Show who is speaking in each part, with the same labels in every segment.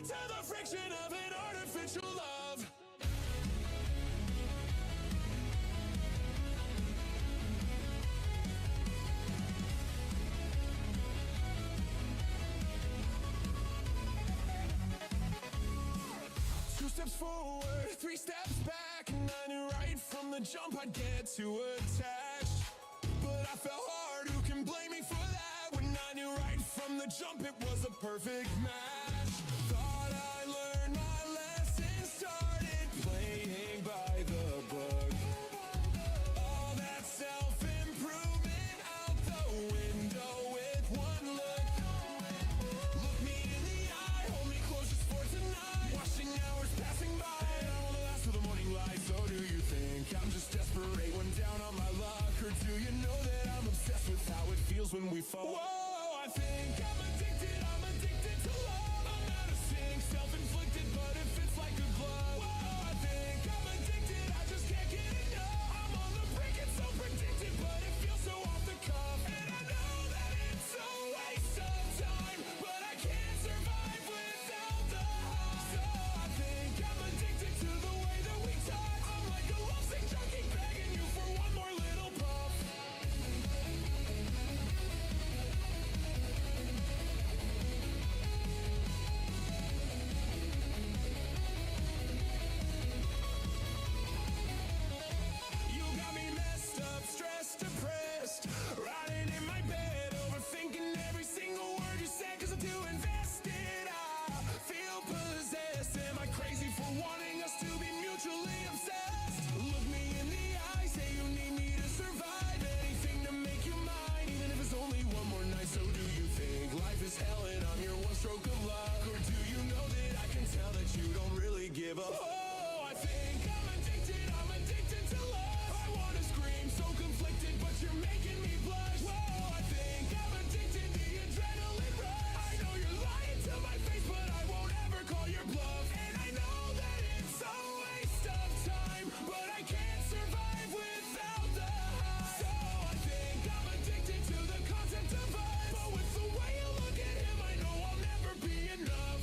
Speaker 1: to the friction of an artificial love. Two steps forward, three steps back, and I knew right from the jump I'd get too attached. But I fell hard, who can blame me for that? When I knew right from the jump it was a perfect match. Thought I learned my lesson, started playing by the book. All that self-improvement out the window with one look. Look me in the eye, hold me close just for tonight. Watching hours passing by, and I wanna last till the morning light. So do you think I'm just desperate when down on my luck? Or do you know that I'm obsessed with how it feels when we fall? Whoa, I think I'm addicted to love. I'm out of sync, self-inflicted, but it fits like a glove. Whoa, I think I'm addicted, I just can't get enough. I'm on the brink, it's so predicted, but it feels so off the cuff. And I know that it's a waste of time, but I can't survive without the high. So I think I'm addicted to the way that we touch. I'm like a lovesick junkie begging you for one more little puff. You got me messed up, stressed, depressed, riding in my bed, overthinking every single word you said, 'cause I'm too invested. I feel possessed. Am I crazy for wanting us to be mutually obsessed? Look me in the eye, say you need me to survive. Anything to make you mine, even if it's only one more night. So do you think life is hell and I'm your one stroke of luck? Or do you know that I can tell that you don't really give a oh, I think I'm addicted to love. I wanna scream, so conflicted, but you're making me blush. Whoa, I think I'm addicted, the adrenaline rush. I know you're lying to my face, but I won't ever call your bluff. And I know that it's a waste of time, but I can't survive without the high. So I think I'm addicted to the concept of us, but with the way you look at him, I know I'll never be enough.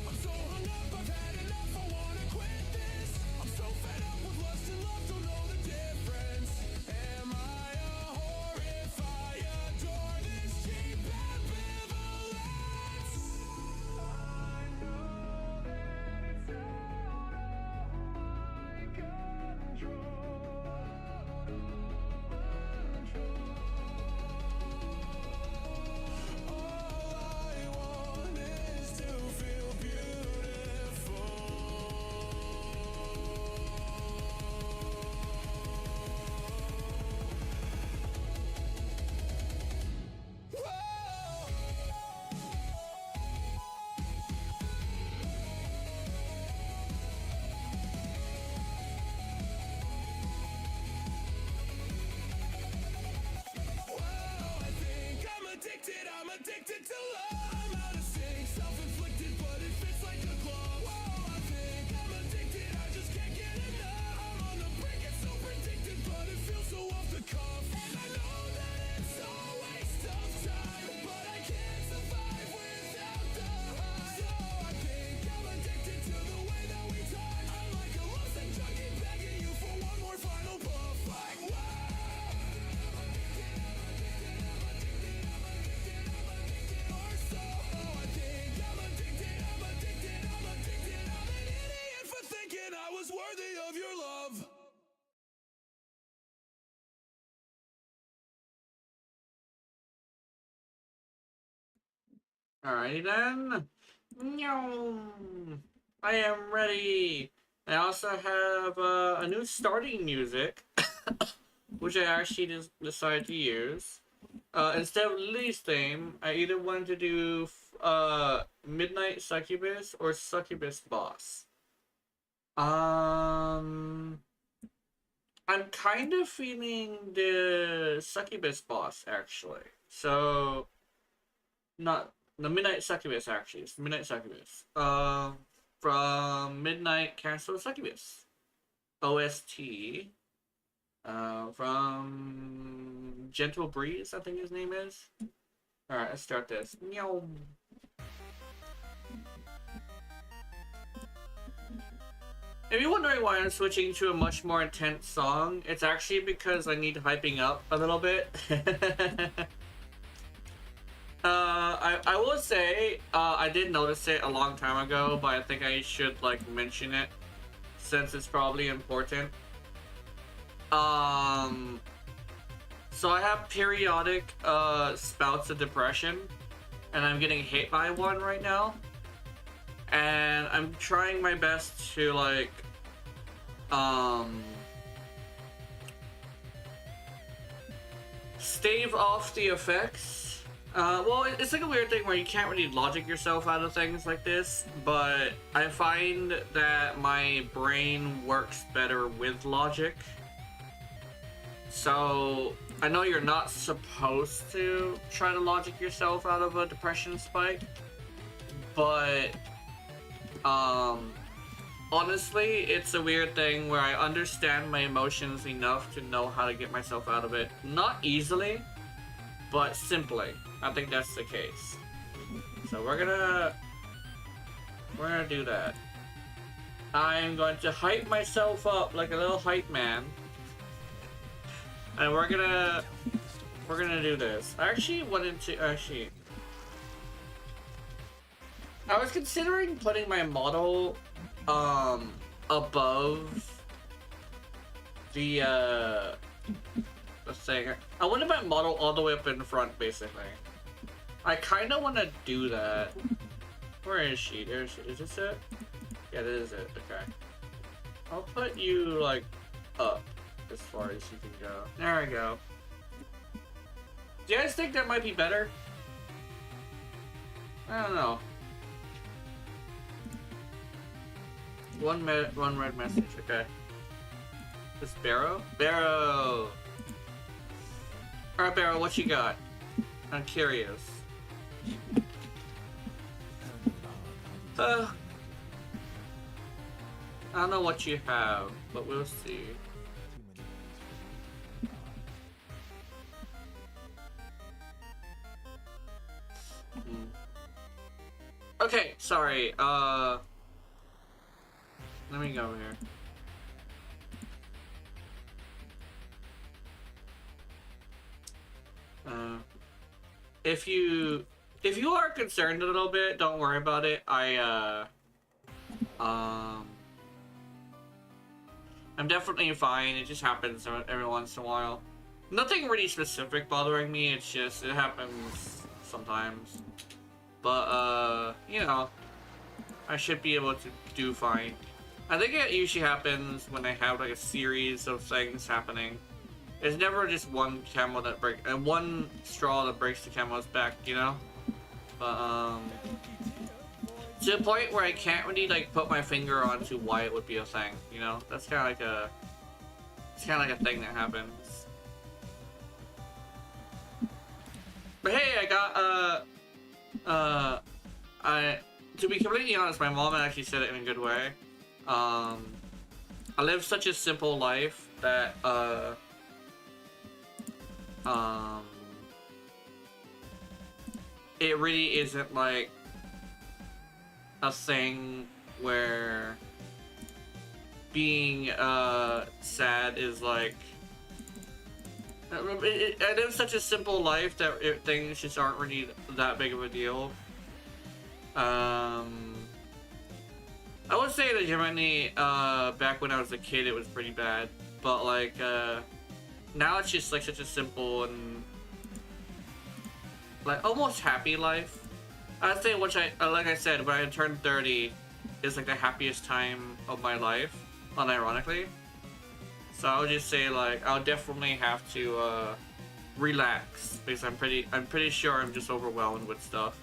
Speaker 1: I'm so hung up, I've had enough, I wanna quit this. I'm so fed up with lust and love, don't know the difference. Am I a whore if I adore this cheap ambivalence? I know that it's out of my control. All I want is to feel beautiful. Whoa, I think I'm addicted to love. I'm out of sync, self-inflicted, but it fits like a glove. Whoa, I think I'm addicted, I just can't get enough. I'm on the brink, it's so predicted, but it feels so off the cuff. And I know that it's a waste of time, but I can't survive without the high. So I think I'm addicted to the way that we touch. I'm like a lovesick junkie begging you for one more final puff. Like, whoa. Or so I think I'm addicted, I'm an idiot for thinking I was worthy of your love.
Speaker 2: Alrighty then. Meow. I am ready. I also have a new starting music, which I actually just decided to use. Instead of Lily's theme, I either wanted to do Midnight Succubus or Succubus Boss. I'm kind of feeling the Succubus Boss actually. So not the Midnight Succubus actually. It's Midnight Succubus. From Midnight Castle Succubus. OST. From Gentle Breeze, I think his name is. Alright, let's start this. Meow. If you're wondering why I'm switching to a much more intense song, it's actually because I need hyping up a little bit. I will say, I did notice it a long time ago, but I think I should, like, mention it, since it's probably important. So I have periodic, spouts of depression, and I'm getting hit by one right now. And I'm trying my best to, like, stave off the effects. Well, it's like a weird thing where you can't really logic yourself out of things like this, but I find that my brain works better with logic. So, I know you're not supposed to try to logic yourself out of a depression spike, but, honestly, it's a weird thing where I understand my emotions enough to know how to get myself out of it. Not easily, but simply. I think that's the case. So we're gonna do that. I'm going to hype myself up like a little hype man. And we're gonna do this. I actually wanted to I was considering putting my model above the thing. I wanted my model all the way up in front, basically. I kind of want to do that. Where is she? There she is. This it? Yeah, that is it. Okay. I'll put you, like, up as far as you can go. There we go. Do you guys think that might be better? I don't know. One red message. Okay. This Barrow? Barrow! Alright, Barrow, what you got? I'm curious. I don't know what you have, but we'll see. Okay, sorry, let me go here. If you are concerned a little bit, don't worry about it. I'm definitely fine. It just happens every once in a while. Nothing really specific bothering me. It's just it happens sometimes. But you know, I should be able to do fine. I think it usually happens when I have like a series of things happening. It's never just one camo that breaks, and one straw that breaks the camo's back, you know? But, to the point where I can't really, like, put my finger onto why it would be a thing, you know? That's kind of like a, it's kind of like a thing that happens. But hey, to be completely honest, my mom actually said it in a good way. I live such a simple life that, it really isn't like a thing where being sad is like I live such a simple life that things just aren't really that big of a deal. I would say that genuinely back when I was a kid it was pretty bad, but like now it's just like such a simple and like almost happy life. I'd say, which like I said, when I turned 30 is like the happiest time of my life, unironically. So I would just say like I'll definitely have to relax because I'm pretty sure I'm just overwhelmed with stuff.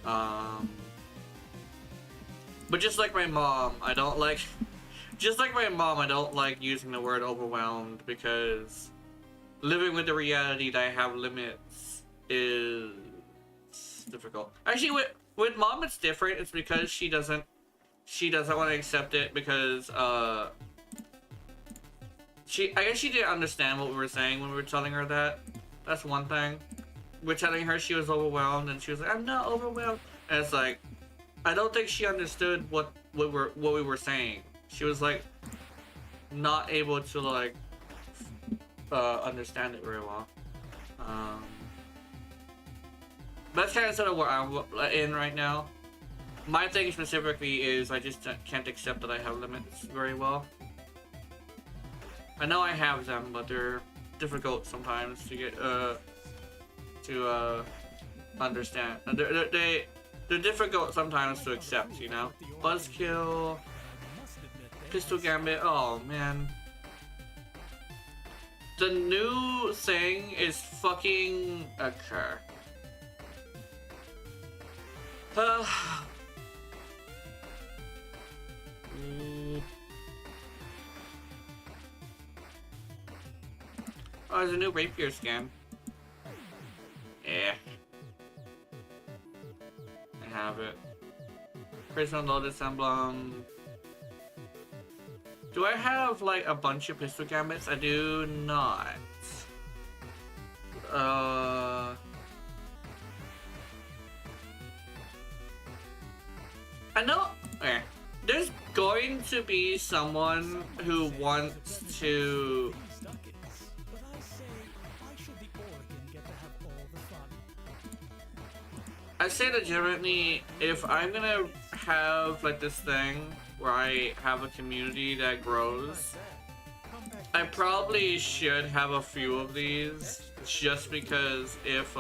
Speaker 2: But just like my mom, I don't like using the word overwhelmed because living with the reality that I have limits is difficult. Actually, with mom it's different. It's because she doesn't want to accept it because I guess she didn't understand what we were saying when we were telling her that. That's one thing. We're telling her she was overwhelmed and she was like, I'm not overwhelmed. And it's like I don't think she understood what we were saying. she was like not able to like understand it very well. That's kind of sort of where I'm in right now. My thing specifically is I just can't accept that I have limits very well. I know I have them, but they're difficult sometimes to get to understand. They're difficult sometimes to accept, you know. Buzzkill, Pistol Gambit. Oh man, the new thing is fucking occur. Oh, there's a new rapier skin. Yeah. I have it. Prison Lotus Emblem. Do I have like a bunch of pistol gambits? I do not. I know. Okay. There's going to be someone who wants to. I say legitimately, if I'm gonna have like this thing where I have a community that grows, I probably should have a few of these, just because if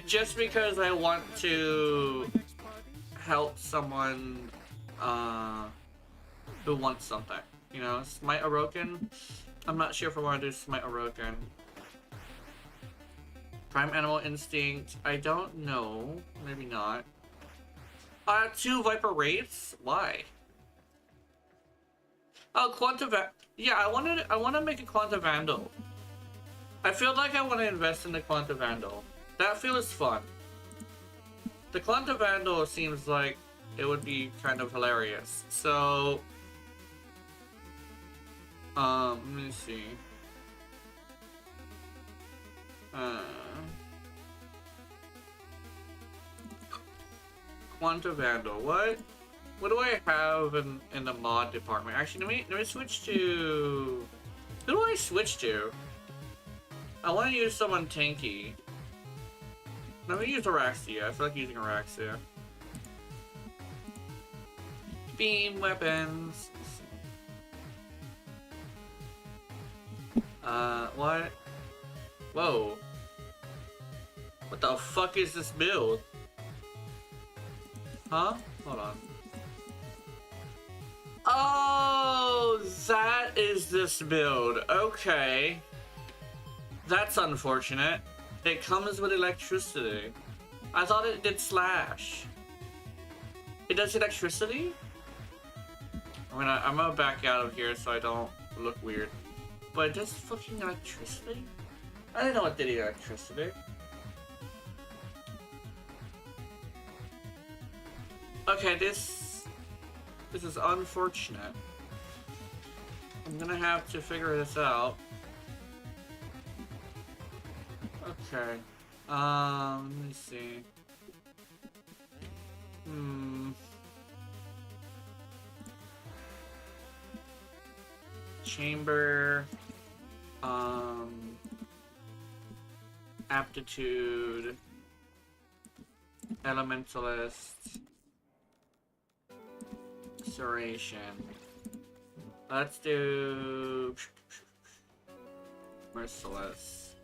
Speaker 2: just because I want to help someone who wants something, you know. Smite Orokin. I'm not sure if I want to do Smite Orokin. Prime Animal Instinct. I don't know. Maybe not. 2 Viper Wraiths? Why? Oh, yeah, I want to make a Quanta Vandal. I feel like I want to invest in the Quanta Vandal. That feels fun. The Quanta Vandal seems like it would be kind of hilarious. So, let me see. Quanta Vandal. What do I have in the mod department? Actually, let me switch to. Who do I switch to? I want to use someone tanky. Let me use Araxia. I feel like using Araxia. Beam weapons. What? Whoa. What the fuck is this build? Huh? Hold on. Oh, that is this build. Okay. That's unfortunate. It comes with electricity. I thought it did slash. It does electricity? I mean, I'm gonna back out of here so I don't look weird. But it does fucking electricity? I didn't know it did electricity. Okay, this is unfortunate. I'm gonna have to figure this out. Okay. Let me see. Chamber. Aptitude. Elementalist. Serration. Let's do Merciless.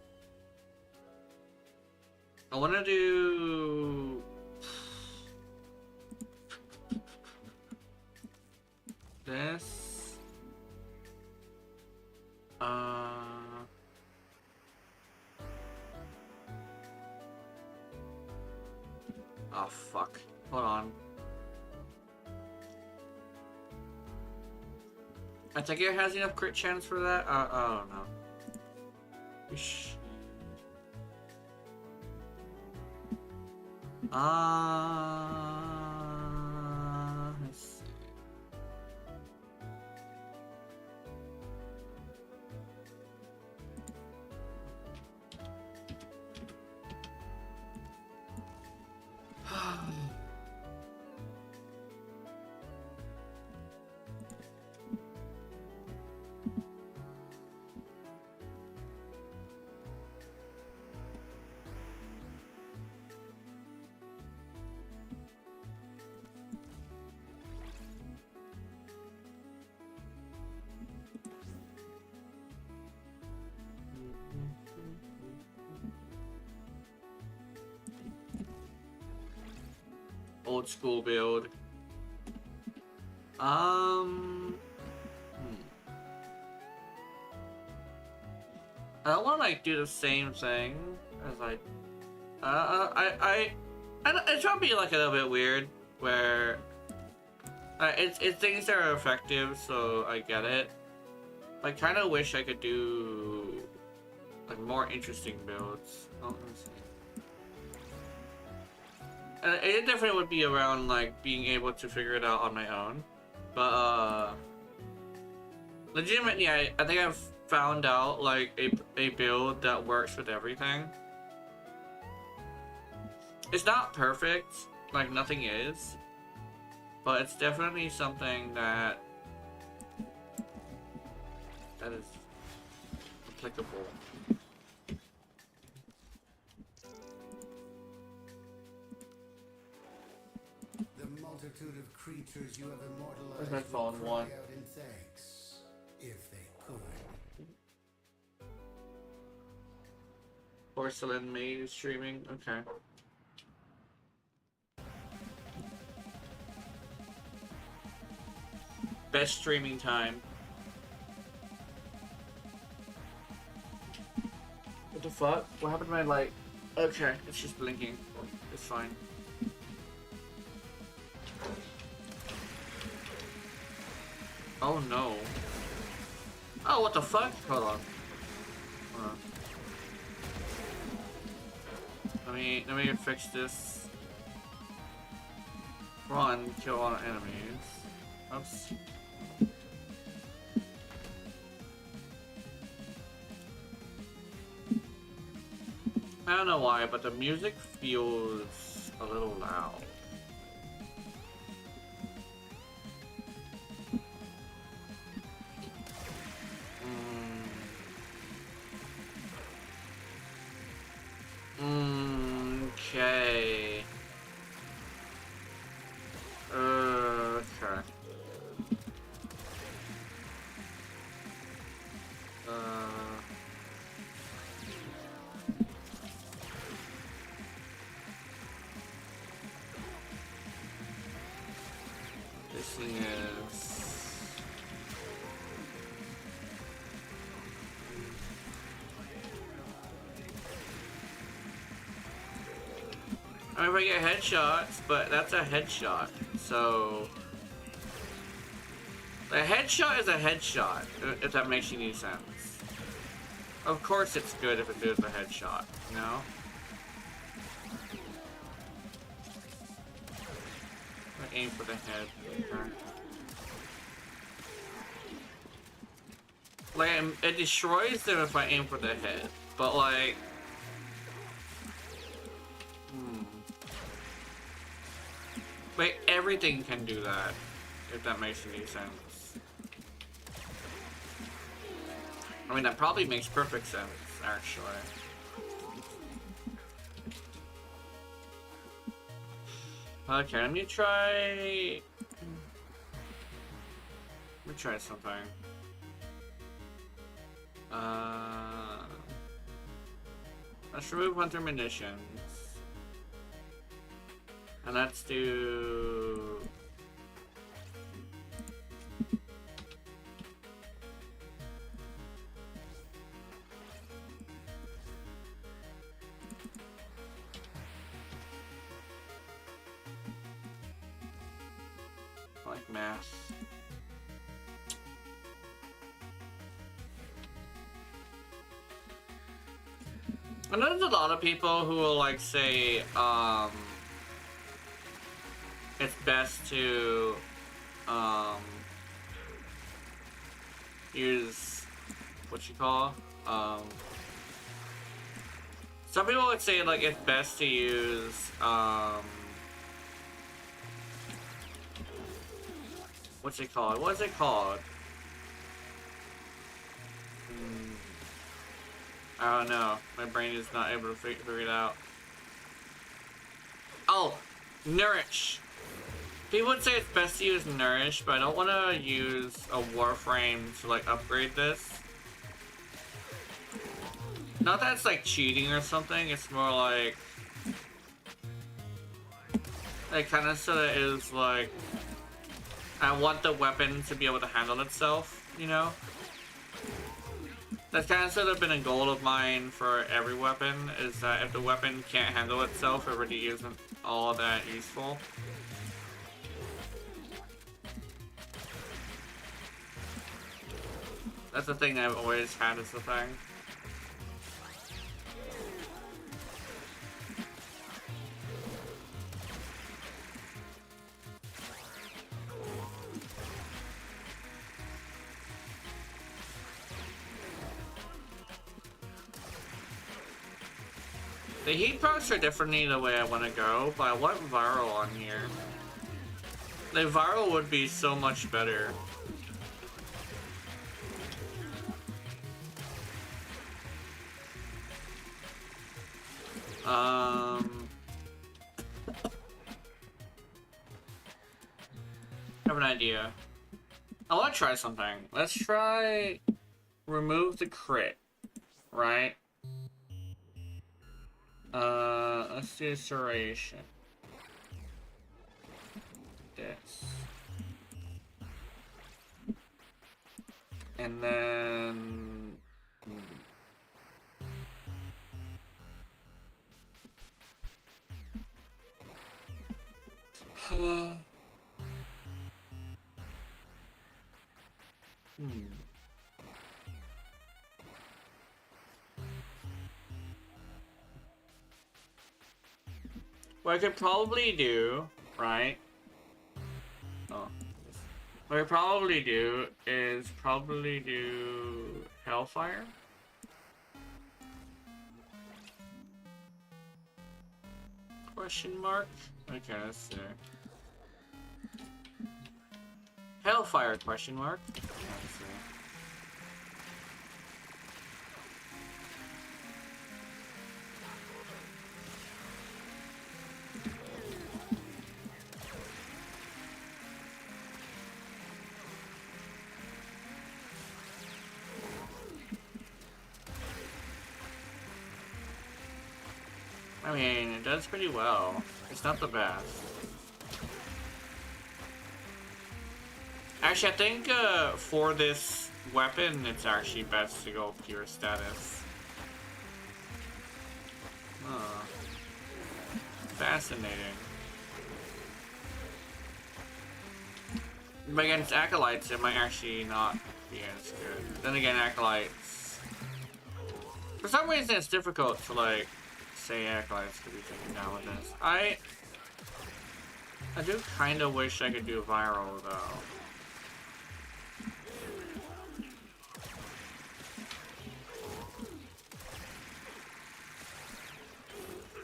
Speaker 2: I want to do this. Oh fuck. Hold on. I think it has enough crit chance for that. I don't know. Let's see. old school build. Hmm. I don't want to like do the same thing as it's gonna be like a little bit weird where it's things that are effective, so I get it. I kind of wish I could do like more interesting builds. Oh, let me see. It definitely would be around like being able to figure it out on my own, but legitimately, I think I've found out like a build that works with everything. It's not perfect, like nothing is, but it's definitely something that is applicable.
Speaker 1: The multitude of creatures you have immortalized
Speaker 2: Where's my phone?
Speaker 1: would cry
Speaker 2: One.
Speaker 1: out in thanks, if they could.
Speaker 2: Porcelain Maid is streaming. Okay. Best streaming time. What the fuck? What happened to my light? Okay, it's just blinking. It's fine. Oh no. Oh, what the fuck? Hold on. Hold on. Let me fix this. Run, kill all enemies. Oops. I don't know why, but the music feels a little loud. Okay. Okay. This thing is... I mean, if I get headshots, but that's a headshot, so... A headshot is a headshot, if that makes any sense. Of course it's good if it is a headshot, you know? I aim for the head. Okay. Like, it destroys them if I aim for the head, but like... Wait, everything can do that, if that makes any sense. I mean, that probably makes perfect sense, actually. Okay, let me try something. Let's remove hunter munitions. And let's do... I like math. I know there's a lot of people who will like say, it's best to use what you call some people would say like it's best to use what's it called? What is it called? I don't know. My brain is not able to figure it out. Oh, nourish. People would say it's best to use Nourish, but I don't want to use a Warframe to like upgrade this. Not that it's like cheating or something, it's more like... It kind of sort of is like, I want the weapon to be able to handle itself, you know? That's kind of sort of been a goal of mine for every weapon, is that if the weapon can't handle itself, it really isn't all that useful. That's the thing I've always had as the thing. The heat procs are definitely the way I want to go, but I want viral on here. The viral would be so much better. I have an idea. I want to try something. Let's try remove the crit, right? Let's do serration. This. And then... What I could probably do, right? Oh. What I could probably do is probably do Hellfire. Question mark? Okay, let's see. Hellfire question mark? Let's see. I mean, it does pretty well. It's not the best. Actually, I think for this weapon, it's actually best to go pure status. Huh. Fascinating. But against Acolytes, it might actually not be as good. Then again, Acolytes... For some reason, it's difficult to, like, say Acolytes could be taken down with this. I do kind of wish I could do viral, though.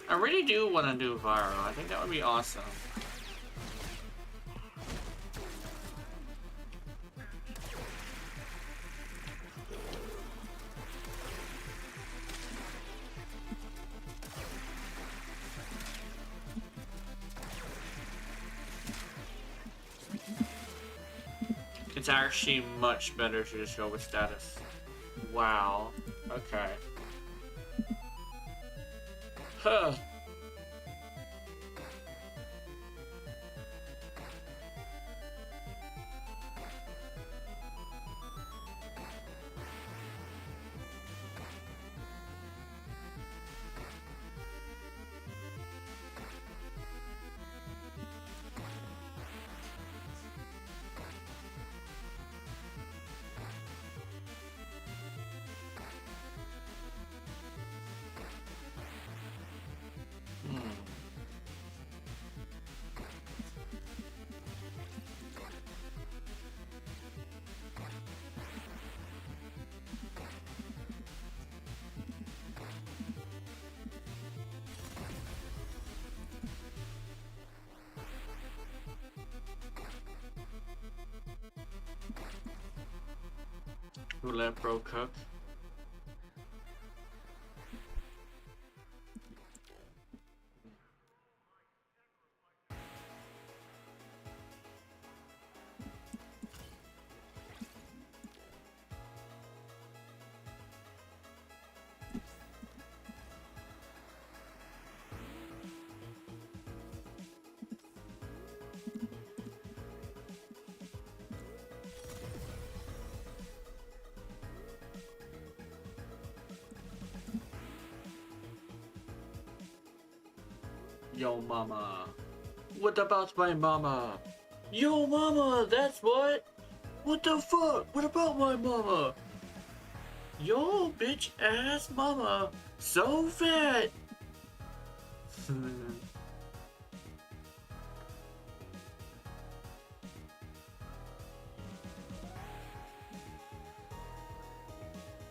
Speaker 2: I really do want to do viral. I think that would be awesome. It's actually much better to just go with status. Wow. Okay. Huh. Who let bro cook? Yo mama. What about my mama? Yo mama, that's what? What the fuck? What about my mama? Yo bitch ass mama. So fat.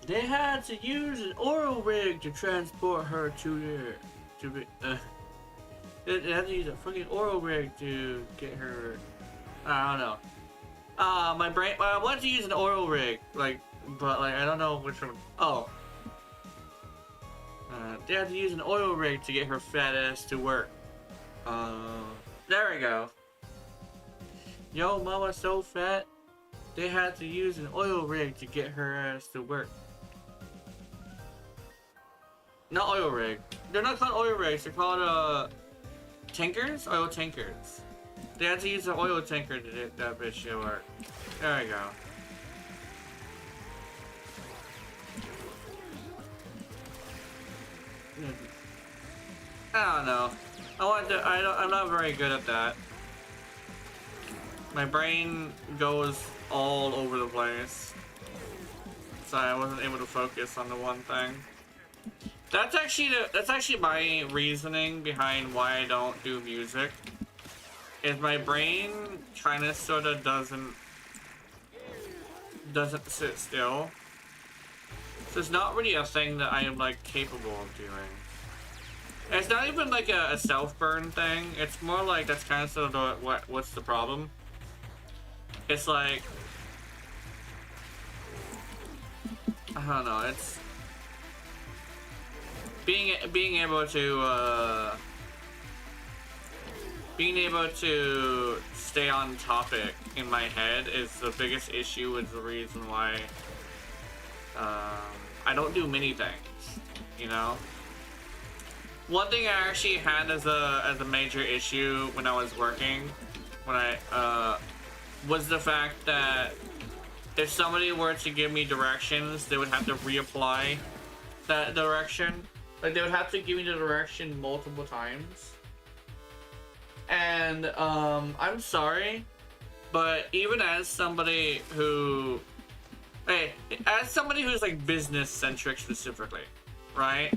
Speaker 2: They had to use an oil rig to transport her they had to use a fucking oil rig to get her. I don't know. My brain. I wanted to use an oil rig, but I don't know which one. Oh. They had to use an oil rig to get her fat ass to work. There we go. Yo, mama so fat. They had to use an oil rig to get her ass to work. Not oil rig. They're not called oil rigs. They're called tankers. Oil tankers. They had to use an oil tanker to get that bitch to work. There we go. I don't know. I'm not very good at that. My brain goes all over the place, so I wasn't able to focus on the one thing. That's actually my reasoning behind why I don't do music. Is my brain kind of sort of doesn't sit still. So it's not really a thing that I am like capable of doing. It's not even like a self-burn thing. It's more like that's kind of sort of what's the problem. It's like, I don't know. It's being able to stay on topic in my head is the biggest issue. Is the reason why I don't do many things. You know. One thing I actually had as a major issue when I was working, was the fact that if somebody were to give me directions, they would have to reapply that direction. Like they would have to give me the direction multiple times. And I'm sorry, but even as somebody who, as somebody who's like business centric specifically, right?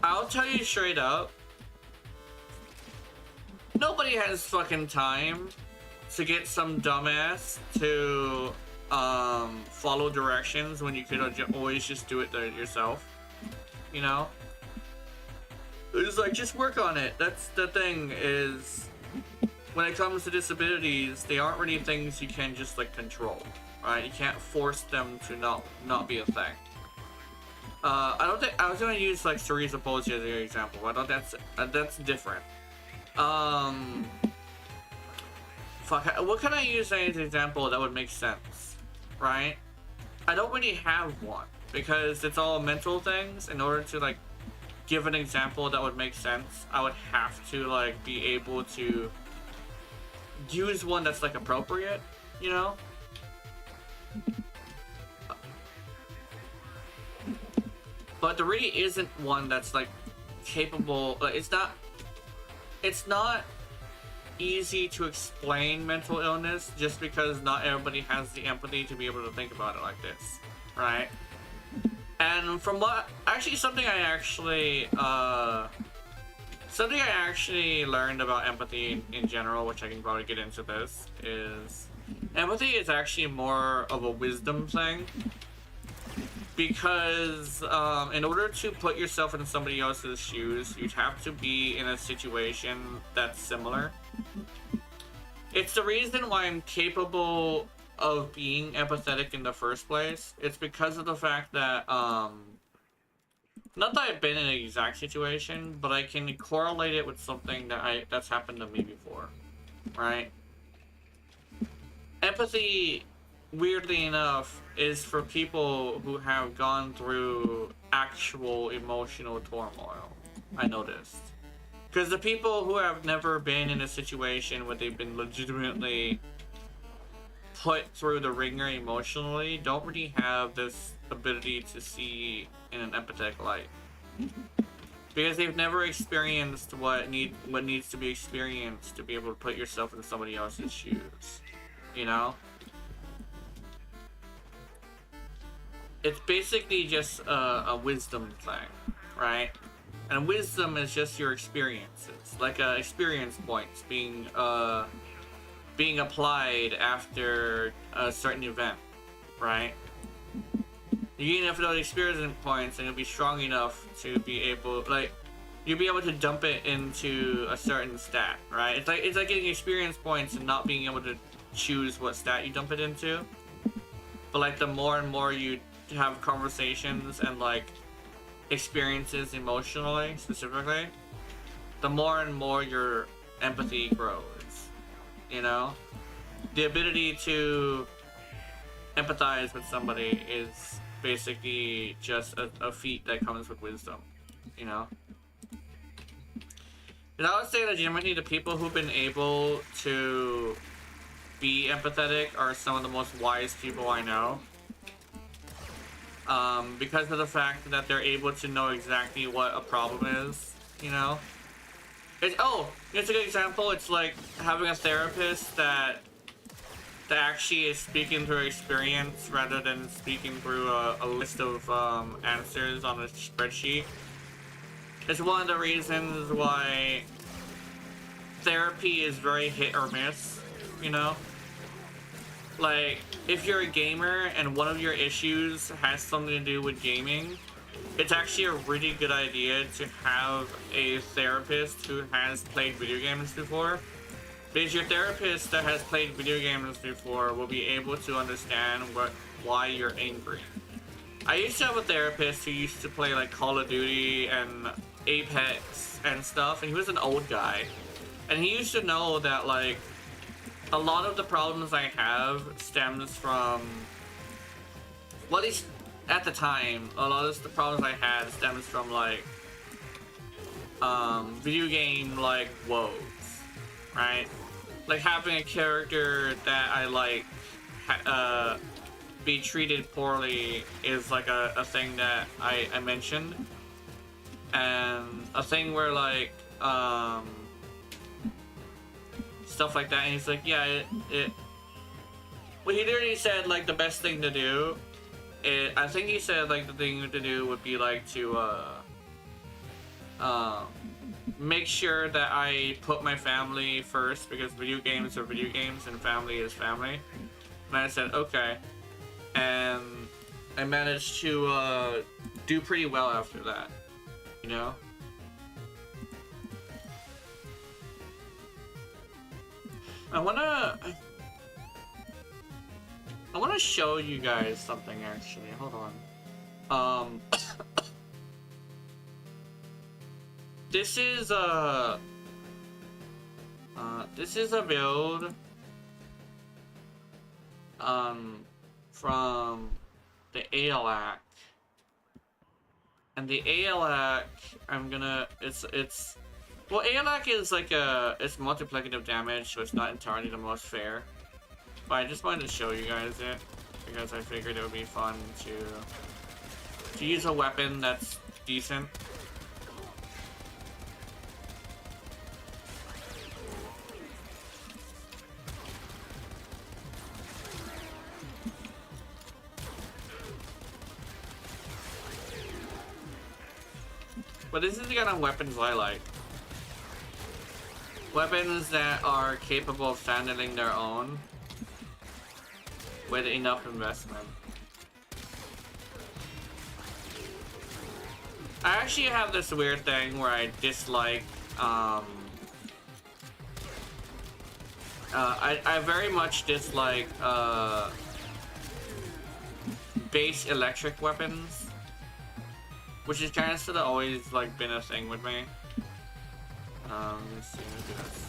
Speaker 2: I'll tell you straight up, nobody has fucking time to get some dumbass to follow directions when you could always just do it yourself, you know? It's like, just work on it. That's the thing, is when it comes to disabilities, they aren't really things you can just like control, right? You can't force them to not be a thing. I don't think I was gonna use like cerebral palsy as an example. I don't. That's different. Fuck. What can I use as an example that would make sense? Right? I don't really have one because it's all mental things. In order to like give an example that would make sense, I would have to like be able to use one that's like appropriate. You know? But there really isn't one that's like capable. It's not easy to explain mental illness just because not everybody has the empathy to be able to think about it like this, right? And from what something I actually learned about empathy in general, which I can probably get into this, is empathy is actually more of a wisdom thing. Because in order to put yourself in somebody else's shoes, you'd have to be in a situation that's similar. It's the reason why I'm capable of being empathetic in the first place. It's because of the fact that, not that I've been in an exact situation, but I can correlate it with something that's happened to me before, right? Empathy, weirdly enough, is for people who have gone through actual emotional turmoil, I noticed. Because the people who have never been in a situation where they've been legitimately put through the ringer emotionally don't really have this ability to see in an empathetic light. because they've never experienced what needs to be experienced to be able to put yourself in somebody else's shoes, you know? It's basically just a wisdom thing, right? And wisdom is just your experiences, like experience points being applied after a certain event, right? You gain enough of those experience points, and you'll be strong enough to be able, like, you'll be able to dump it into a certain stat, right? It's like getting experience points and not being able to choose what stat you dump it into. But like the more and more you have conversations and like experiences emotionally, specifically, the more and more your empathy grows. You know, the ability to empathize with somebody is basically just a feat that comes with wisdom. You know. And I would say that generally the people who've been able to be empathetic are some of the most wise people I know. Because of the fact that they're able to know exactly what a problem is, you know? It's a good example. It's like having a therapist that actually is speaking through experience rather than speaking through a list of answers on a spreadsheet. It's one of the reasons why therapy is very hit or miss, you know? Like, if you're a gamer and one of your issues has something to do with gaming, it's actually a really good idea to have a therapist who has played video games before. Because your therapist that has played video games before will be able to understand why you're angry. I used to have a therapist who used to play like Call of Duty and Apex and stuff, and he was an old guy. And he used to know that like a lot of the problems I have stems from, well, at least at the time, a lot of the problems I had stems from like video game like woes, right? Like having a character that I like be treated poorly is like a thing that I mentioned, and a thing where like stuff like that, and he's like, yeah, well, he literally said like the best thing to do, I think he said like the thing to do would be like to make sure that I put my family first, because video games are video games and family is family. And I said okay, and I managed to do pretty well after that, you know. I wanna show you guys something actually. Hold on. This is a build from the ALAC. And the ALAC, well, ALAC is like it's multiplicative damage, so it's not entirely the most fair. But I just wanted to show you guys it, because I figured it would be fun to use a weapon that's decent. But this is the kind of weapons I like. Weapons that are capable of handling their own with enough investment. I actually have this weird thing where I dislike I very much dislike base electric weapons, which is kind of sort of always like been a thing with me. Let's see, let's do this.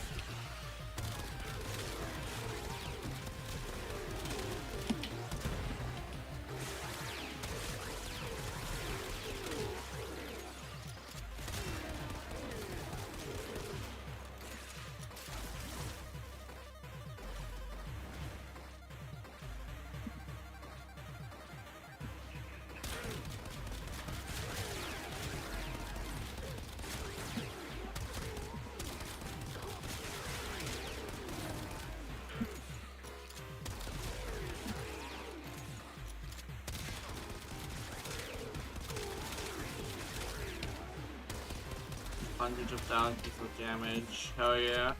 Speaker 2: Hundreds of thousands of damage. Hell yeah.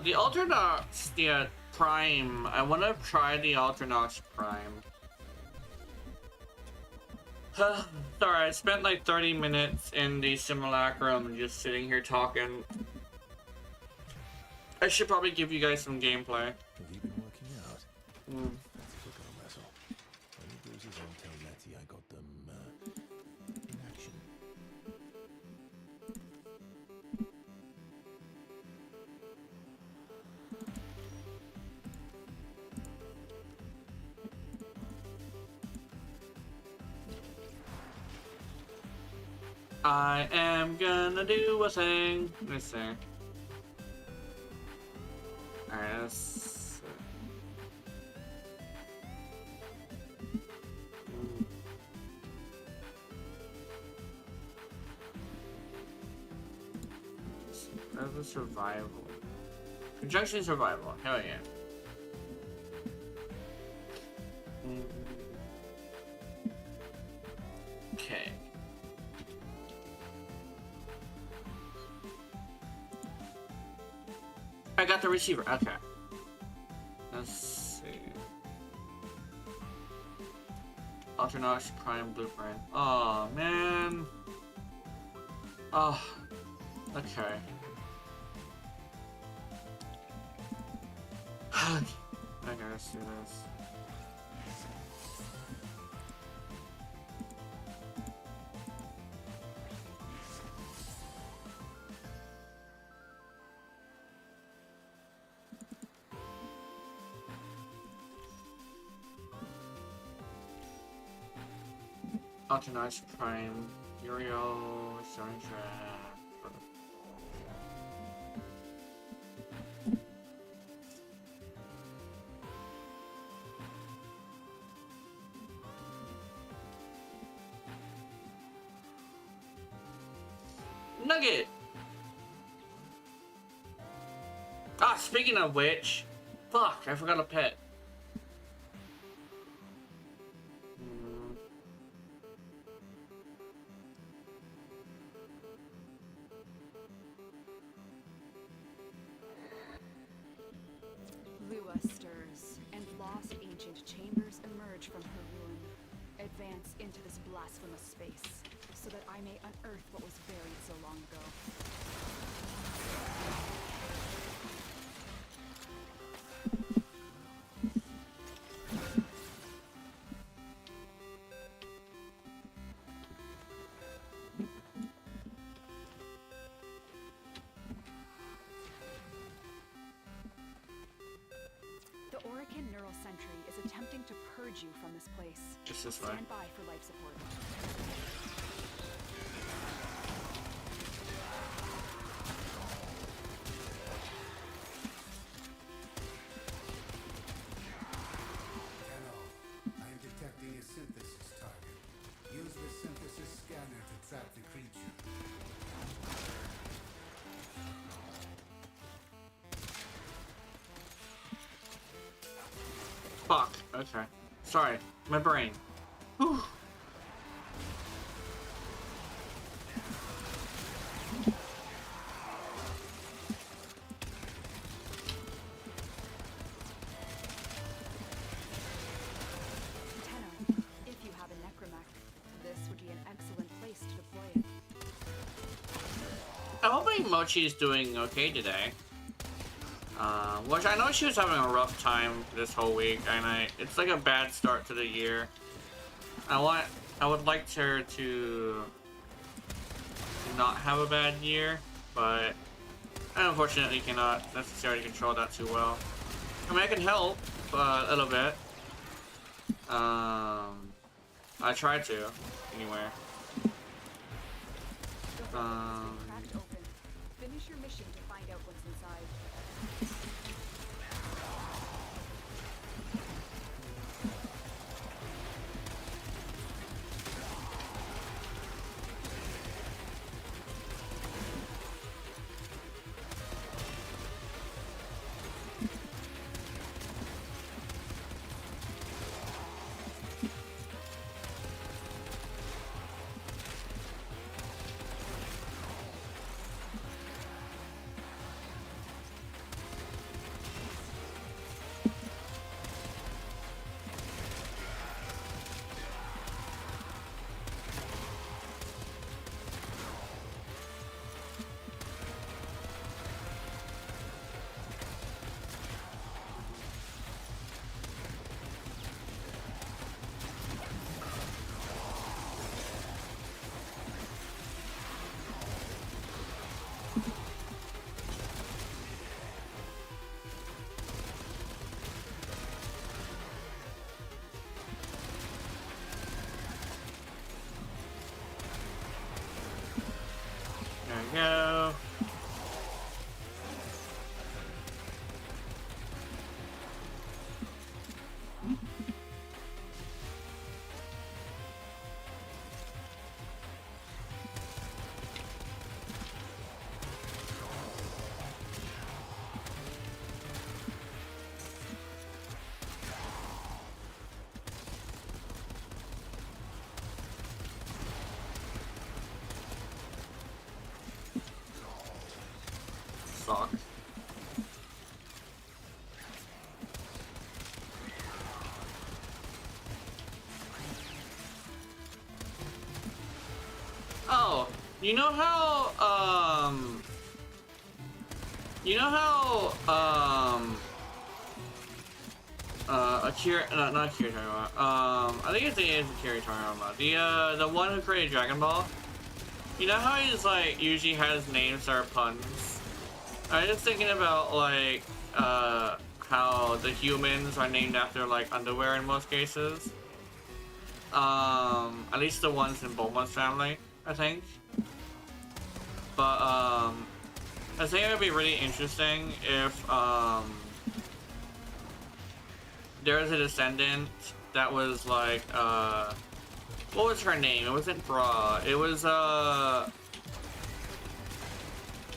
Speaker 2: The Ultranox, yeah, Prime. I want to try the Ultranox Prime. Sorry, I spent like 30 minutes in the simulacrum just sitting here talking. I should probably give you guys some gameplay.
Speaker 3: Have you been working out? That's a quick arm wrestle. Any bruises, I'll tell Letty I got them in action.
Speaker 2: I am gonna do a thing. Let's see. Alright, let's... That's a survival. Conjunction survival. Hell yeah. Okay. I got the receiver. Okay. Let's see. Ultranox Prime Blueprint. Oh man. Oh. Okay. I gotta see this. Ultranox Prime, Uriel, soundtrack. Nugget! Ah, speaking of which, fuck, I forgot a pet.
Speaker 4: Lua stirs, and lost ancient chambers emerge from her ruin. Advance into this blasphemous space, so that I may unearth what was buried so long ago. The Orican Neural Sentry is attempting to purge you from this place.
Speaker 2: Just this way.
Speaker 4: Stand by for life support.
Speaker 5: I am detecting a synthesis target. Use the synthesis scanner to trap the creature.
Speaker 2: Fuck. Okay. Sorry. My brain. Whew.
Speaker 4: Tenno, if you have a necromech, this would be an excellent place to deploy it.
Speaker 2: I'm hoping Mochi's doing okay today. Which I know she was having a rough time this whole week, and it's like a bad start to the year. I would like her to not have a bad year, but I unfortunately cannot necessarily control that too well. I mean, I can help a little bit. I try to, anyway.
Speaker 4: The vault has been cracked open. Finish your mission to find out what's inside.
Speaker 2: You know how, Akira, no, not Akira Toriyama, I think it is Akira Toriyama, the one who created Dragon Ball. You know how he's like, usually has names that are puns? I was just thinking about like, how the humans are named after like underwear in most cases. At least the ones in Bulma's family, I think. But, I think it would be really interesting if, there was a descendant that was like, what was her name? It wasn't Bra. It was,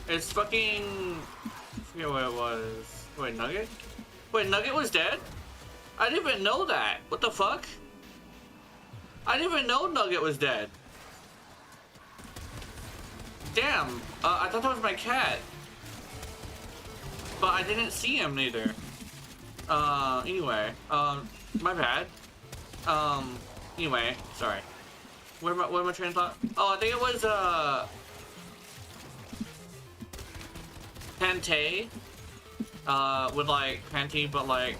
Speaker 2: it's fucking, I forget what it was. Wait, Nugget? Wait, Nugget was dead? I didn't even know that. What the fuck? I didn't even know Nugget was dead. Damn, I thought that was my cat. But I didn't see him neither. Anyway, my bad. Anyway, sorry. Where am I train of thought? Oh, I think it was, Pantay. With like, Panty, but like,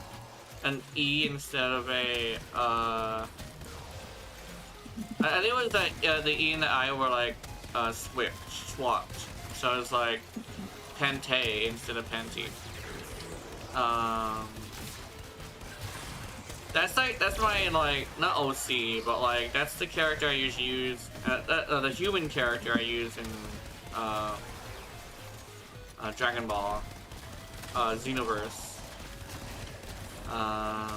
Speaker 2: an E instead of a, I think it was that, the E and the I were like, swapped. So it's like Pantay instead of Panty. That's my like, not OC, but like that's the character I usually use, the human character I use in Dragon Ball, Xenoverse. I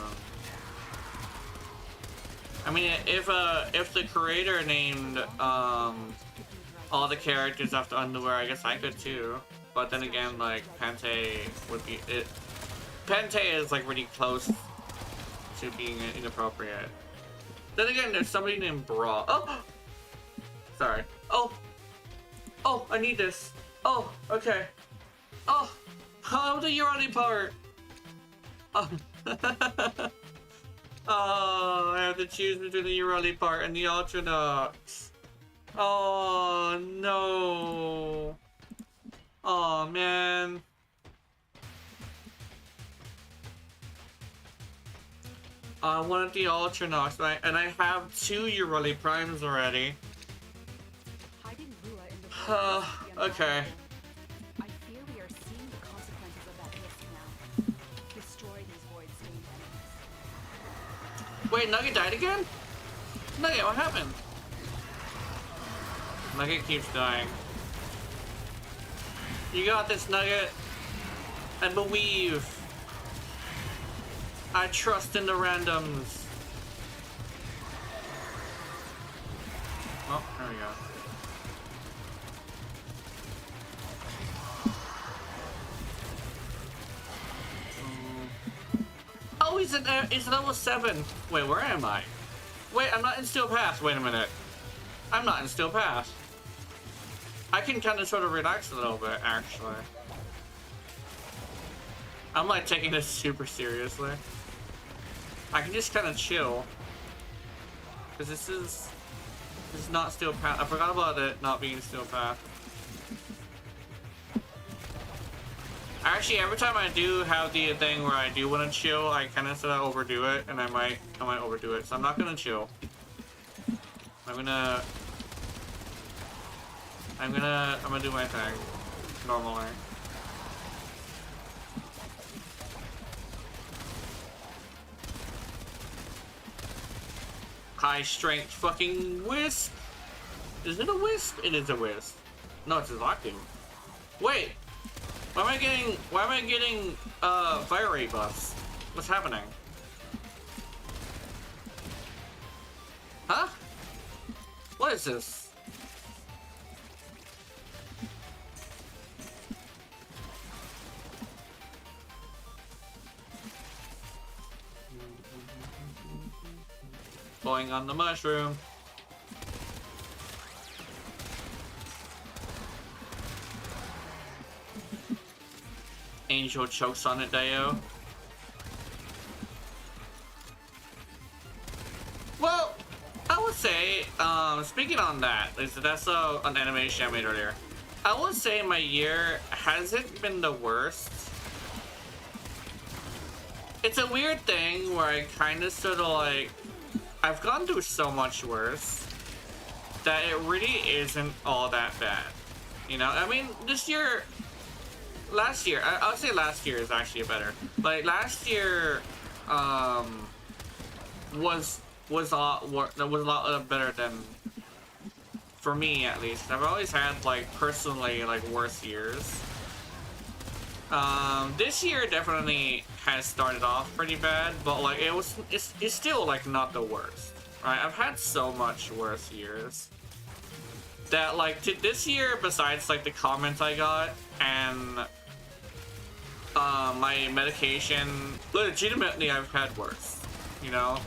Speaker 2: mean, if the creator named all the characters after underwear, I guess I could too. But then again, like Pantay would be it. Pantay is like really close to being inappropriate. Then again, there's somebody named Bra. Oh, sorry. Oh, I need this. Oh, okay. Oh, the Urani part. Oh. Oh, I have to choose between the Urali part and the Ultranox. Oh, no. Oh, man. I wanted the Ultranox, right? And I have 2 Urali Primes already. Okay.
Speaker 4: I fear we are seeing the consequences of that risk now. Destroy these void-stained enemies.
Speaker 2: Wait, Nugget died again? Nugget, what happened? Nugget keeps dying. You got this, Nugget. I believe. I trust in the randoms. Oh, there we go. Oh, he's level 7. Wait, where am I? Wait, I'm not in Steel Path. Wait a minute. I'm not in Steel Path. I can kind of sort of relax a little bit, actually. I'm like taking this super seriously. I can just kind of chill. Because this is not Steel Path. I forgot about it not being Steel Path. Actually, every time I do have the thing where I do want to chill, I kind of sort of overdo it, and I might overdo it. So I'm not gonna chill. I'm gonna do my thing normally. High strength fucking wisp. Is it a wisp? It is a wisp. No, it's a vacuum. Wait. Why am I getting fire rate buffs? What's happening? Huh? What is this? Going on the mushroom. Angel chokes on it, Deo. Well, I was say, speaking on that, that's an animation I made earlier. I would say my year hasn't been the worst. It's a weird thing where I kind of sort of like, I've gone through so much worse that it really isn't all that bad. You know, I mean, this year, last year, I would say last year is actually better. Like last year, was a lot better than, for me at least. I've always had like personally like worse years. This year definitely has started off pretty bad, but like it's still like not the worst, right? I've had so much worse years that like this year, besides like the comments I got and my medication, legitimately I've had worse, you know.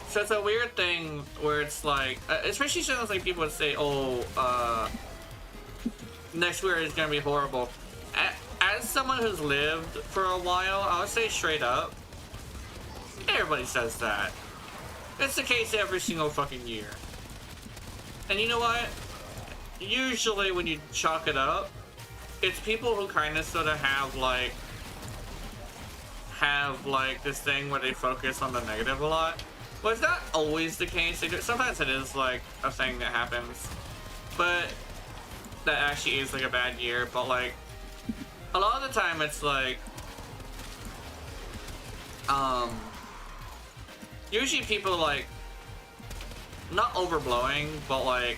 Speaker 2: So it's a weird thing where it's like, especially since like people would say, oh, next year is gonna be horrible. As someone who's lived for a while, I would say straight up, everybody says that. It's the case every single fucking year. And you know what? Usually when you chalk it up, it's people who kind of sort of have like this thing where they focus on the negative a lot. Well, it's not always the case. Sometimes it is like a thing that happens, but that actually is like a bad year. But like a lot of the time it's like usually people like not overblowing, but like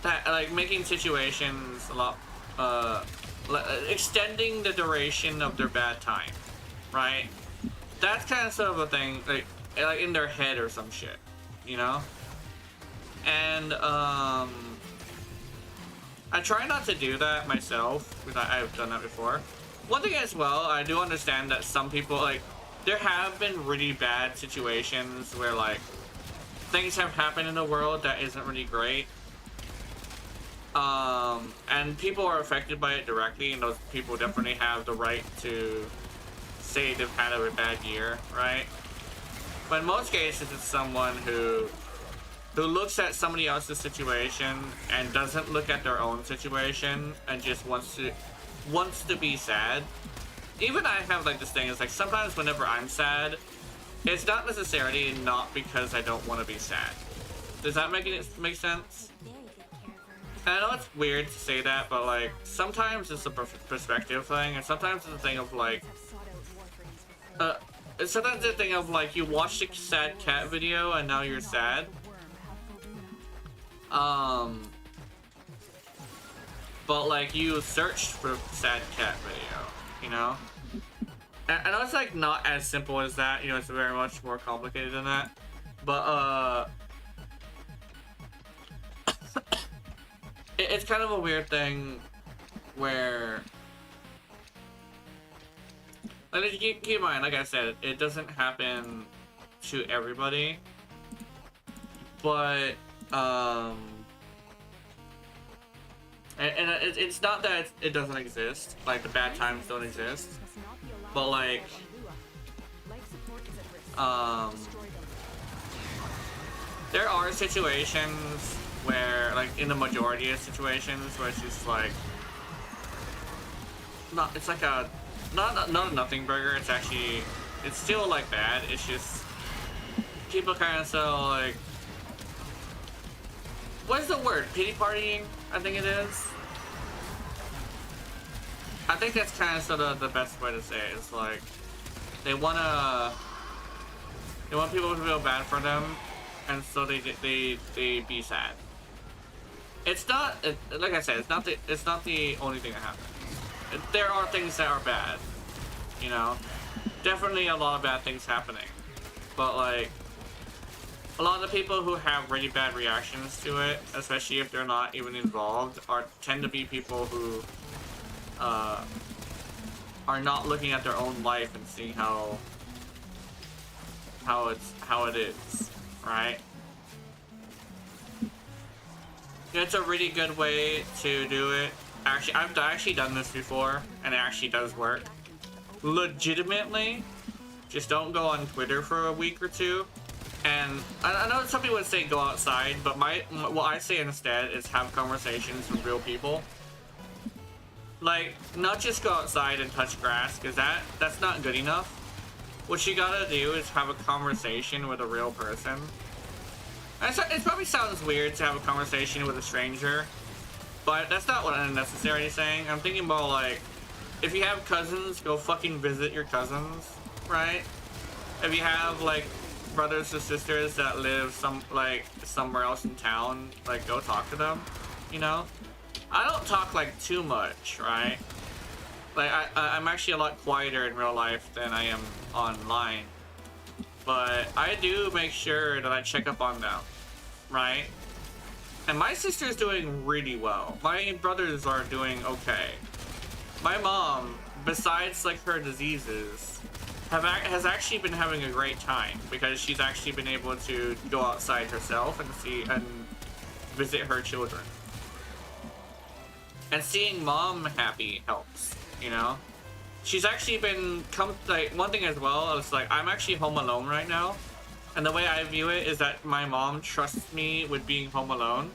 Speaker 2: that, like making situations a lot extending the duration of their bad time, right? That's kind of sort of a thing, like in their head or some shit, you know? And I try not to do that myself, because I've done that before. One thing as well, I do understand that some people, like, there have been really bad situations where like things have happened in the world that isn't really great. And people are affected by it directly, and those people definitely have the right to say they've had a bad year, right? But in most cases, it's someone who looks at somebody else's situation and doesn't look at their own situation and just wants to be sad. Even I have like this thing, it's like sometimes whenever I'm sad, it's not necessarily not because I don't want to be sad. Does that make sense? And I know it's weird to say that, but like sometimes it's a perspective thing, and sometimes it's a thing of like, sometimes it's a thing of like you watched a sad cat video and now you're sad. But like you searched for sad cat video, you know? I know it's like not as simple as that, you know, it's very much more complicated than that. But it's kind of a weird thing where, like, keep in mind, like I said, it doesn't happen to everybody, but and it's not that it doesn't exist, like the bad times don't exist, but like there are situations where, like, in the majority of situations where it's just like it's like a not a nothing burger. It's still like bad. It's just people kind of so like, what is the word? Pity partying, I think it is. I think that's kind of sort of the best way to say it. It's like they want people to feel bad for them, and so they be sad. It's not, like I said, it's not the only thing that happens. There are things that are bad, you know. Definitely a lot of bad things happening, but like a lot of the people who have really bad reactions to it, especially if they're not even involved, tend to be people who are not looking at their own life and seeing how it is, right? It's a really good way to do it. Actually, I've actually done this before, and it actually does work. Legitimately, just don't go on Twitter for a week or two. And I know some people would say go outside, but what I say instead is have conversations with real people. Like, not just go outside and touch grass, because that's not good enough. What you gotta do is have a conversation with a real person. It probably sounds weird to have a conversation with a stranger, but that's not what I'm necessarily saying. I'm thinking about, like, if you have cousins, go fucking visit your cousins, right? If you have, like, brothers or sisters that live somewhere else in town, like, go talk to them, you know? I don't talk, like, too much, right? Like, I'm actually a lot quieter in real life than I am online. But I do make sure that I check up on them, right? And my sister's doing really well. My brothers are doing okay. My mom, besides, like, her diseases, has actually been having a great time because she's actually been able to go outside herself and visit her children. And seeing mom happy helps, you know? She's actually been like, one thing as well, it's like, I'm actually home alone right now. And the way I view it is that my mom trusts me with being home alone.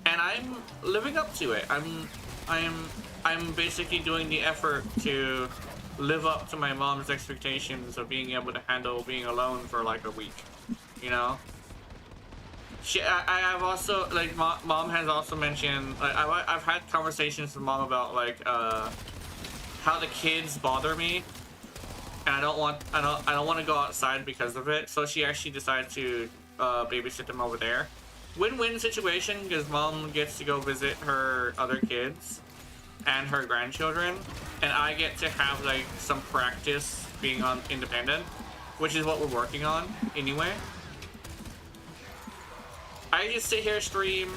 Speaker 2: And I'm living up to it. I'm basically doing the effort to live up to my mom's expectations of being able to handle being alone for like a week, you know? I have also, like, mom has also mentioned, like, I've had conversations with mom about, like, how the kids bother me, and I don't want to go outside because of it. So she actually decided to babysit them over there. Win-win situation, because mom gets to go visit her other kids and her grandchildren, and I get to have, like, some practice being independent, which is what we're working on anyway. I just sit here, stream.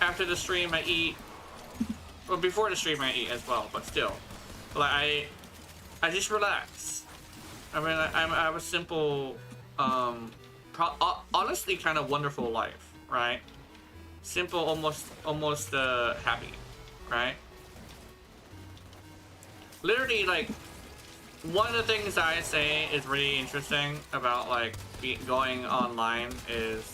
Speaker 2: After the stream, I eat. Well, before the stream, I eat as well, but still. Like, I just relax. I mean, I have a simple, honestly kind of wonderful life, right? Simple, almost happy, right? Literally, like, one of the things I say is really interesting about, like, going online is,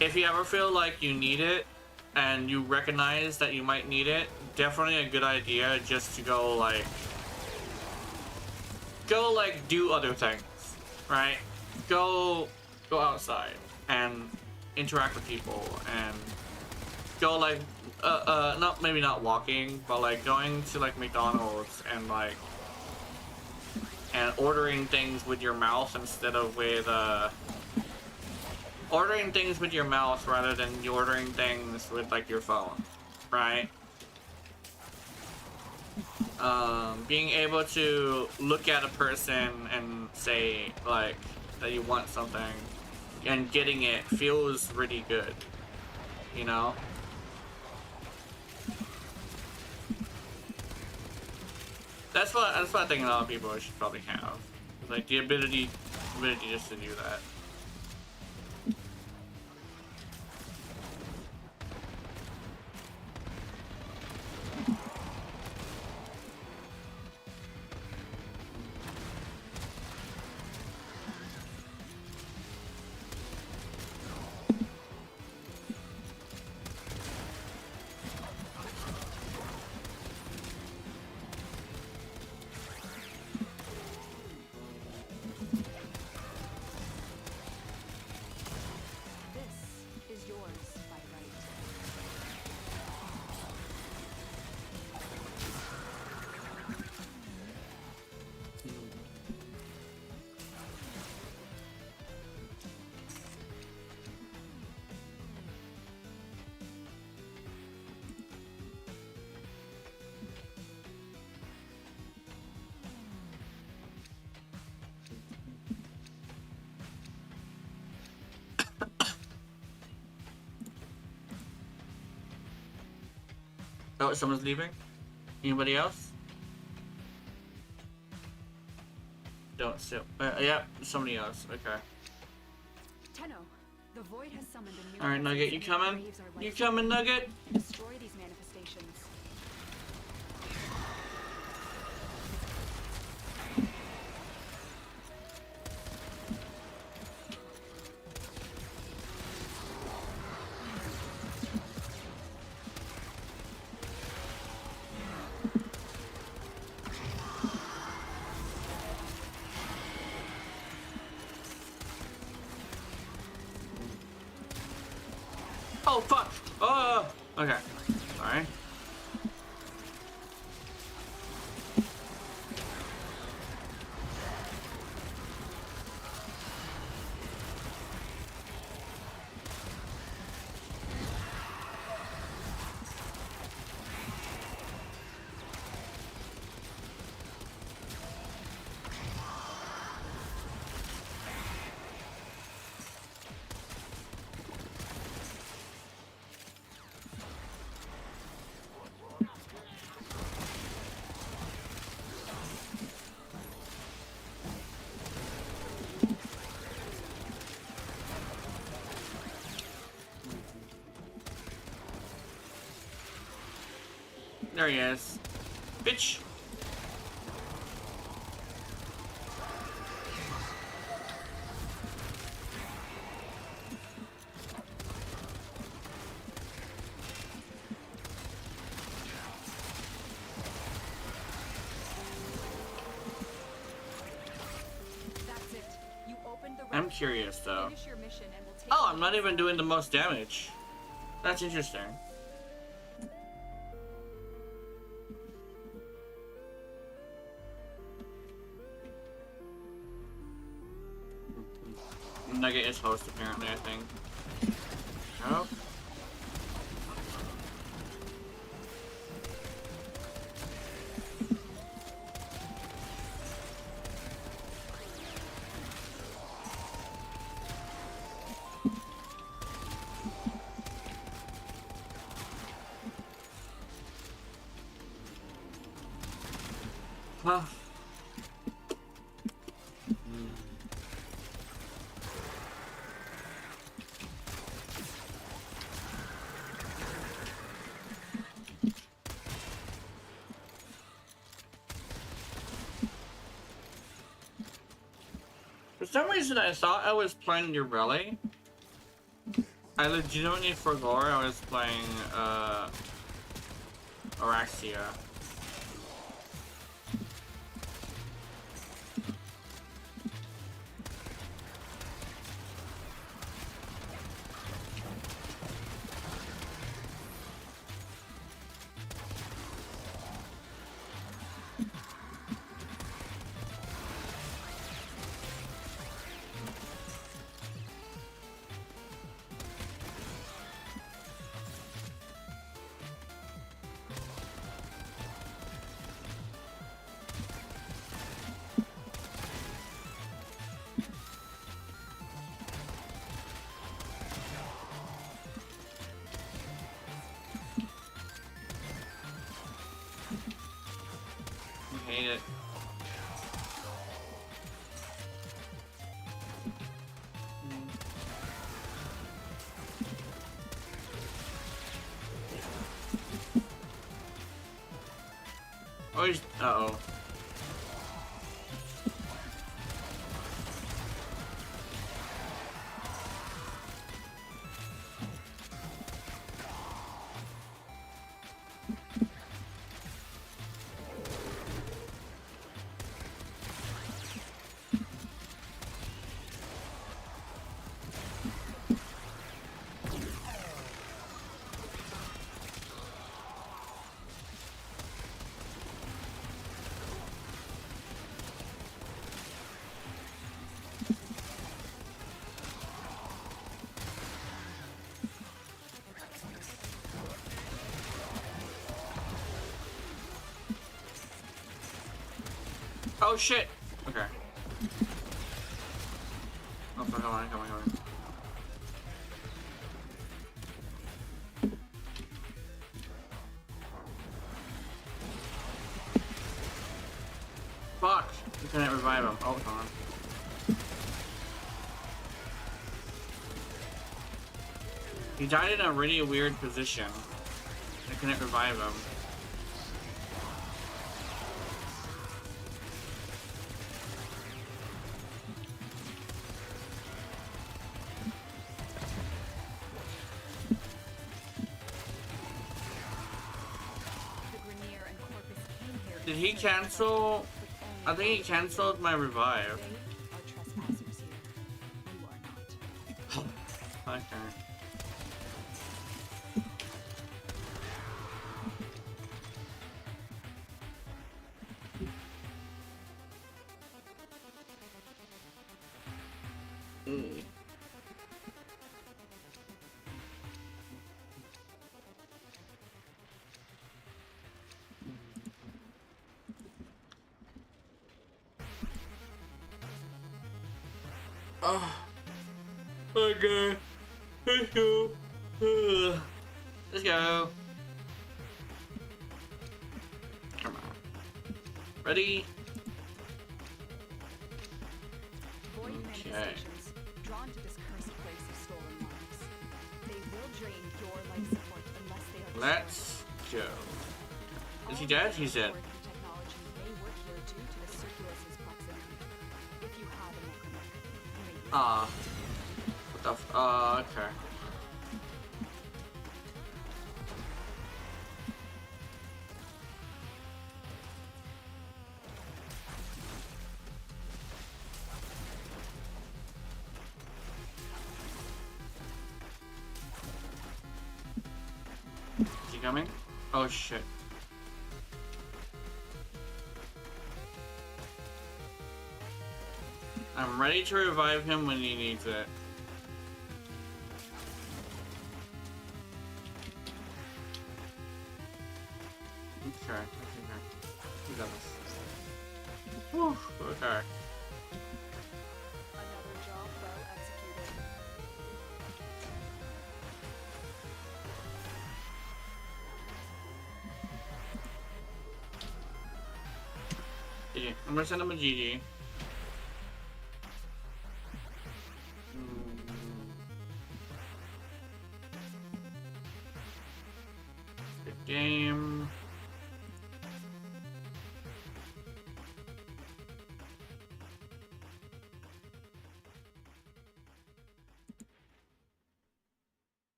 Speaker 2: if you ever feel like you need it and you recognize that you might need it, definitely a good idea just to go do other things, right? Go outside and interact with people and go, like, maybe not walking, but like going to, like, McDonald's and, like, and ordering things with your mouth instead of with ordering things with your mouth rather than you ordering things with, like, your phone, right? Being able to look at a person and say, like, that you want something and getting it feels really good, you know? That's what I think a lot of people should probably have, like, the ability just to do that. Oh, someone's leaving? Anybody else? Don't still. Yeah, somebody else. Okay.
Speaker 4: Tenno, the void has summoned a new.
Speaker 2: Alright, Nugget, you coming? You coming, Nugget?
Speaker 4: Destroy these manifestations.
Speaker 2: Okay. Sorry. There he is. Bitch!
Speaker 4: That's it. You opened the
Speaker 2: I'm
Speaker 4: right
Speaker 2: curious though.
Speaker 4: Finish your mission and we'll take
Speaker 2: Oh,
Speaker 4: the
Speaker 2: I'm not
Speaker 4: next
Speaker 2: even
Speaker 4: step.
Speaker 2: doing the most damage. That's interesting. Nugget is host apparently, I think. Oh. Huh. For some reason, I thought I was playing Ureli. I legitimately forgot I was playing, Araxia. I hate it. Oh, he's... Uh-oh. Oh shit! Okay. Oh, come on, come on, come on. Fuck! You couldn't revive him. Oh, come on. He died in a really weird position. I couldn't revive him.
Speaker 4: The Grenier and Corpus came here
Speaker 2: Did he
Speaker 4: to
Speaker 2: cancel?
Speaker 4: but
Speaker 2: I think he canceled my revive.
Speaker 4: they are trespassers here. You are not.
Speaker 2: Okay. Oh. Okay. Let's go. Let's go. Come on. Ready?
Speaker 4: Void
Speaker 2: Okay.
Speaker 4: manifestations drawn to this cursed place of stolen lives. They will drain your life support unless they are destroyed.
Speaker 2: Let's go. Is he dead? He's dead.
Speaker 4: Technology may work here due to the circulus's proximity. If you have a necromancer, you may use
Speaker 2: Ah. What the okay. Is he coming? Oh shit. I'm ready to revive him when he needs it. Okay. We got this. Whew, okay.
Speaker 4: another job well executed.
Speaker 2: GG. I'm gonna send him a GG. Good game.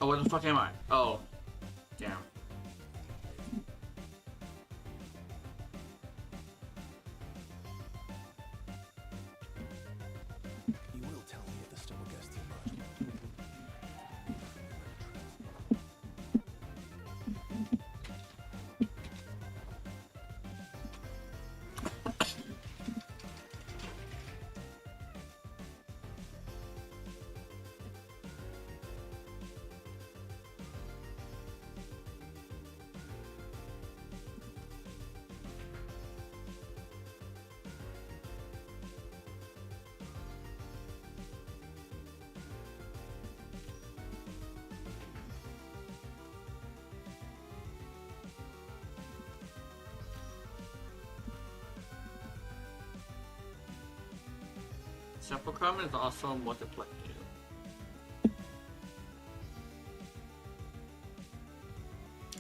Speaker 2: Oh, where the fuck am I? Oh, damn.
Speaker 3: You will tell me if the stomach gets too much.
Speaker 2: Sepulchre is also multiplayer.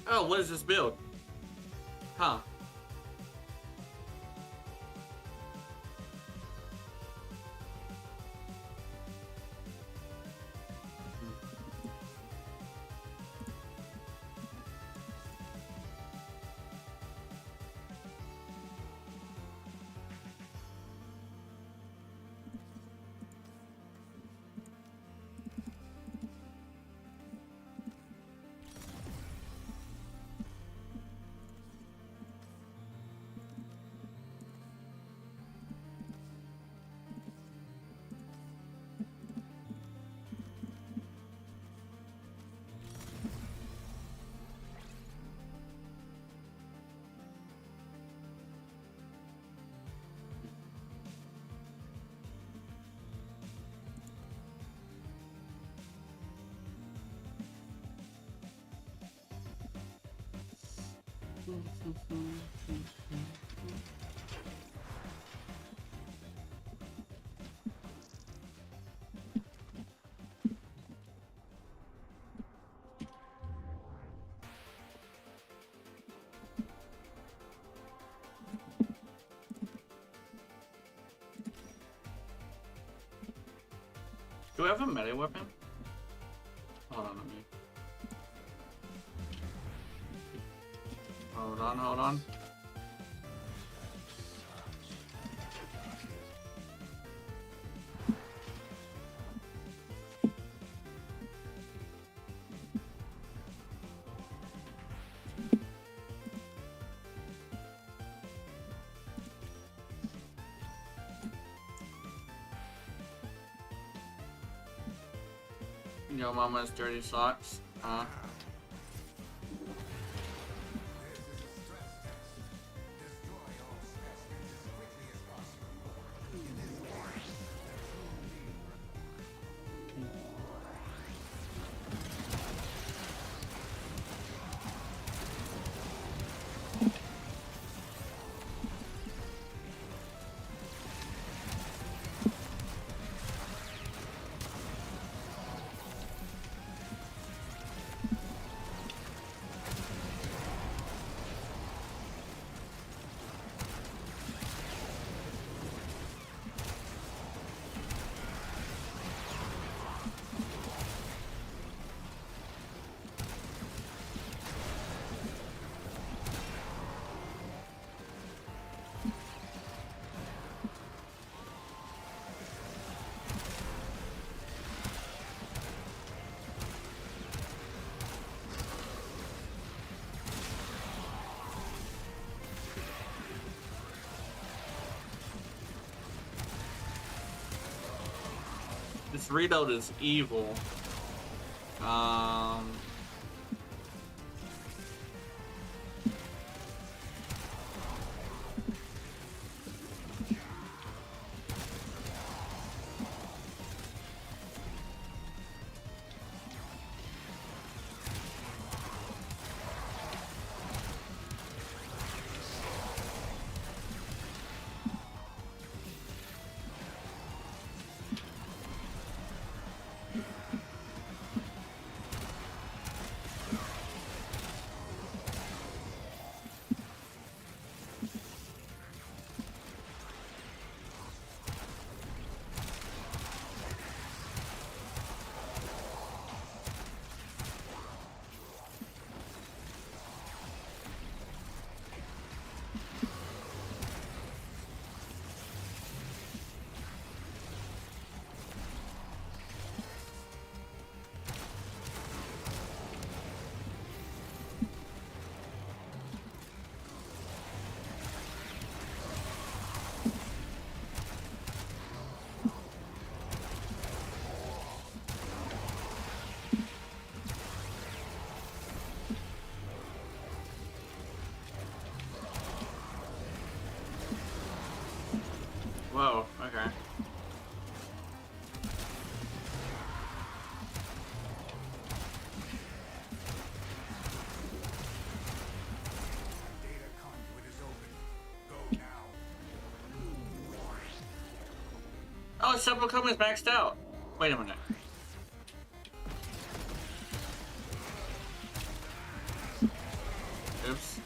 Speaker 2: Oh, what is this build? Huh. Do I have a melee weapon? Hold on, let me. Hold on. Yo mama's dirty socks. This reload is evil. Whoa, okay.
Speaker 5: Data conduit is open. Go now.
Speaker 2: Oh, Sepulchre Coma is maxed out. Wait a minute. Oops.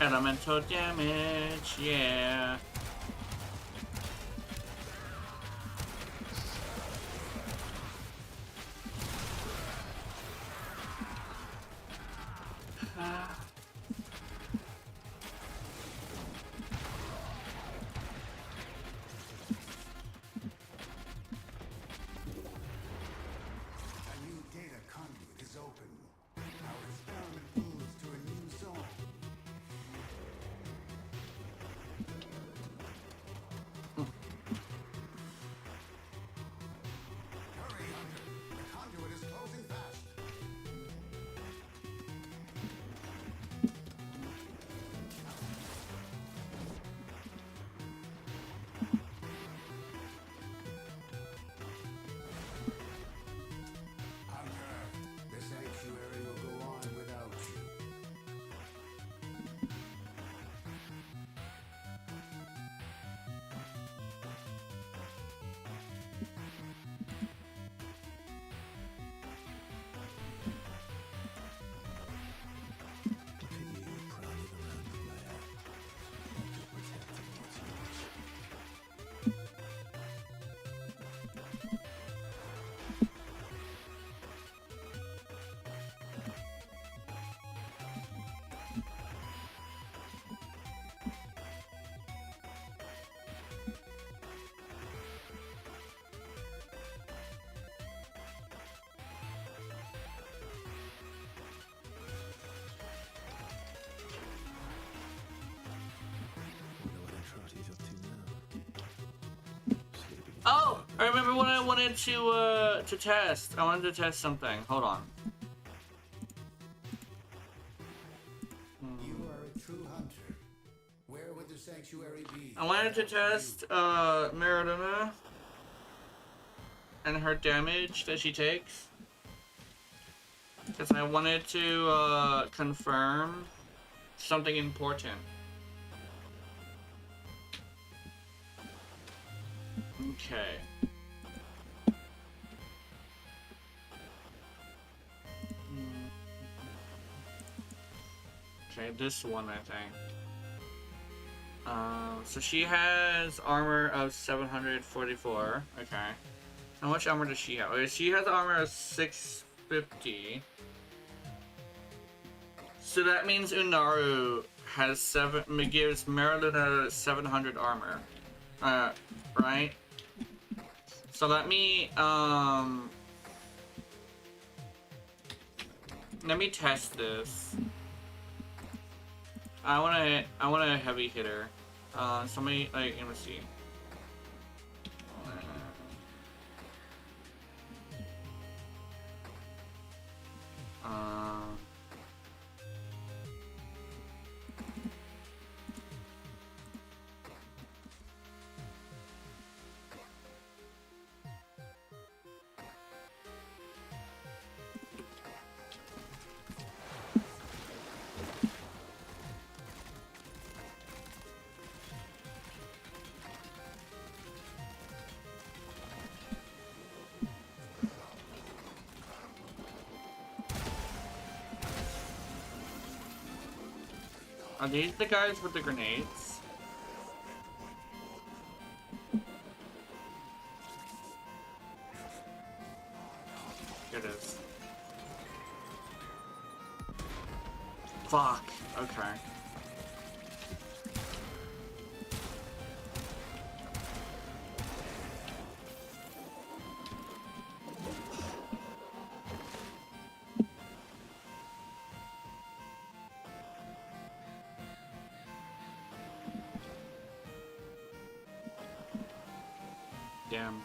Speaker 2: Elemental damage, yeah.
Speaker 5: A new data conduit is open. Our experiment moves to a new zone. Hurry, Hunter. The conduit is closing fast. Hunter, the sanctuary will go on without you.
Speaker 3: Look at you prowling around the lair. Still protecting what's yours. Wonder what Atrocity's up to now. Sleeping in
Speaker 2: Oh,
Speaker 3: the
Speaker 2: I remember when I wanted to test. I wanted to test something. Hold on.
Speaker 5: You are a true hunter. Where would the sanctuary be?
Speaker 2: I wanted to
Speaker 5: without
Speaker 2: test Maradona and her damage that she takes. Because I wanted to confirm something important. Okay. Okay, this one I think. So she has armor of 744. Okay. How much armor does she have? Okay, she has armor of 650. So that means Unaru has gives Mariluna 700 armor. Right? So let me test this. I want a heavy hitter. Somebody like let me see. Are these the guys with the grenades? Here it is. Fuck. Okay. Damn.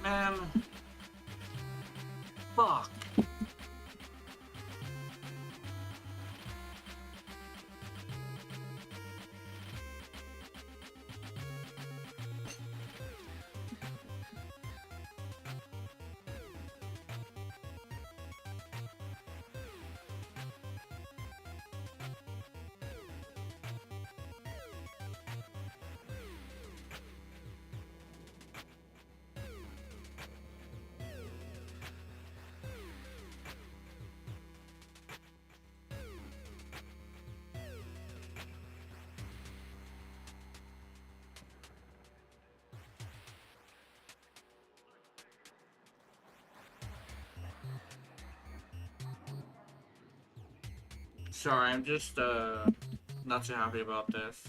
Speaker 2: Man. Fuck. Sorry, I'm just not too happy about this.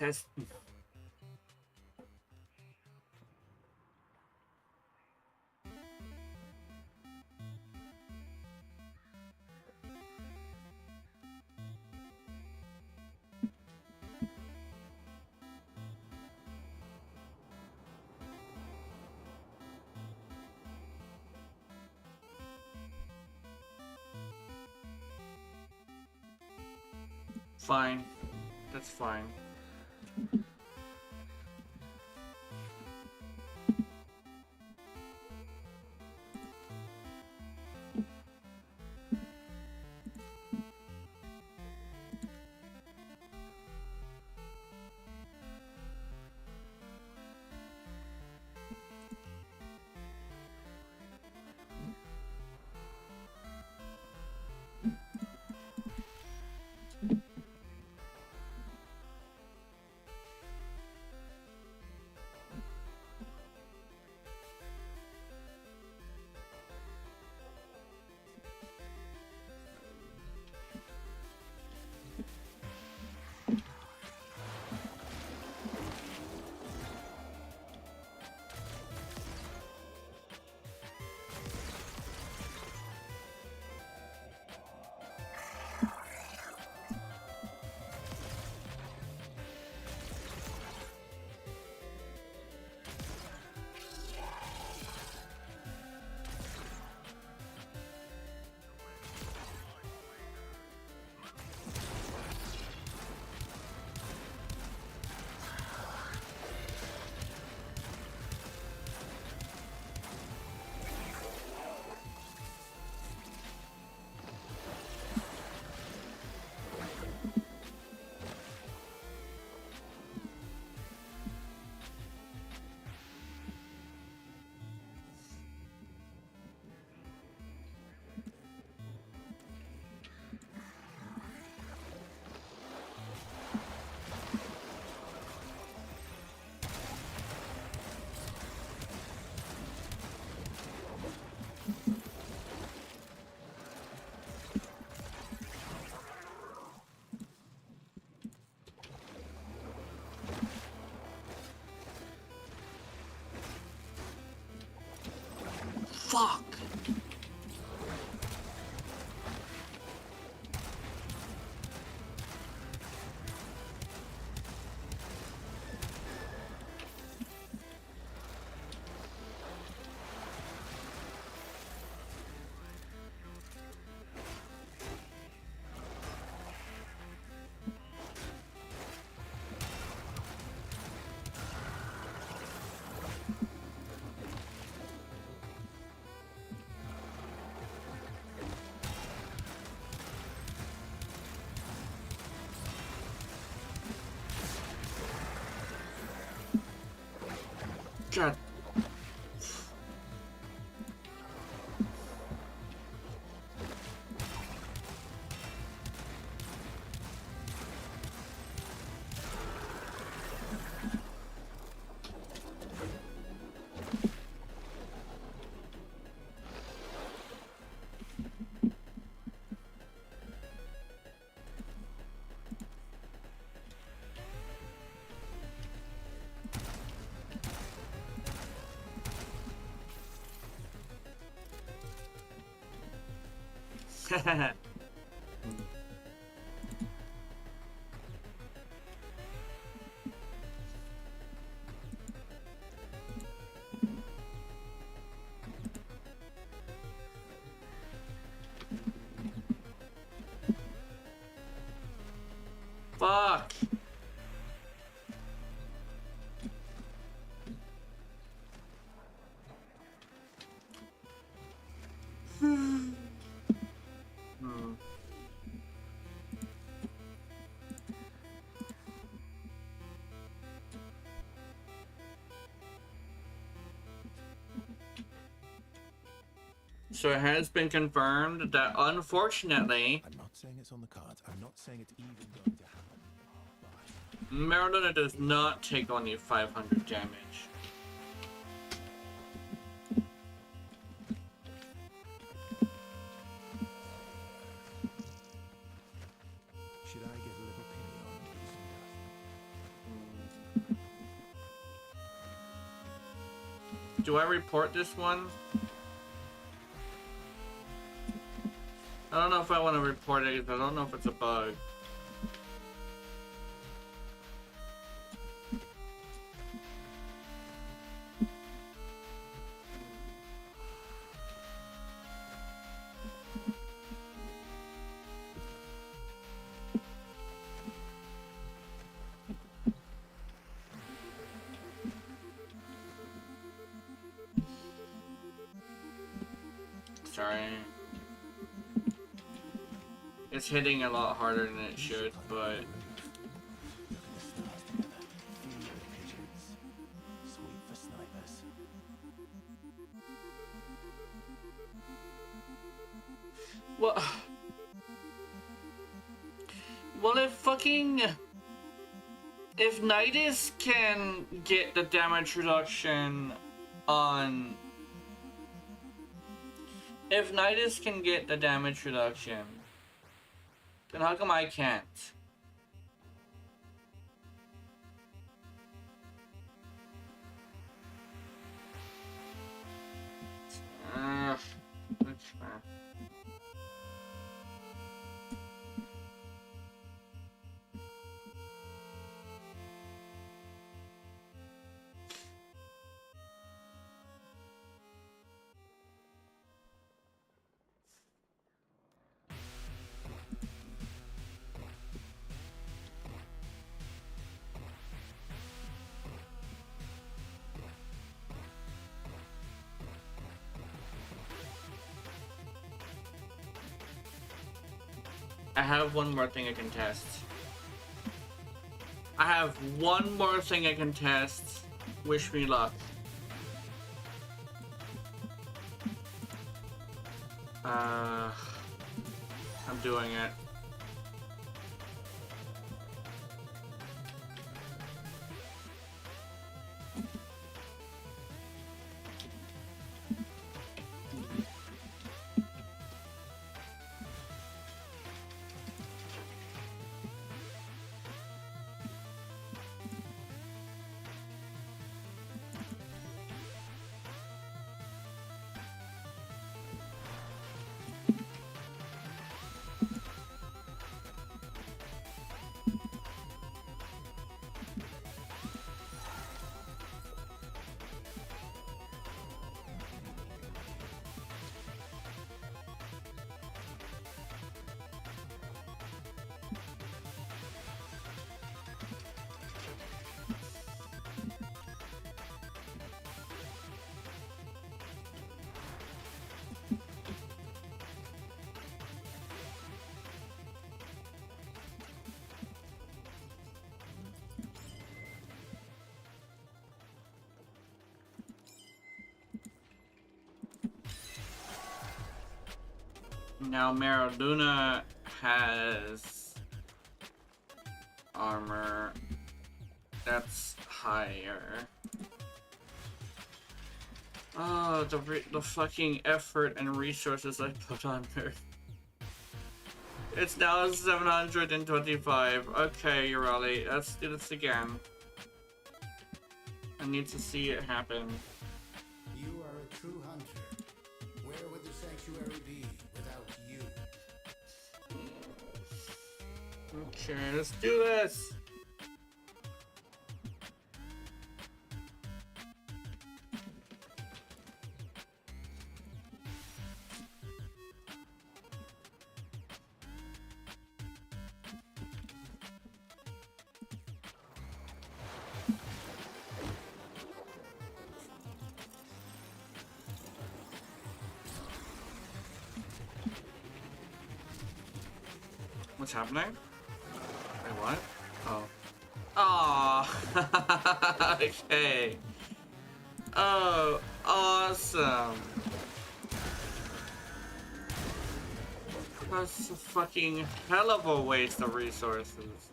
Speaker 2: Test. Fine. That's fine. Fuck! God. luck. Hmm. So it has been confirmed that unfortunately,
Speaker 3: I'm not saying it's on the cards. I'm not saying it's even going to happen. But
Speaker 2: Maradona does not take only 500 damage.
Speaker 3: should I get a little penny on and do some dust?
Speaker 2: Do I report this one? I don't know if I want to report it because I don't know if it's a bug. Sorry. It's hitting a lot harder than it should, but
Speaker 3: Look at the stars together. Feel the pigeons. Sweet for snipers.
Speaker 2: well, if Nidus can get the damage reduction on, if Nidus can get the damage reduction, then how come I can't? That's fair. I have one more thing I can test. I have one more thing I can test. Wish me luck. I'm doing it. Now Maradona has armor that's higher. Oh, the fucking effort and resources I put on her. It's now 725. Okay, Urali, let's do this again. I need to see it happen.
Speaker 5: You are a true hunter. Where would the sanctuary be without you?
Speaker 2: Okay, let's do this. What's happening? Wait, what? Oh. Aww. Okay. Oh, awesome. That's a fucking hell of a waste of resources.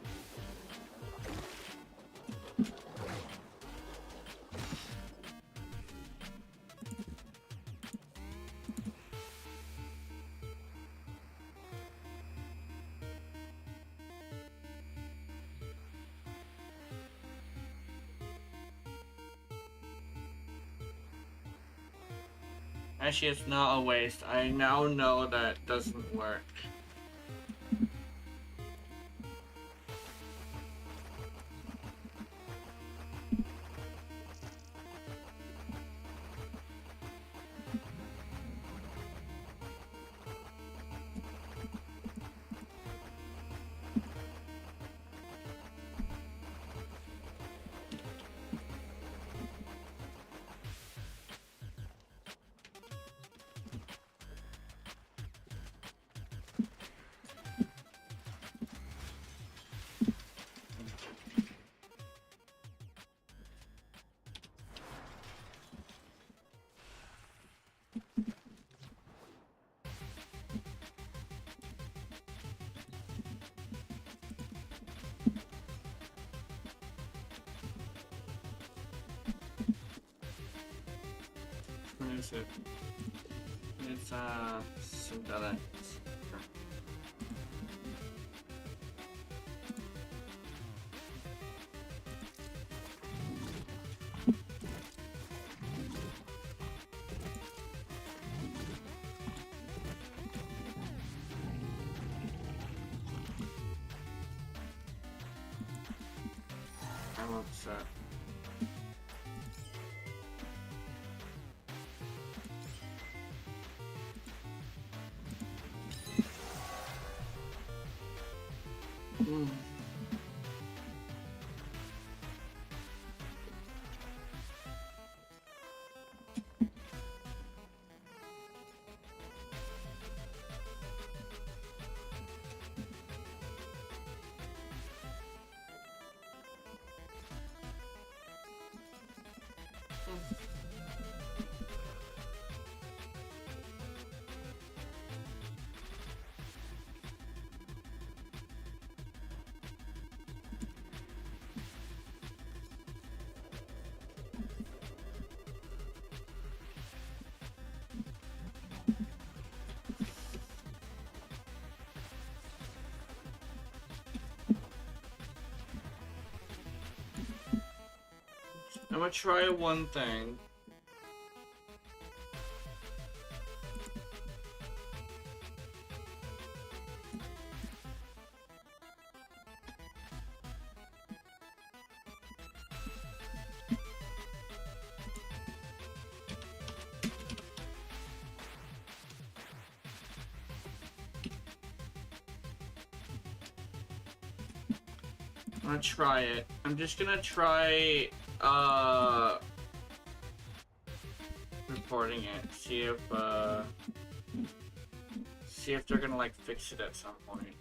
Speaker 2: Actually, it's not a waste. I now know that doesn't work. What is it? It's synthetic. I'm upset. I'm gonna try one thing. I'm gonna try it. I'm just gonna try reporting it. See if they're gonna like fix it at some point.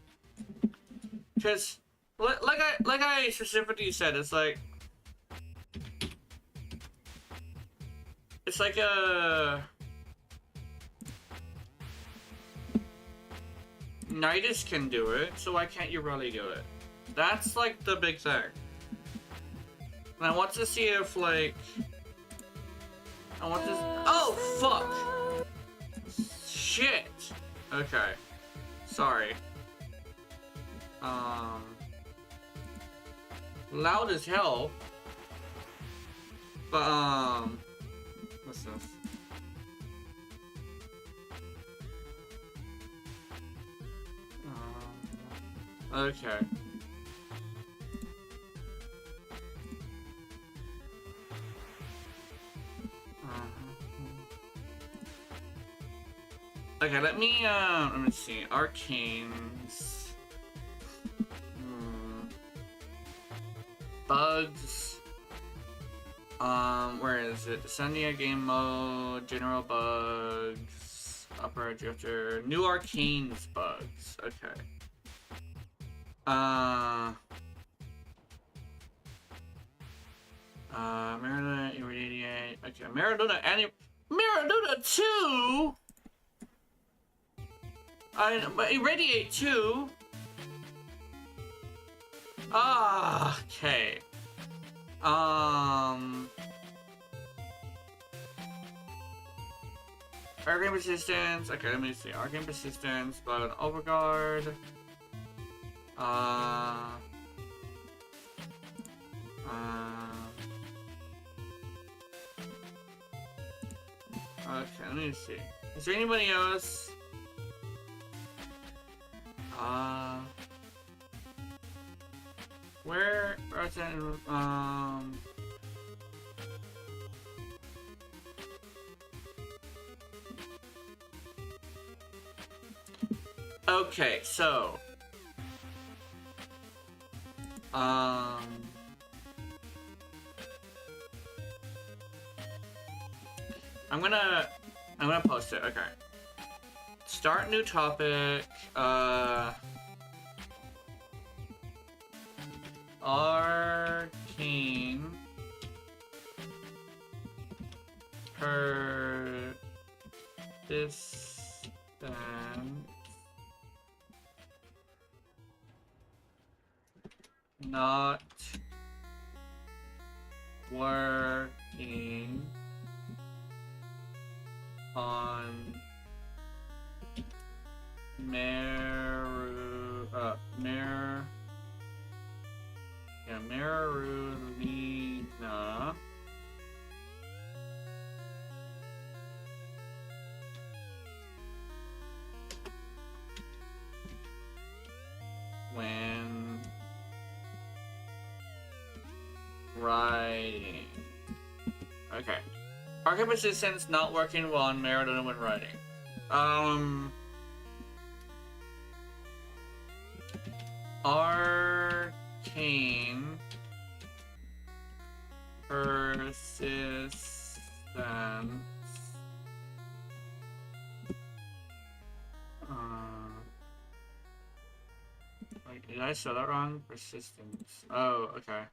Speaker 2: Cause like I specifically said, it's like a Nidus can do it, so why can't you really do it? That's like the big thing. And I want to see if like oh fuck! Shit! Okay. Sorry. Loud as hell. But what's this? Okay. Okay, let me see. Arcanes. Bugs. Where is it? Descendia game mode, general bugs, upper drifter, new arcanes bugs. Okay. Maradona irradiate. Okay, Maradona 2. But irradiate 2. Ah, okay. Arcane Persistence. Okay, let me see. Arcane Persistance, but an Overguard. Okay, let me see. Is there anybody else? Where's that? Okay, so I'm gonna post it. Okay. Start new topic. Arcane persistence not working on Marulina when writing. Okay. Arcane Persistence not working well on Maradona when writing. Arcane Persistence. Wait, did I spell that wrong? Persistence. Oh, okay.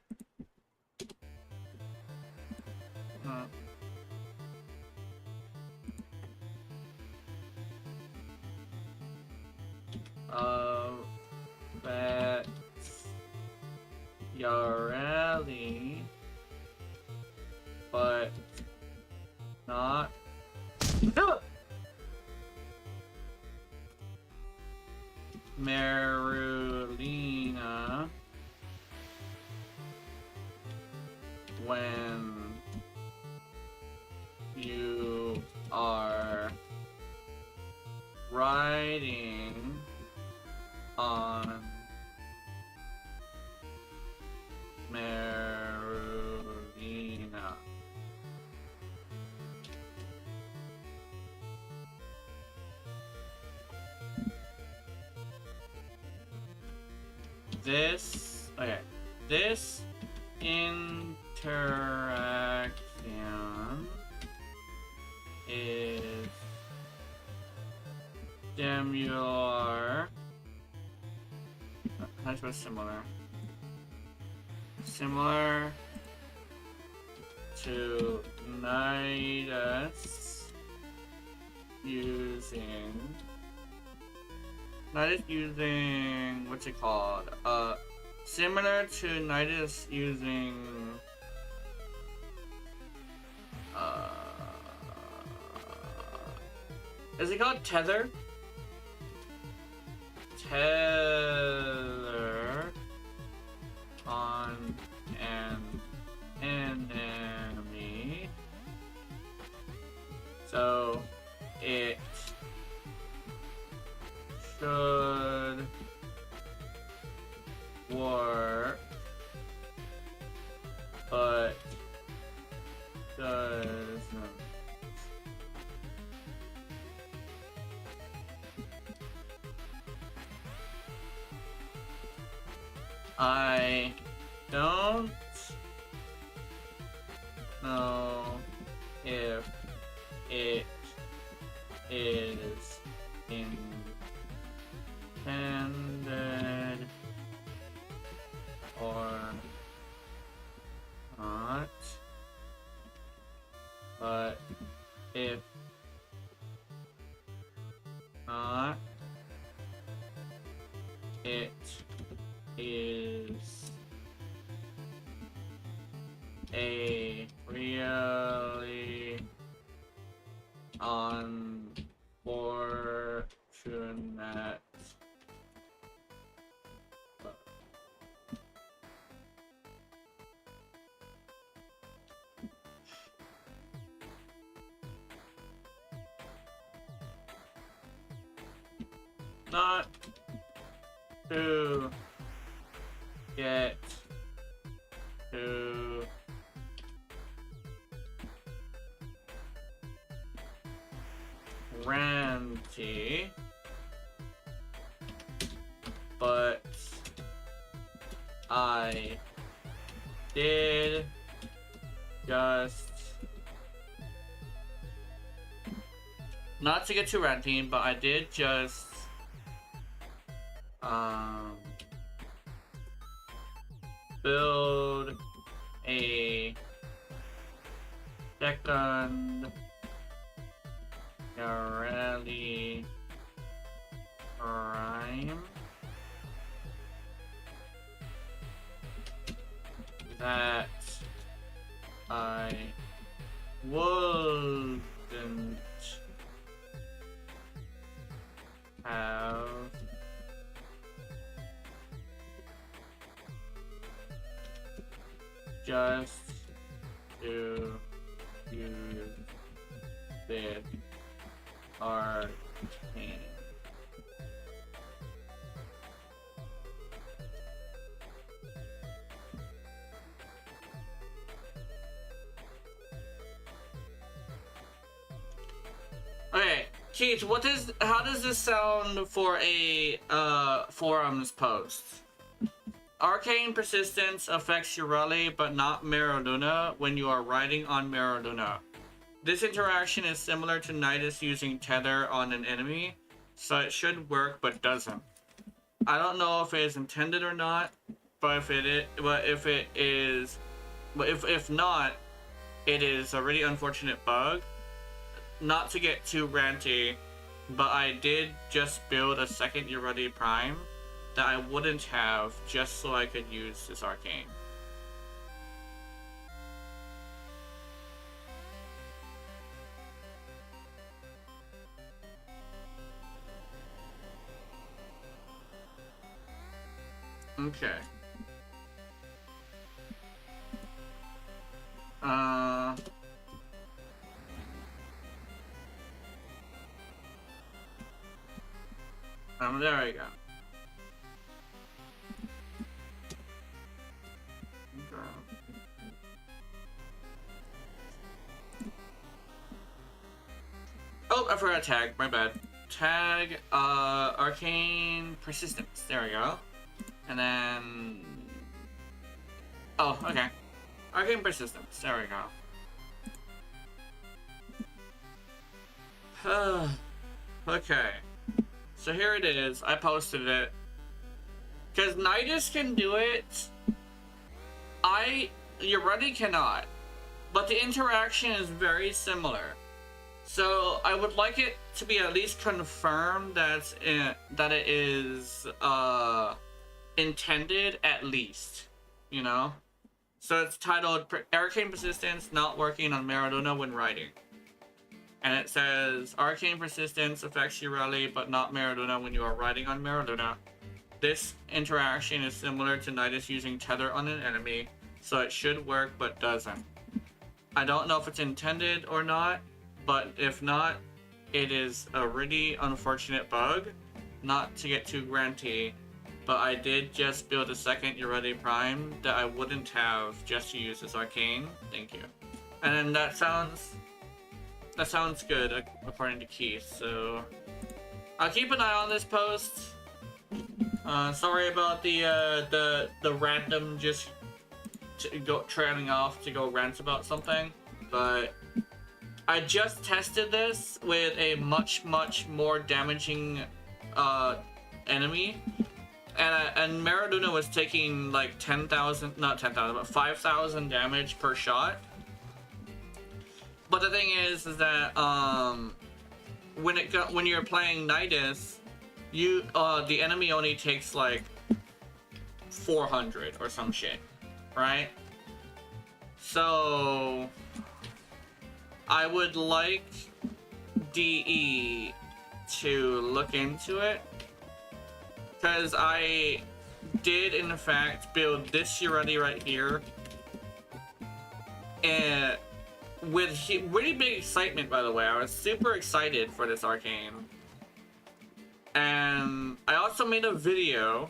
Speaker 2: Bet Yareli, but not Marulina when you are riding on Marulina. This interaction is similar. How do you spell similar? Similar to Nidus using what's it called? Similar to Nidus using is it called Tether? Tether on an enemy. So it should work, but doesn't. I don't know if it is intended or not. But if not, it is a really unfortunate not to get to ranty, but I did just not to get too ranty, but I did just build a second rally rhyme that I wouldn't have just to use this arcane. Okay, Keith, how does this sound for a forums post? Arcane persistence affects your rally, but not Meriluna when you are riding on Meriluna. This interaction is similar to Nidus using tether on an enemy, so it should work, but doesn't. I don't know if it is intended or not, but if not, it is a really unfortunate bug. Not to get too ranty, but I did just build a second Ureti Prime that I wouldn't have just so I could use this arcane. Okay. There we go. Oh, I forgot to tag. My bad. Tag, arcane persistence. There we go. And then... oh, okay. Arcane persistence. There we go. Okay. So here it is. I posted it. Because Nidus can do it. Ureti cannot. But the interaction is very similar. So I would like it to be at least confirmed that it is intended at least, you know. So it's titled Arcane Persistence Not Working on Meriluna when Riding, and it says Arcane Persistence affects your rally but not Meriluna when you are riding on Meriluna. This interaction is similar to Nidus using tether on an enemy, so it should work but doesn't. I don't know if it's intended or not, but if not, it is a really unfortunate bug. Not to get too ranty, but I did just build a second Ureti Prime that I wouldn't have just to use this arcane. Thank you. And then that sounds good according to Keith. So I'll keep an eye on this post. Sorry about the random just trailing off to go rant about something, but I just tested this with a much more damaging enemy, and Maradona was taking like 10,000, not 10,000, but 5,000 damage per shot. But the thing is that when you're playing Nidus, the enemy only takes like 400 or some shit, right? So I would like DE to look into it, because I did in fact build this Shirati right here, and with really big excitement, by the way. I was super excited for this arcane. And I also made a video,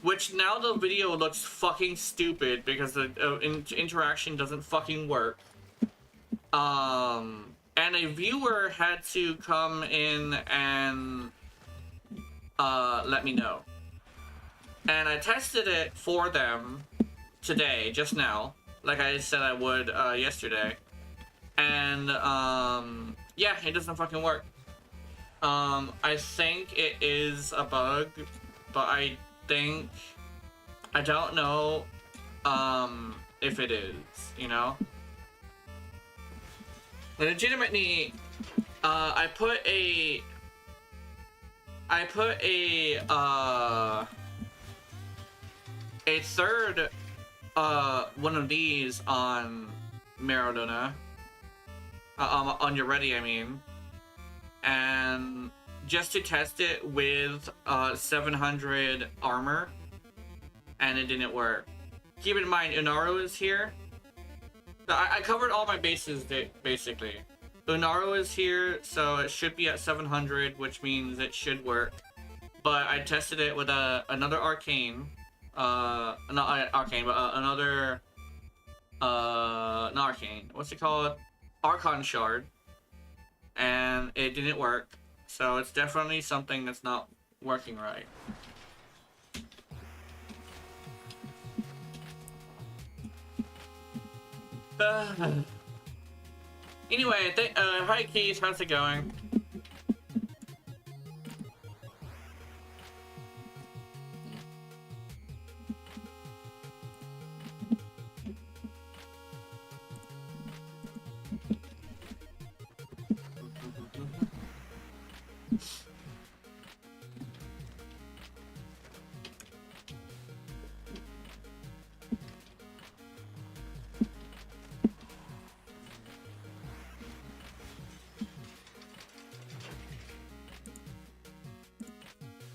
Speaker 2: which now the video looks fucking stupid because the interaction doesn't fucking work. And a viewer had to come in and let me know. And I tested it for them today, just now, like I said I would yesterday. And yeah, it doesn't fucking work. I think it is a bug, but I don't know if it is, you know? Legitimately, I put a third one of these on Maradona. On your ready, I mean, and just to test it with 700 armor, and it didn't work. Keep in mind, Unaru is here. I covered all my bases basically. Unaru is here, so it should be at 700, which means it should work. But I tested it with another arcane, not arcane, but another not arcane. What's it called? Archon shard, and it didn't work, so it's definitely something that's not working right. Anyway, hi Keith, how's it going?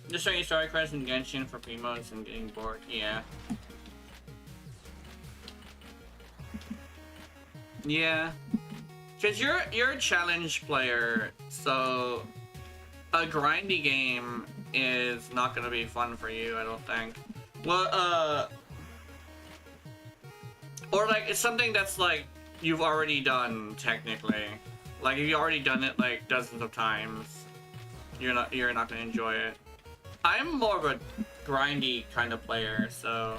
Speaker 2: Just showing you story quests in Genshin for primo's and getting bored. Yeah. Yeah. Cause you're a challenge player, so a grindy game is not gonna be fun for you, I don't think. Well, or like it's something that's like you've already done technically. Like if you've already done it like dozens of times, you're not gonna enjoy it. I'm more of a grindy kind of player, so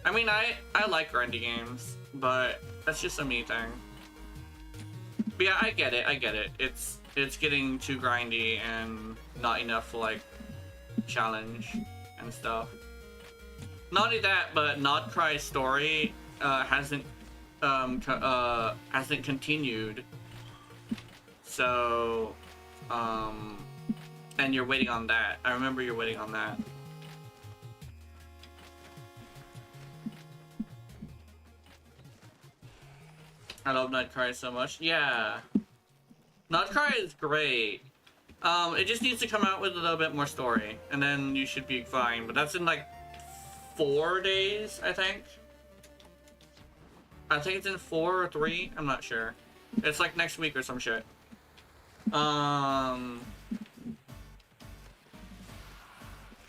Speaker 2: I mean I like grindy games, but that's just a me thing. But yeah, I get it. It's getting too grindy and not enough like challenge and stuff. Not only that, but Not Cry's story hasn't continued. So and you're waiting on that. I remember you're waiting on that. I love Nightcry so much. Yeah. Nightcry is great. It just needs to come out with a little bit more story, and then you should be fine. But that's in like 4 days, I think. I think it's in 4 or 3. I'm not sure. It's like next week or some shit.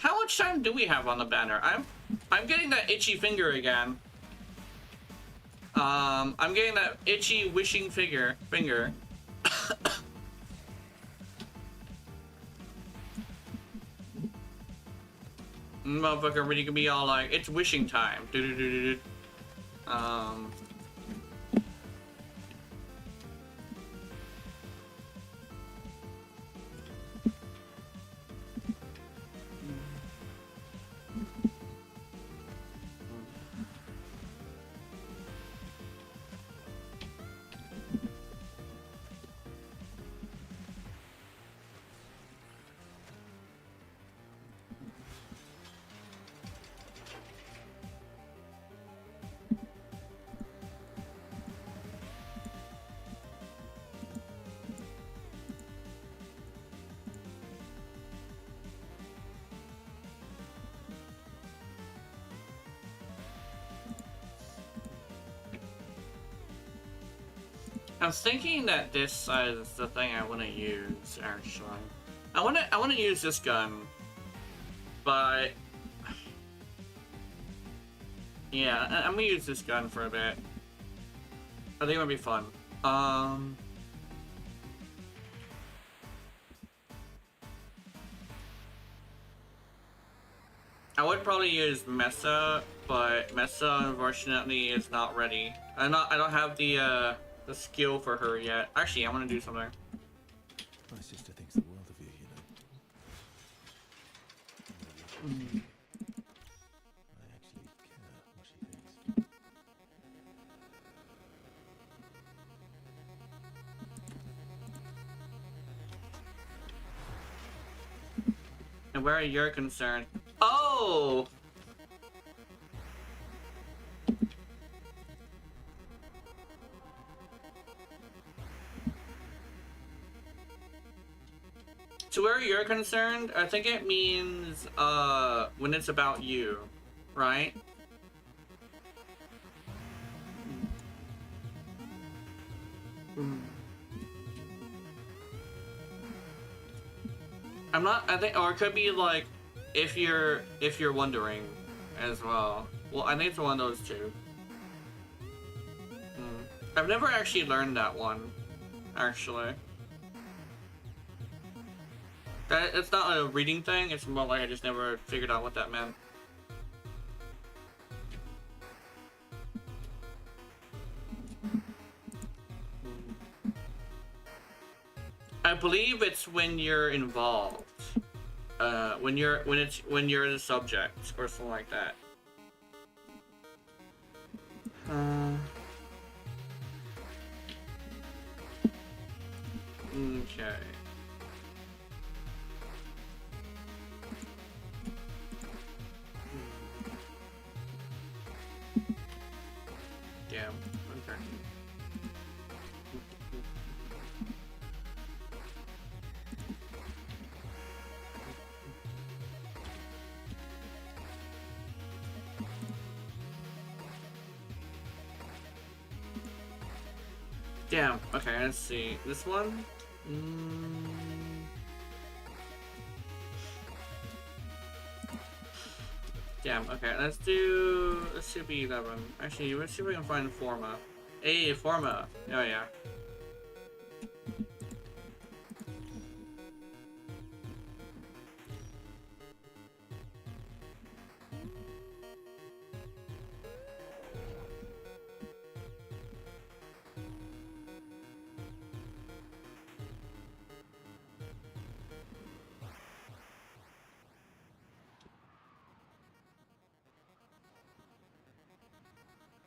Speaker 2: How much time do we have on the banner? I'm getting that itchy finger again. I'm getting that itchy wishing finger. Motherfucker really could be all like, it's wishing time. I'm thinking that this side is the thing I want to use, actually. I want to use this gun, but yeah, I'm gonna use this gun for a bit. I think it would be fun. I would probably use Mesa, but Mesa unfortunately is not ready. I don't have the skill for her yet. Actually, I want to do something.
Speaker 3: My sister thinks the world of you, you know. I actually care what she thinks.
Speaker 2: And where you're concerned. Oh! To where you're concerned, I think it means when it's about you, right? I'm not, I think, or it could be like if you're wondering as well. Well, I think it's one of those two. I've never actually learned that one, actually. It's not a reading thing, it's more like I just never figured out what that meant. I believe it's when you're involved. When you're the subject or something like that. Okay. Damn. Okay. Damn. Okay, let's see. This one? Damn, okay, let's do B11. Actually, let's see if we can find Forma. Hey, Forma! Oh yeah.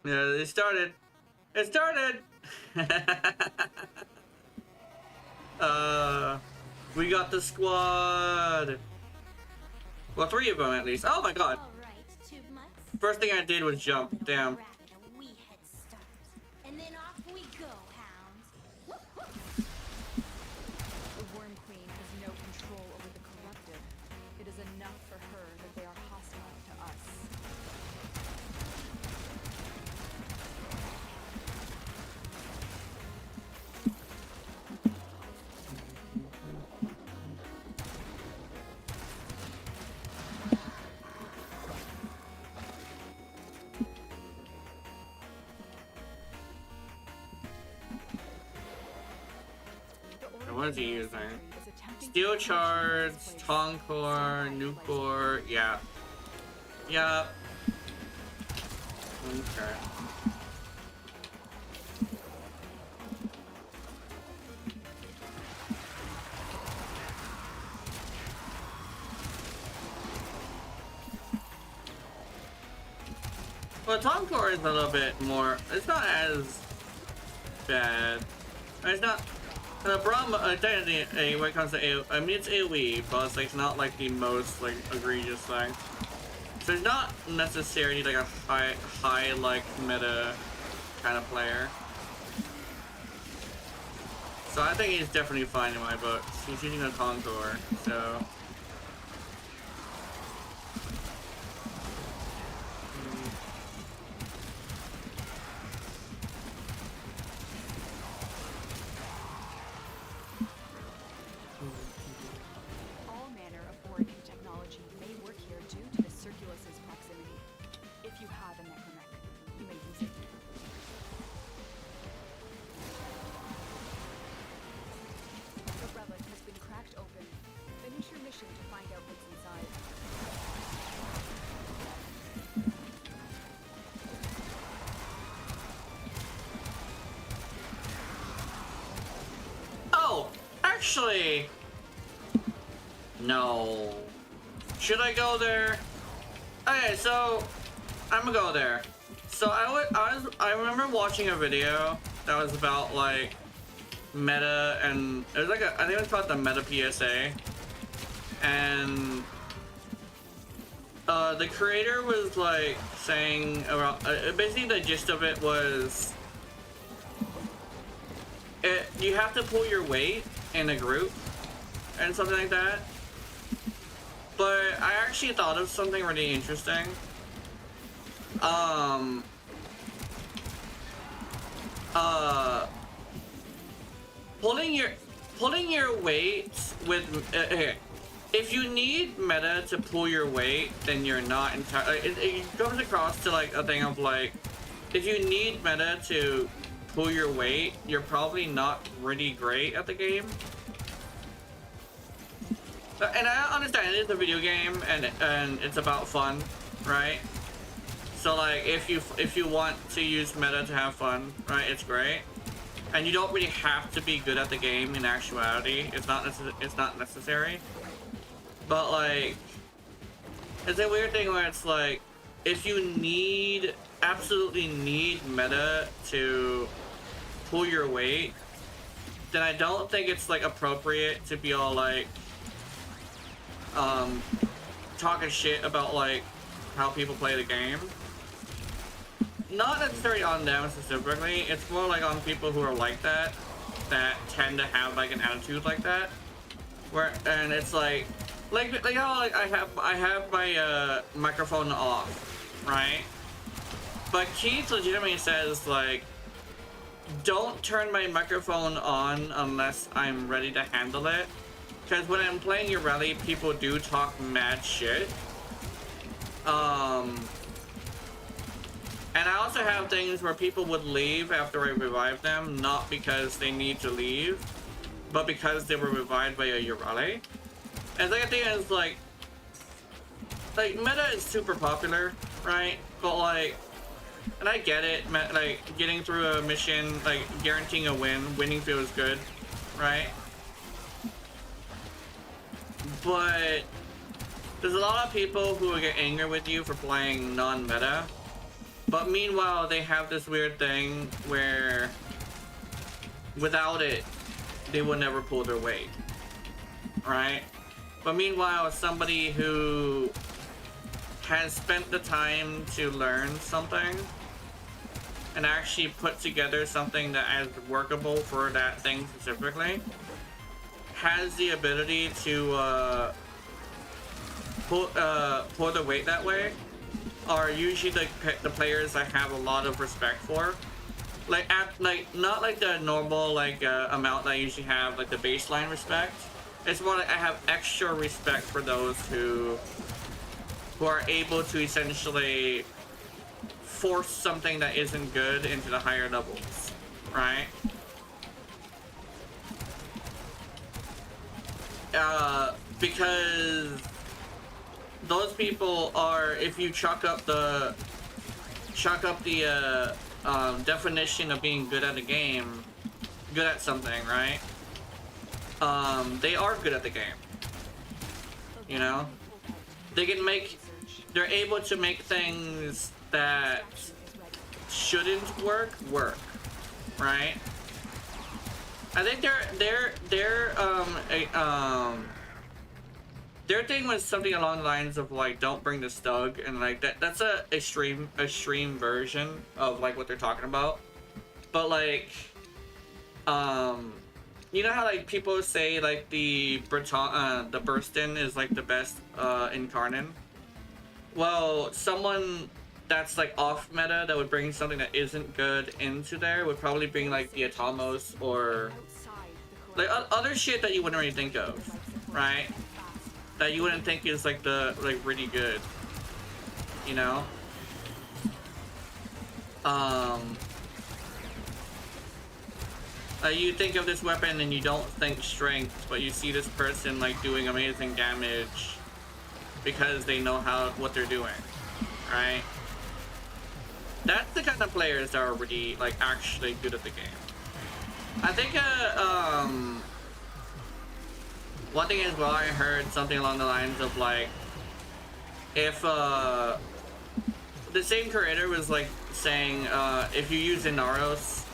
Speaker 2: Yeah, it started. It started! We got the squad! Well, 3 of them at least. Oh my god! First thing I did was jump. Damn.
Speaker 6: And then off we go, hounds.
Speaker 4: The Worm Queen has no control over the corrupted. It is enough for her that they are hostile to us.
Speaker 2: What is he using? Steel Charge, Toncore, Nucor, yeah. Yeah. Okay. Well, Toncore is a little bit more, it's not as bad. It's not. The problem, technically, when it comes to AoE, I mean it's AoE, but it's like not like the most like egregious thing. So it's not necessarily like a high like meta kind of player. So I think he's definitely fine in my books. He's using a Contour, so. actually, no. Should I go there? Okay, so I'm gonna go there. So I remember watching a video that was about like meta, and it was like I think it was called the meta PSA, and the creator was like saying around basically the gist of it was you have to pull your weight in a group and something like that. But I actually thought of something really interesting. Pulling your weight with okay. If you need meta to pull your weight, then you're not entirely. It comes across to like a thing of like, if you need meta to pull your weight, you're probably not really great at the game. And I understand it is a video game and it's about fun, right? So like if you want to use meta to have fun, right, it's great. And you don't really have to be good at the game in actuality. It's not necessary. But like, it's a weird thing where it's like, if you absolutely need meta to pull your weight, then I don't think it's like appropriate to be all like talking shit about like how people play the game. Not necessarily on them specifically, it's more like on people who are like that tend to have like an attitude like that. And it's like how like I have my microphone off, right? But Keith legitimately says like, don't turn my microphone on unless I'm ready to handle it. Because when I'm playing your rally, people do talk mad shit. And I also have things where people would leave after I revive them, not because they need to leave, but because they were revived by a Urale. And the other thing is like meta is super popular, right? But like, and I get it, like getting through a mission, like guaranteeing a winning feels good, right? But there's a lot of people who will get angry with you for playing non-meta. But meanwhile, they have this weird thing where without it, they will never pull their weight, right? But meanwhile, somebody who has spent the time to learn something and actually put together something that is workable for that thing specifically has the ability to pull the weight that way are usually the players I have a lot of respect for. Like not like the normal amount that I usually have, like the baseline respect. It's more like I have extra respect for those who are able to essentially force something that isn't good into the higher levels, right? Because those people are, if you chuck up the definition of being good at a game, good at something, right? They are good at the game. You know? They're able to make things that shouldn't work, right? I think their thing was something along the lines of like, don't bring the stug, and like that's a extreme version of like what they're talking about. But like, you know how like people say like the Burstin is like the best incarnate? Well, someone that's like off meta that would bring something that isn't good into there would probably bring like the Atomos or like other shit that you wouldn't really think of, right? That you wouldn't think is like really good, you know? You think of this weapon and you don't think strength, but you see this person like doing amazing damage because they know what they're doing, right? That's the kind of players that are really like actually good at the game. I think one thing as well, I heard something along the lines of like, if the same creator was like saying, if you use Inaros,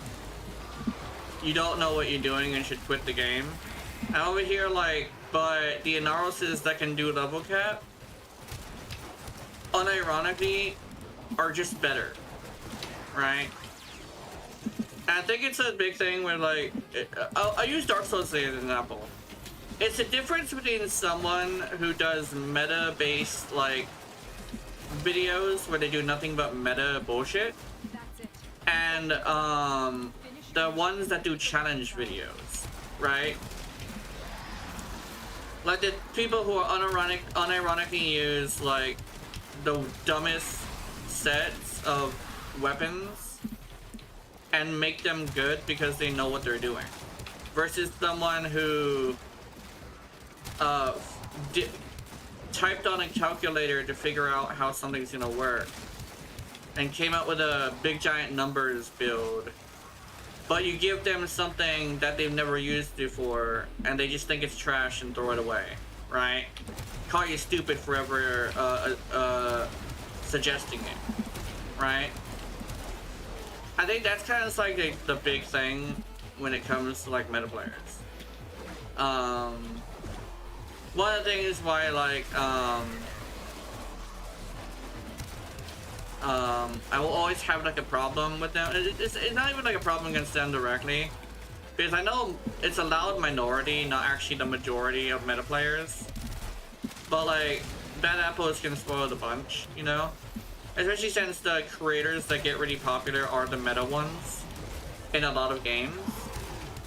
Speaker 2: you don't know what you're doing and should quit the game. And over here, like, but the Inaroses that can do level cap, unironically, are just better, right? And I think it's a big thing where, like, I'll use Dark Souls as an example. It's the difference between someone who does meta-based, like, videos where they do nothing but meta bullshit,
Speaker 4: That's it.
Speaker 2: and the ones that do challenge videos, right? Like the people who are unironically use like the dumbest sets of weapons and make them good because they know what they're doing, versus someone who typed on a calculator to figure out how something's gonna work and came up with a big giant numbers build, but you give them something that they've never used before and they just think it's trash and throw it away, right? Call you stupid for ever suggesting it, right? I think that's kind of like the big thing when it comes to like meta players. One of the things why like I will always have like a problem with them. It's not even like a problem against them directly, because I know it's a loud minority, not actually the majority of meta players. But like, bad apples can spoil the bunch, you know? Especially since the creators that get really popular are the meta ones in a lot of games.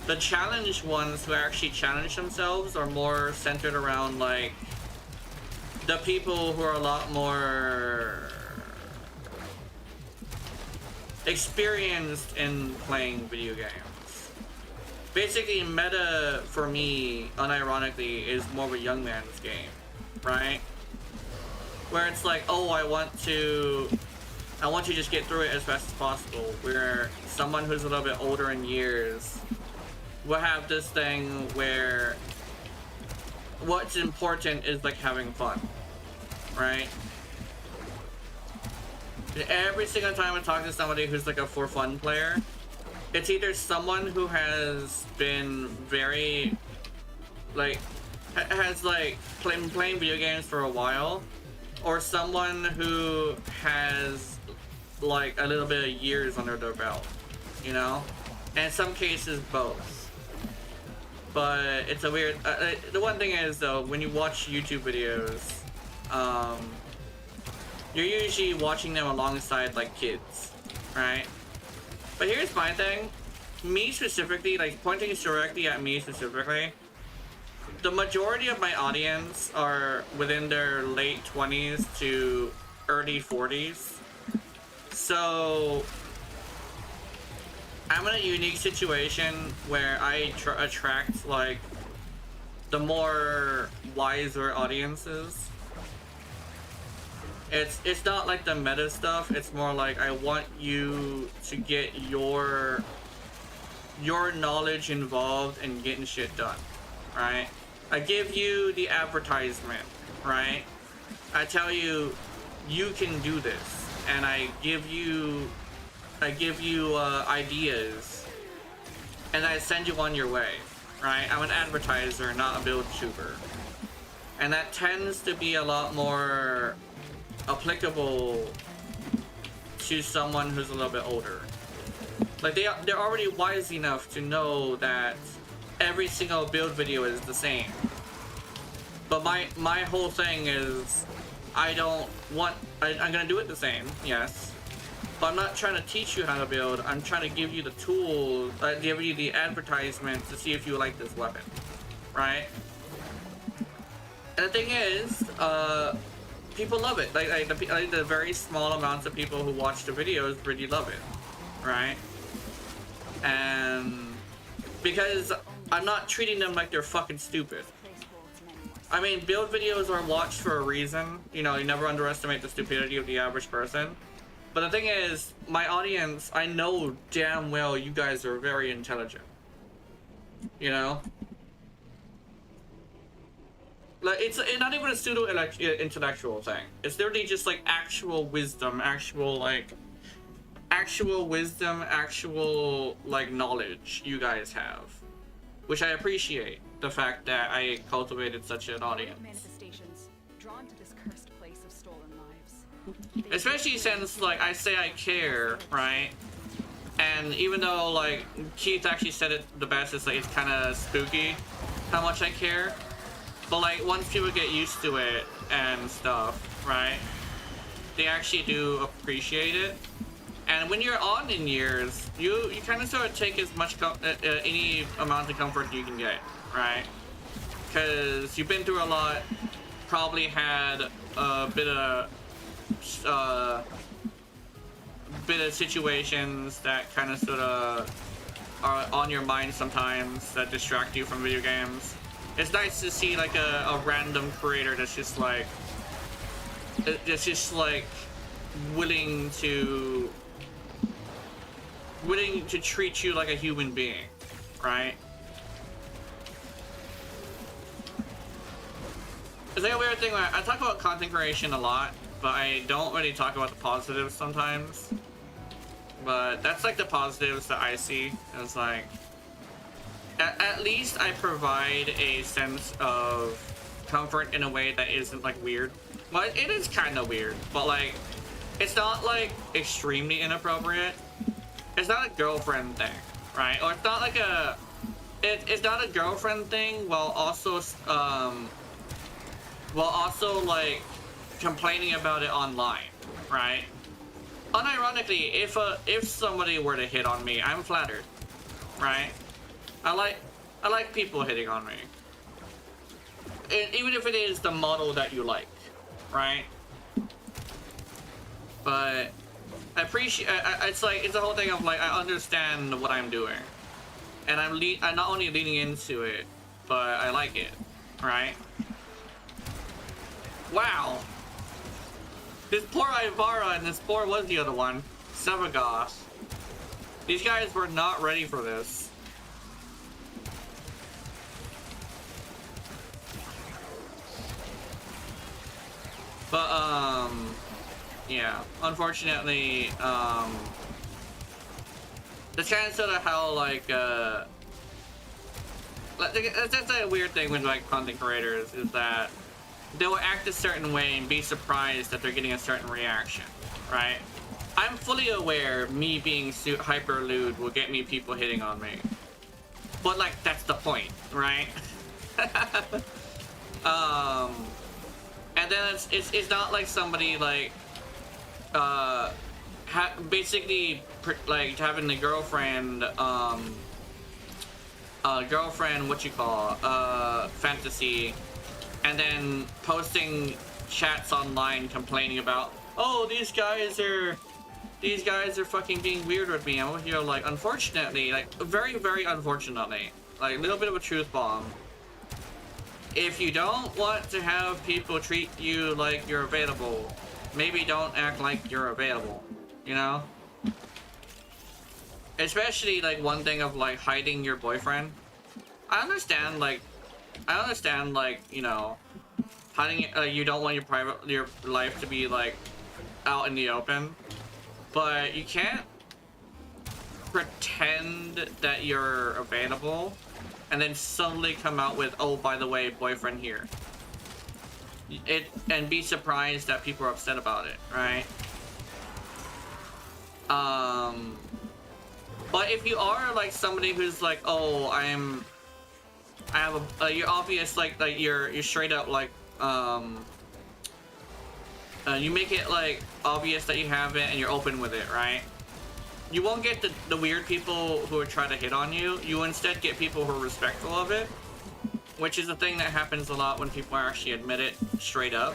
Speaker 2: The challenge ones who actually challenge themselves are more centered around like the people who are a lot more experienced in playing video games. Basically, meta for me, unironically, is more of a young man's game, right? Where it's like, oh, I want to just get through it as fast as possible. Where someone who's a little bit older in years will have this thing where what's important is like having fun, right? Every single time I talk to somebody who's like a for fun player, it's either someone who has been very like has like playing video games for a while, or someone who has like a little bit of years under their belt, you know? And in some cases both. But it's a weird the one thing is though, when you watch YouTube videos, you're usually watching them alongside like kids, right? But here's my thing, me specifically, like pointing directly at me specifically, the majority of my audience are within their late 20s to early 40s. So I'm in a unique situation where I attract like the more wiser audiences. It's not like the meta stuff, it's more like I want you to get your knowledge involved in getting shit done, right? I give you the advertisement, right? I tell you, you can do this, and I give you ideas, and I send you on your way, right? I'm an advertiser, not a build tuber, and that tends to be a lot more applicable to someone who's a little bit older. Like they're already wise enough to know that every single build video is the same. But my whole thing is I'm gonna do it the same, yes. But I'm not trying to teach you how to build, I'm trying to give you the tools, give you the advertisement to see if you like this weapon, right? And the thing is, people love it. Like the very small amounts of people who watch the videos really love it, right? And because I'm not treating them like they're fucking stupid. I mean, build videos are watched for a reason. You know, you never underestimate the stupidity of the average person. But the thing is, my audience, I know damn well you guys are very intelligent. You know? Like it's not even a pseudo intellectual thing. It's literally just like actual wisdom, actual wisdom, actual like knowledge you guys have, which I appreciate the fact that I cultivated such an audience.
Speaker 4: Manifestations drawn to this cursed place of stolen lives.
Speaker 2: Especially since like I say I care, right? And even though like Keith actually said it the best, it's like it's kind of spooky how much I care. But like once people get used to it and stuff, right? They actually do appreciate it. And when you're on in years, you kind of sort of take as much any amount of comfort you can get, right? Because you've been through a lot, probably had a bit of situations that kind of sort of are on your mind sometimes that distract you from video games. It's nice to see like a random creator that's just like willing to treat you like a human being, right? It's like a weird thing where I talk about content creation a lot, but I don't really talk about the positives sometimes. But that's like the positives that I see. It's like at least I provide a sense of comfort in a way that isn't like weird. Well, it is kind of weird, but like it's not like extremely inappropriate. It's not a girlfriend thing, right? Or it's not like it's not a girlfriend thing while also like complaining about it online, right? Unironically, if somebody were to hit on me, I'm flattered, right? I like people hitting on me, even if it is the model that you like, right? But I appreciate. It's like it's the whole thing of like I understand what I'm doing, and I'm not only leaning into it, but I like it, right? Wow. This poor Ivara and this poor was the other one, Sevagoth. These guys were not ready for this. But yeah, unfortunately, that's kind of sort of how like that's a weird thing with like content creators is that they will act a certain way and be surprised that they're getting a certain reaction, right? I'm fully aware me being hyper lewd will get me people hitting on me, but like that's the point, right? And then it's not like somebody like basically like having the girlfriend fantasy, and then posting chats online complaining about, oh, these guys are fucking being weird with me. I'm over here like, unfortunately, like very, very unfortunately, like a little bit of a truth bomb. If you don't want to have people treat you like you're available, maybe don't act like you're available, you know? Especially like one thing of like hiding your boyfriend. I understand like, you know, hiding you don't want your life to be like out in the open, but you can't pretend that you're available and then suddenly come out with, oh, by the way, boyfriend here. And be surprised that people are upset about it, right? But if you are like somebody who's like, oh, you're obvious, like you're straight up like, you make it like obvious that you have it and you're open with it, right? You won't get the weird people who are trying to hit on you. You instead get people who are respectful of it, which is a thing that happens a lot when people actually admit it straight up.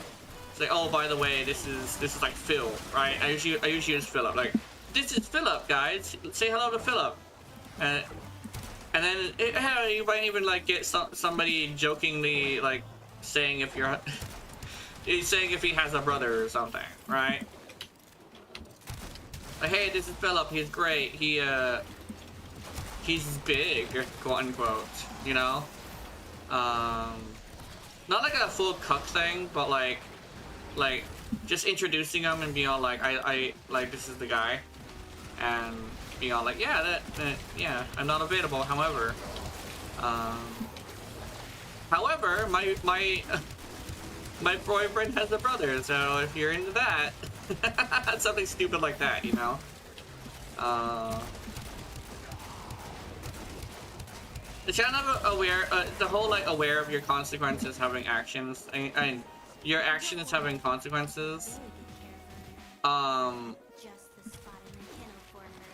Speaker 2: It's like, oh, by the way, this is like Phil, right? I usually use Philip. Like, this is Philip, guys. Say hello to Philip. And then you might even like get somebody jokingly like saying if you're he's saying if he has a brother or something, right? Like, hey, this is Philip. He's great. He's big, quote unquote. You know. not like a full cuck thing, but like just introducing them and being all like, I like, this is the guy, and being all like, yeah, yeah, I'm not available. However, my my boyfriend has a brother, so if you're into that, something stupid like that, you know. It's kind of aware, the whole like aware of your consequences having actions, and your actions having consequences.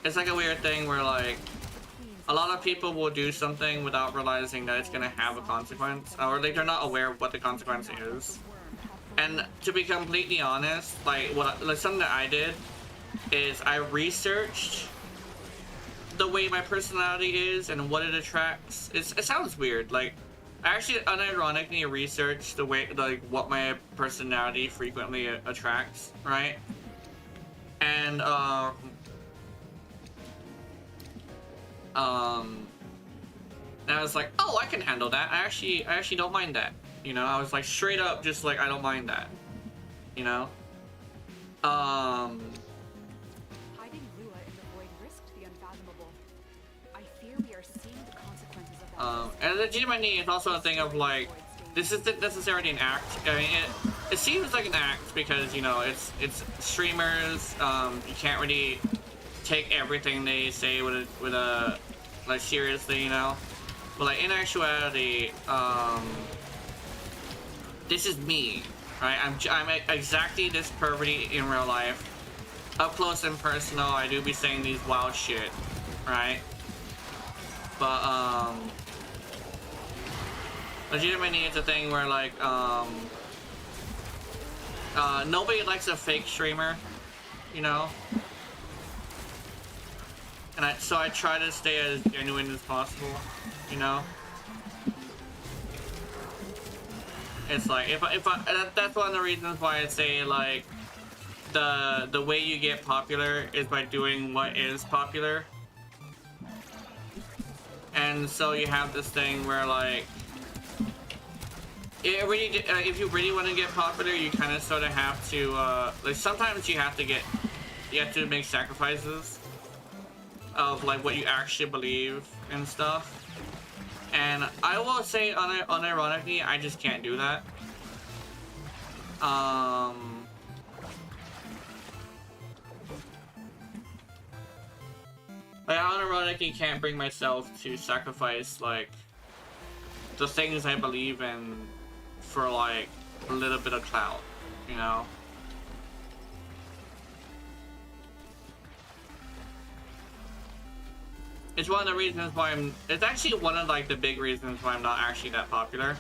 Speaker 2: It's like a weird thing where like a lot of people will do something without realizing that it's gonna have a consequence, or like they're not aware of what the consequence is. And to be completely honest, like something that I did is I researched the way my personality is and what it attracts. It sounds weird. Like, I actually unironically researched the way, like, what my personality frequently attracts, right? And I was like, oh, I can handle that. I actually don't mind that. You know, I was like straight up, just like, I don't mind that. You know.
Speaker 4: Hiding Lua in the void risked the unfathomable. I fear we are seeing the consequences of that.
Speaker 2: And legitimately, it's also a thing of like, this isn't necessarily an act. I mean, it seems like an act because, you know, it's streamers. You can't really take everything they say with a like seriously, you know. But like in actuality, this is me, right? I'm exactly this pervy in real life. Up close and personal, I do be saying these wild shit, right? But legitimately, it's a thing where like nobody likes a fake streamer, you know. And so I try to stay as genuine as possible, you know. It's like if I that's one of the reasons why I say like the way you get popular is by doing what is popular. And so you have this thing where like it really, if you really want to get popular, you kind of sort of have to like sometimes you have to make sacrifices of like what you actually believe and stuff. And I will say unironically, I just can't do that. I unironically can't bring myself to sacrifice like the things I believe in for like a little bit of clout, you know? It's one of the reasons why it's actually one of like the big reasons why I'm not actually that popular.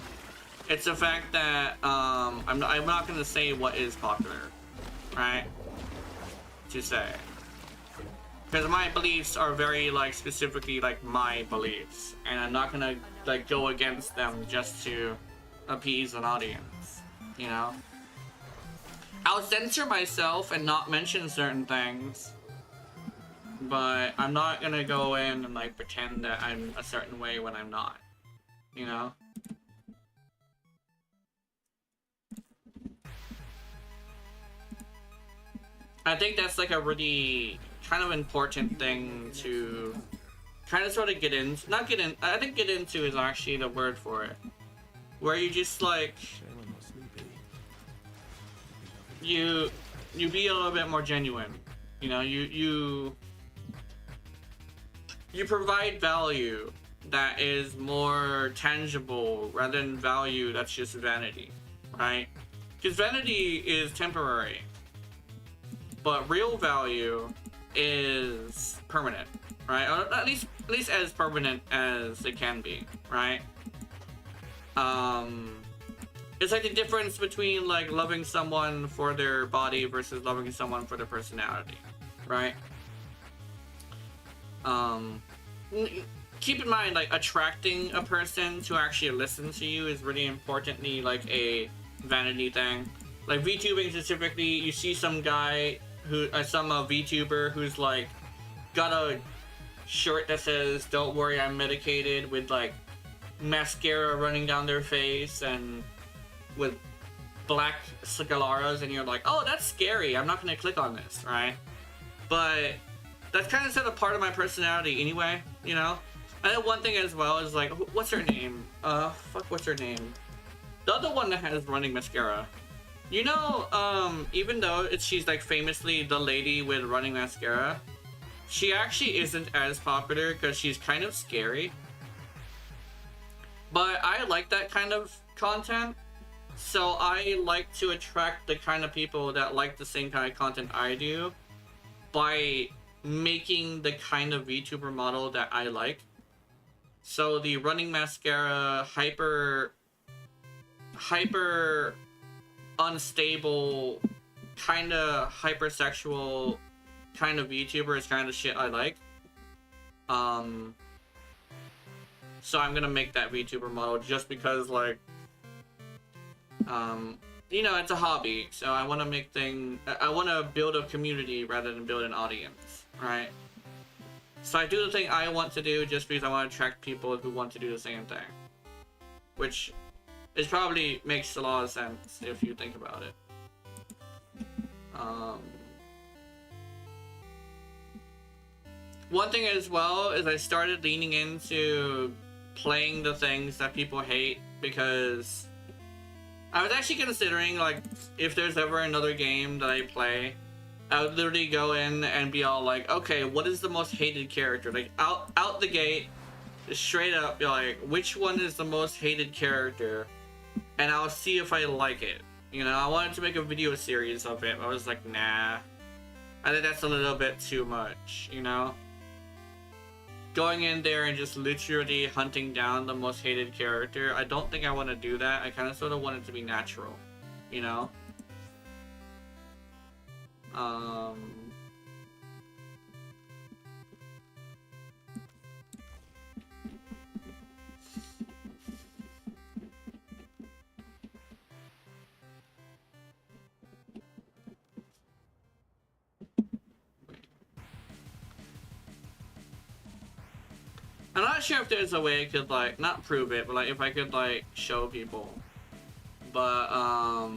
Speaker 2: It's the fact that I'm not gonna say what is popular, right? To say, because my beliefs are very like specifically like my beliefs, and I'm not gonna like go against them just to appease an audience, you know. I'll censor myself and not mention certain things. But I'm not gonna go in and like pretend that I'm a certain way when I'm not, you know? I think that's like a really kind of important thing to kind of sort of get in, I think get into is actually the word for it. Where you just like, you be a little bit more genuine, you know, you provide value that is more tangible rather than value that's just vanity, right? Because vanity is temporary, but real value is permanent, right? Or at least as permanent as it can be, right? It's like the difference between like loving someone for their body versus loving someone for their personality, right? Keep in mind, like, attracting a person to actually listen to you is really importantly like a vanity thing. Like VTubing specifically, you see some guy who, some VTuber who's like got a shirt that says "Don't worry, I'm medicated," with like mascara running down their face, and with black scalaras, and you're like, oh, that's scary. I'm not gonna click on this, right? But that's kind of sort of part of my personality anyway, you know? And then one thing as well is like, what's her name? What's her name? The other one that has running mascara. You know, even though she's like famously the lady with running mascara, she actually isn't as popular because she's kind of scary. But I like that kind of content, so I like to attract the kind of people that like the same kind of content I do by making the kind of VTuber model that I like. So the running mascara, hyper unstable, kind of hypersexual kind of VTuber is kind of shit I like. So I'm gonna make that VTuber model just because, like, you know, it's a hobby. So I want to make I want to build a community rather than build an audience, right? So I do the thing I want to do just because I want to attract people who want to do the same thing. Which it probably makes a lot of sense if you think about it. One thing as well is I started leaning into playing the things that people hate, because I was actually considering, like, if there's ever another game that I play, I would literally go in and be all like, okay, what is the most hated character? Like, out the gate, straight up, be like, which one is the most hated character? And I'll see if I like it. You know, I wanted to make a video series of it, but I was like, nah. I think that's a little bit too much, you know? Going in there and just literally hunting down the most hated character, I don't think I want to do that. I kind of sort of want it to be natural, you know? I'm not sure if there's a way I could, like, not prove it, but, like, if I could, like, show people. But, I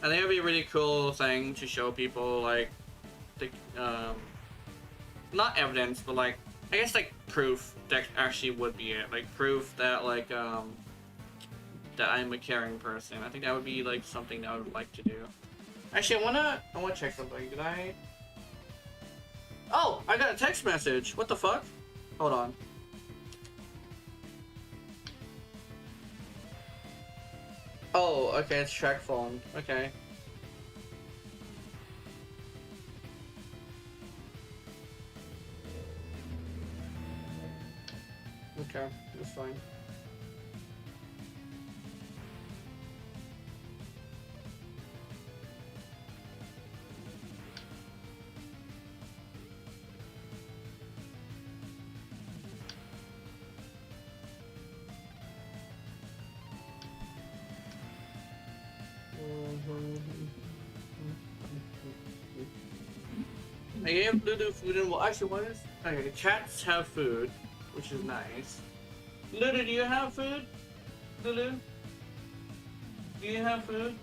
Speaker 2: think it'd be a really cool thing to show people, like, the, not evidence, but, like, I guess, like, proof that actually would be it. Like, proof that, like, that I'm a caring person. I think that would be, like, something that I would like to do. Actually, I wanna check something. Did I? Oh, I got a text message. What the fuck? Hold on. Oh, okay, it's track phone. Okay. Okay, that's fine. I gave Lulu food and, well, actually, what is? Okay, cats have food, which is nice. Lulu, do you have food? Lulu? Do you have food?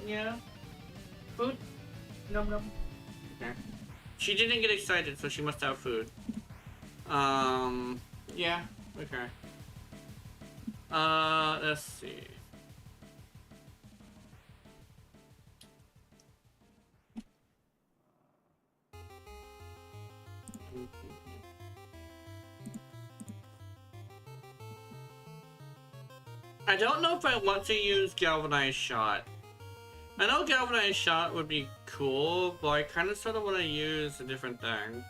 Speaker 2: Yeah? Food? Num num. Okay. She didn't get excited, so she must have food. Yeah, okay. Let's see. I don't know if I want to use Galvanized Shot. I know Galvanized Shot would be cool, but I kind of sort of want to use a different thing.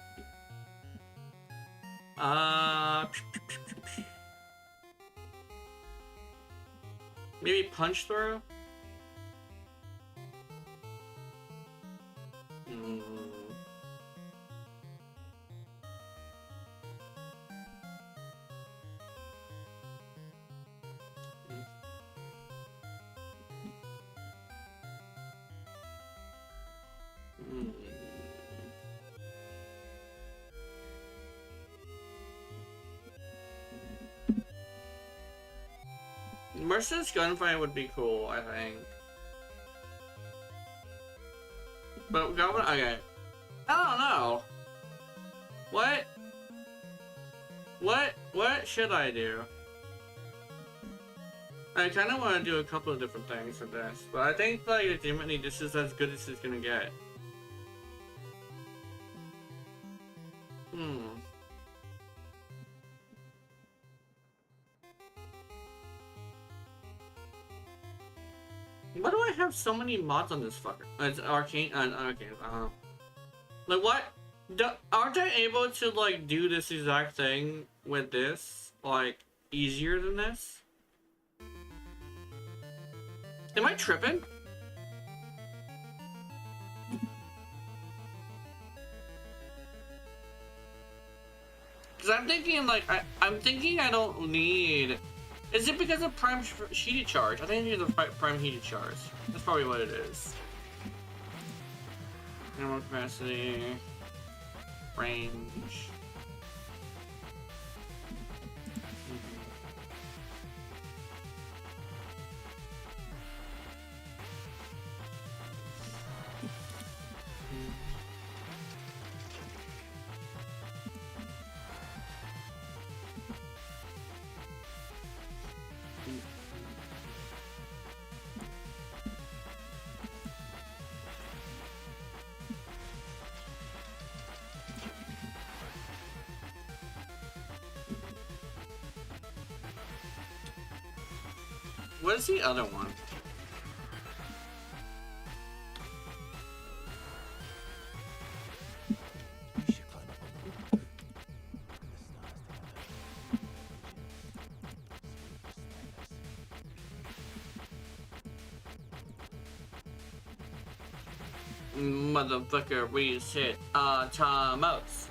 Speaker 2: Maybe Punch Throw? Mercer's gunfight would be cool, I think. But Goblin, okay. I don't know. What should I do? I kind of want to do a couple of different things with this, but I think like legitimately this is as good as it's gonna get. Why do I have so many mods on this fucker? It's arcane. Okay. Like what? Aren't I able to like do this exact thing with this like easier than this? Am I tripping? Because I'm thinking like I'm thinking I don't need. Is it because of prime heated charge? I think I need the prime heated charge. That's probably what it is. Ammo capacity, range. What is the other one?
Speaker 3: You should climb up on the roof.
Speaker 2: Motherfucker, we hit Tomos.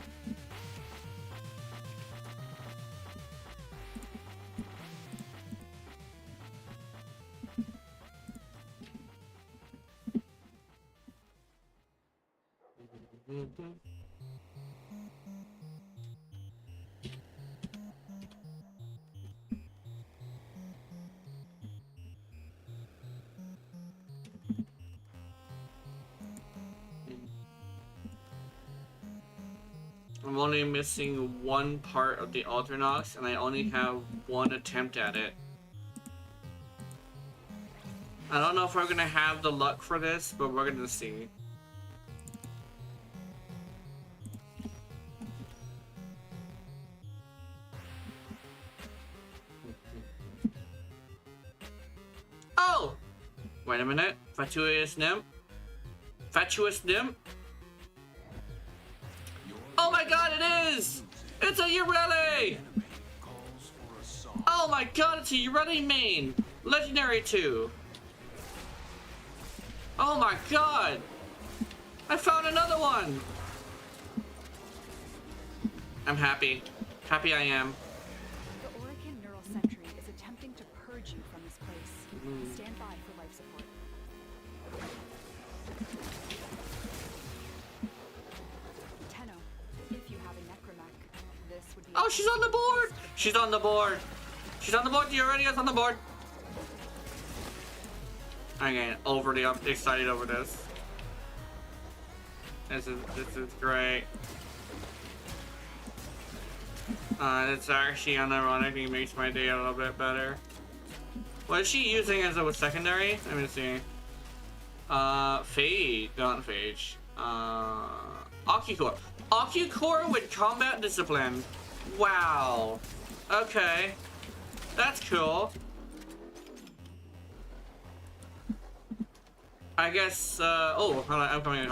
Speaker 2: I'm only missing one part of the Alternox, and I only have one attempt at it. I don't know if we're gonna have the luck for this, but we're gonna see. Oh! Wait a minute. Fatuous nymph? Fatuous nymph? Oh my god, it is! It's a Urele! Oh my god, it's a Urele main! Legendary 2! Oh my god! I found another one! I'm happy. Happy I am.
Speaker 4: The Orican Neural Sentry is attempting to purge you from this place. Stand by for life support. Tenno, if you have a necromech, this would be.
Speaker 2: Oh, she's on the board! She's on the board! She's on the board! You already is on the board! I'm getting overly excited over this. This is great. It's actually unironically makes my day a little bit better. What is she using as a secondary? Let me see. Fade, not Phage. Ocucore. Ocucore with combat discipline. Wow. Okay. That's cool. I guess, oh, hold on, I'm coming.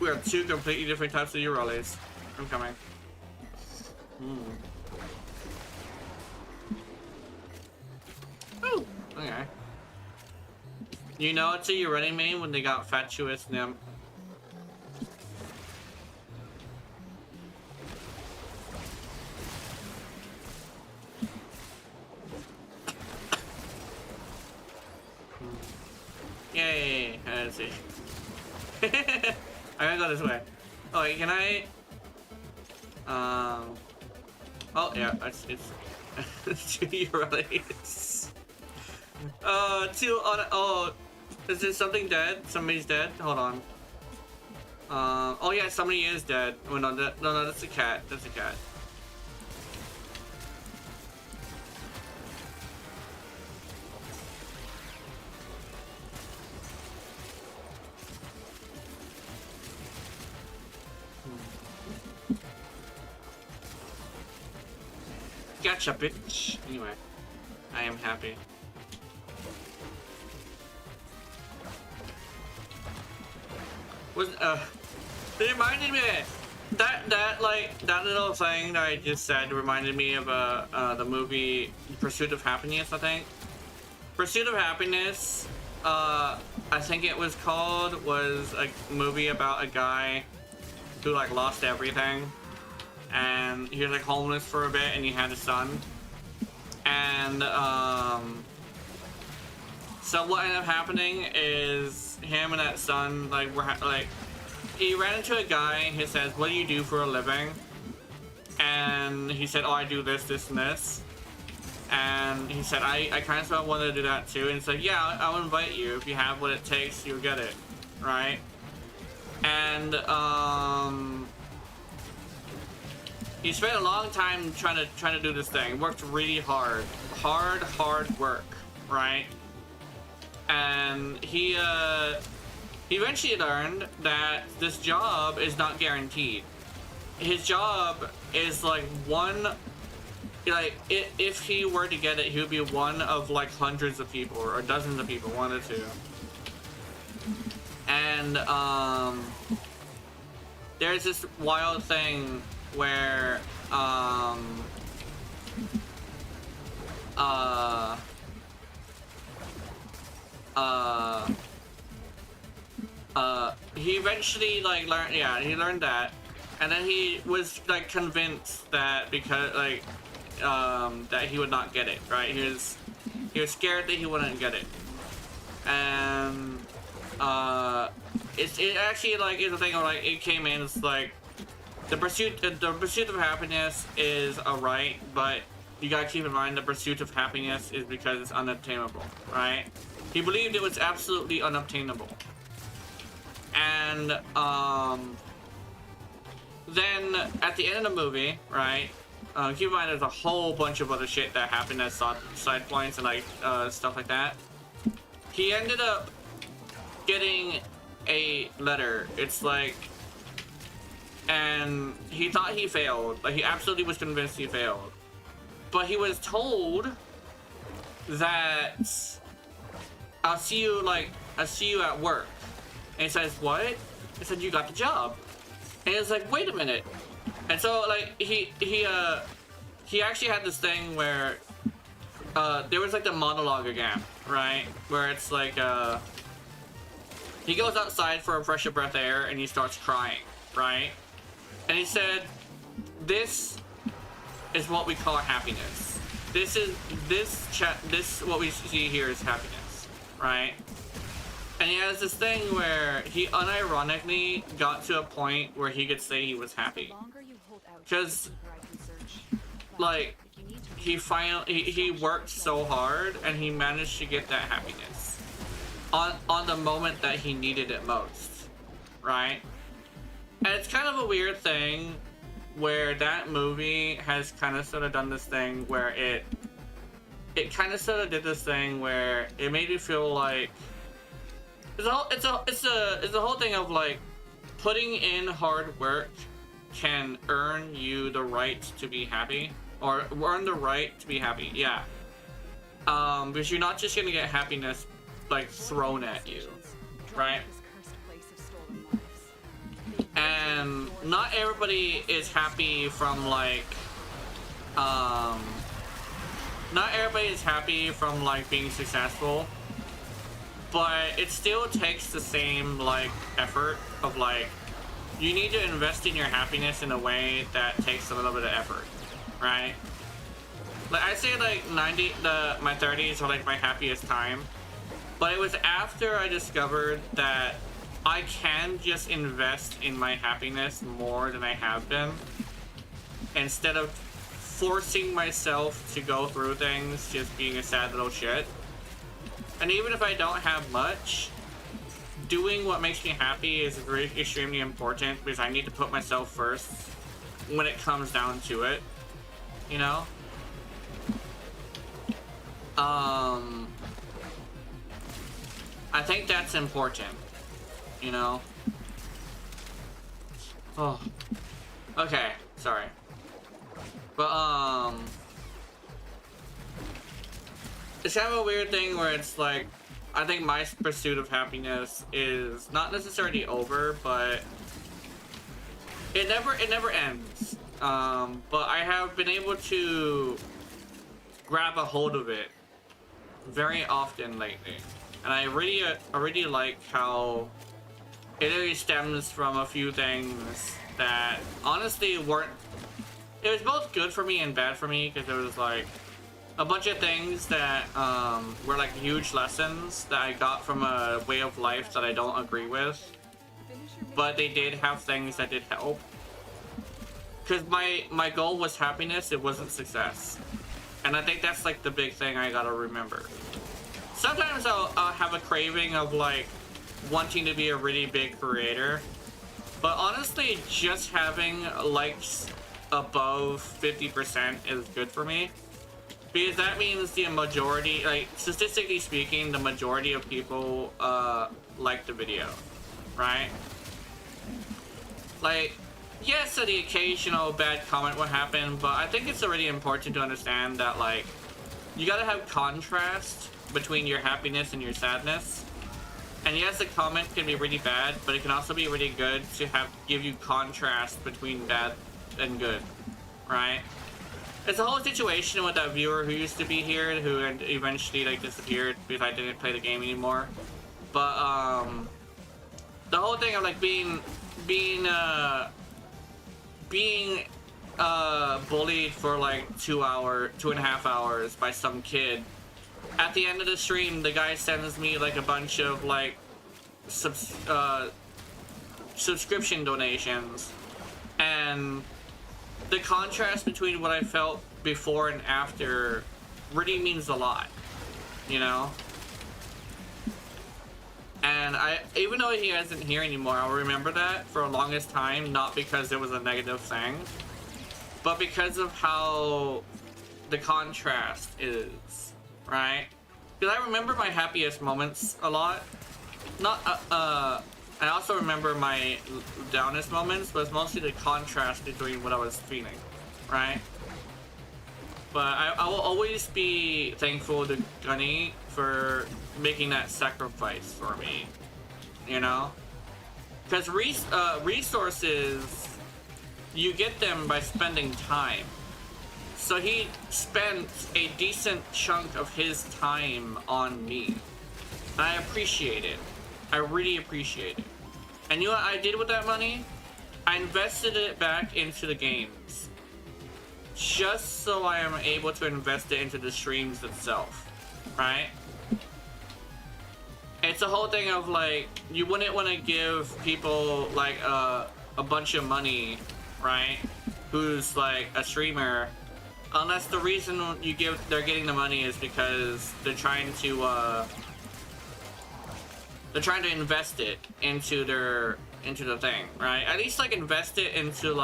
Speaker 2: We are two completely different types of Ureles. I'm coming. Oh, okay. You know it's a Urele main when they got Fatuous nymph. Yay! Let's see. I gotta go this way. Oh wait, can I? Oh yeah, it's 2 year release. Oh, is there something dead? Somebody's dead? Hold on. Oh yeah, somebody is dead. Oh no, no, that's a cat. That's a cat. Gotcha, bitch. Anyway, I am happy. Was it reminded me that little thing that I just said reminded me of the movie Pursuit of Happiness. I think Pursuit of Happiness. I think it was called, was a movie about a guy who like lost everything, and he was like homeless for a bit, and he had a son, and so what ended up happening is him and that son like were he ran into a guy and he says, "What do you do for a living?" And he said, "Oh, I do this, this, and this." And he said, I kind of want to do that too. And he said, "Yeah, I'll invite you. If you have what it takes, you'll get it." Right? And he spent a long time trying to do this thing. Worked really hard work, right? And he eventually learned that this job is not guaranteed. His job is like if he were to get it, he would be one of like hundreds of people or dozens of people, one or two. And there's this wild thing where he eventually like learned, yeah, he learned that, and then he was like convinced that because like that he would not get it, right? He was scared that he wouldn't get it, and it actually like is a thing of like it came in. It's like the pursuit of happiness is a right, but you gotta keep in mind the pursuit of happiness is because it's unobtainable, right? He believed it was absolutely unobtainable, and then at the end of the movie, right? Keep in mind there's a whole bunch of other shit that happened as side points and like stuff like that. He ended up getting a letter. It's like, and he thought he failed. Like he absolutely was convinced he failed. But he was told that I'll see you at work. And he says, "What?" He said, "You got the job." And it's like, wait a minute. And so like he actually had this thing where there was like the monologue again, right? Where it's like he goes outside for a fresh of breath air and he starts crying, right? And he said, "This is what we call happiness. This what we see here is happiness," right? And he has this thing where he unironically got to a point where he could say he was happy. Because, like, he worked so hard and he managed to get that happiness on the moment that he needed it most, right? And it's kind of a weird thing where that movie has kind of sort of done this thing where it kind of sort of did this thing where it made me feel like it's a whole thing of like putting in hard work can earn you the right to be happy, or earn the right to be happy. Yeah. Because you're not just gonna get happiness like thrown at you, right? And not everybody is happy from like not everybody is happy from like being successful, but it still takes the same like effort of like you need to invest in your happiness in a way that takes a little bit of effort, right? Like I say like my 30s are like my happiest time, but it was after I discovered that I can just invest in my happiness more than I have been, instead of forcing myself to go through things, just being a sad little shit. And even if I don't have much, doing what makes me happy is very extremely important, because I need to put myself first when it comes down to it, you know? I think that's important, you know? Oh. Okay, sorry. But, it's kind of a weird thing where it's like, I think my pursuit of happiness is not necessarily over, but it never ends. But I have been able to grab a hold of it very often lately, and I really like how it really stems from a few things that honestly weren't. It was both good for me and bad for me, because there was like a bunch of things that were like huge lessons that I got from a way of life that I don't agree with, but they did have things that did help. Because my goal was happiness, it wasn't success. And I think that's like the big thing I gotta remember. Sometimes I'll have a craving of like wanting to be a really big creator, but honestly, just having likes above 50% is good for me. Because that means the majority, like statistically speaking, the majority of people like the video, right? Like, yes, the occasional bad comment will happen, but I think it's already important to understand that like you gotta have contrast between your happiness and your sadness. And yes, a comment can be really bad, but it can also be really good to give you contrast between bad and good, right? It's a whole situation with that viewer who used to be here, who eventually like disappeared because I didn't play the game anymore. But the whole thing of like being bullied for like 2.5 hours by some kid. At the end of the stream, the guy sends me like a bunch of like subscription donations, and the contrast between what I felt before and after really means a lot, you know? And even though he isn't here anymore, I'll remember that for the longest time, not because it was a negative thing, but because of how the contrast is, right? Because I remember my happiest moments a lot. I also remember my downest moments, but it's mostly the contrast between what I was feeling, right? But I will always be thankful to Gunny for making that sacrifice for me, you know? Because resources, you get them by spending time. So he spent a decent chunk of his time on me. And I appreciate it. I really appreciate it. And you know what I did with that money? I invested it back into the games. Just so I am able to invest it into the streams itself. Right? It's a whole thing of like, you wouldn't want to give people like a bunch of money, right? Who's like a streamer, unless the reason they're getting the money is because they're trying to invest it into the thing, right? At least like invest it into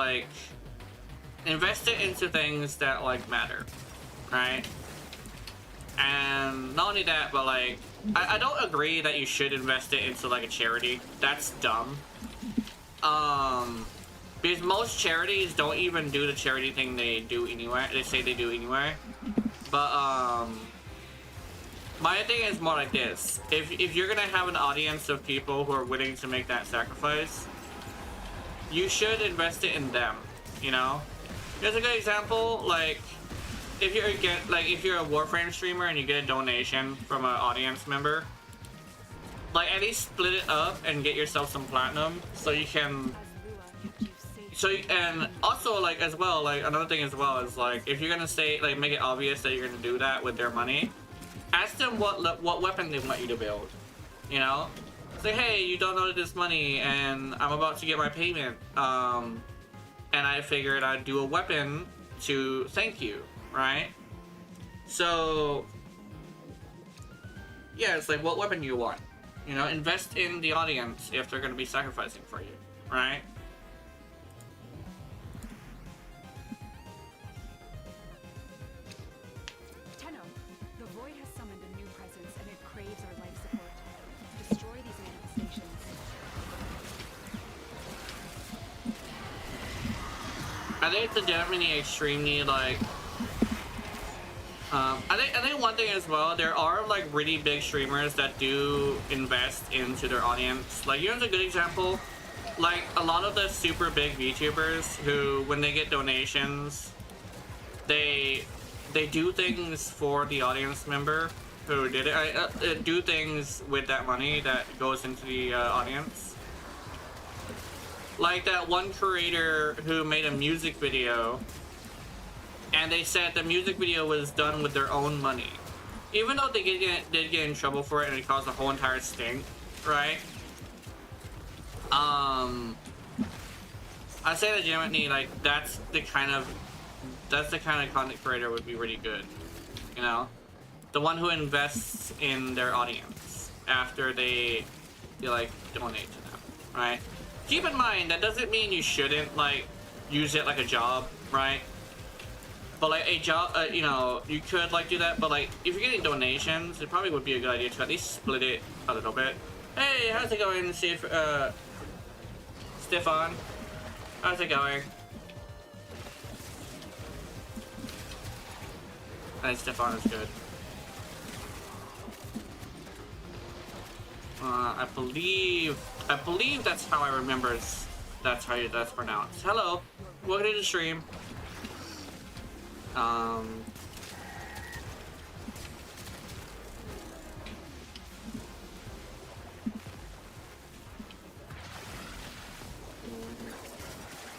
Speaker 2: things that like matter, right? And not only that, but like I don't agree that you should invest it into like a charity. That's dumb. Because most charities don't even do the charity thing they do anyway. They say they do anyway. But my thing is more like this. If you're gonna have an audience of people who are willing to make that sacrifice, you should invest it in them, you know? Here's a good example, like if you're a Warframe streamer and you get a donation from an audience member, like at least split it up and get yourself some platinum so you can. And also like as well, like another thing as well is like if you're gonna say like make it obvious that you're gonna do that with their money, ask them what weapon they want you to build, you know? Say, hey, you donated this money and I'm about to get my payment, and I figured I'd do a weapon to thank you, right? So yeah, it's like, what weapon do you want? You know, invest in the audience if they're going to be sacrificing for you, right?
Speaker 4: Tenno, the void has summoned a new presence and it craves our life support. Destroy these manifestations.
Speaker 2: I think the Gemini extremely like. I think one thing as well, there are like really big streamers that do invest into their audience. Like, here's a good example. Like, a lot of the super big VTubers who, when they get donations, they do things for the audience member who did it. Do things with that money that goes into the audience. Like that one creator who made a music video, and they said the music video was done with their own money. Even though they did get in trouble for it and it caused a whole entire stink, right? I say legitimately, like, that's the kind of content creator would be really good. You know? The one who invests in their audience after they like, donate to them, right? Keep in mind, that doesn't mean you shouldn't, like, use it like a job, right? But like a job, you know, you could like do that, but like if you're getting donations, it probably would be a good idea to at least split it a little bit. Hey, how's it going, Stefan? How's it going? Hey, Stefan is good. I believe that's how I remember that's how that's pronounced. Hello, welcome to the stream.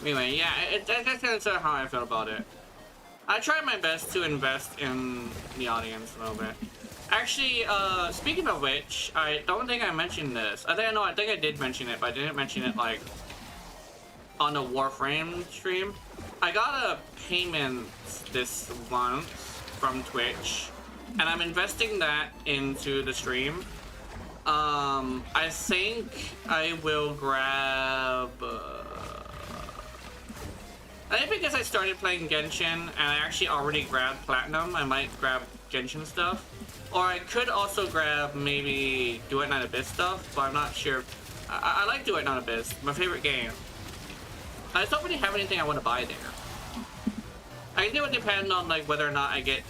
Speaker 2: Anyway, yeah, that's kind of how I feel about it. I try my best to invest in the audience a little bit. Actually, speaking of which, I don't think I mentioned this. I think I did mention it, but I didn't mention it, like, on the Warframe stream. I got a payment this month from Twitch, and I'm investing that into the stream. I think I will grab... I think because I started playing Genshin, and I actually already grabbed Platinum, I might grab Genshin stuff. Or I could also grab maybe Duet Not Abyss stuff, but I'm not sure. I like Duet Not Abyss, my favorite game. I just don't really have anything I want to buy there. I think it would depend on like whether or not I get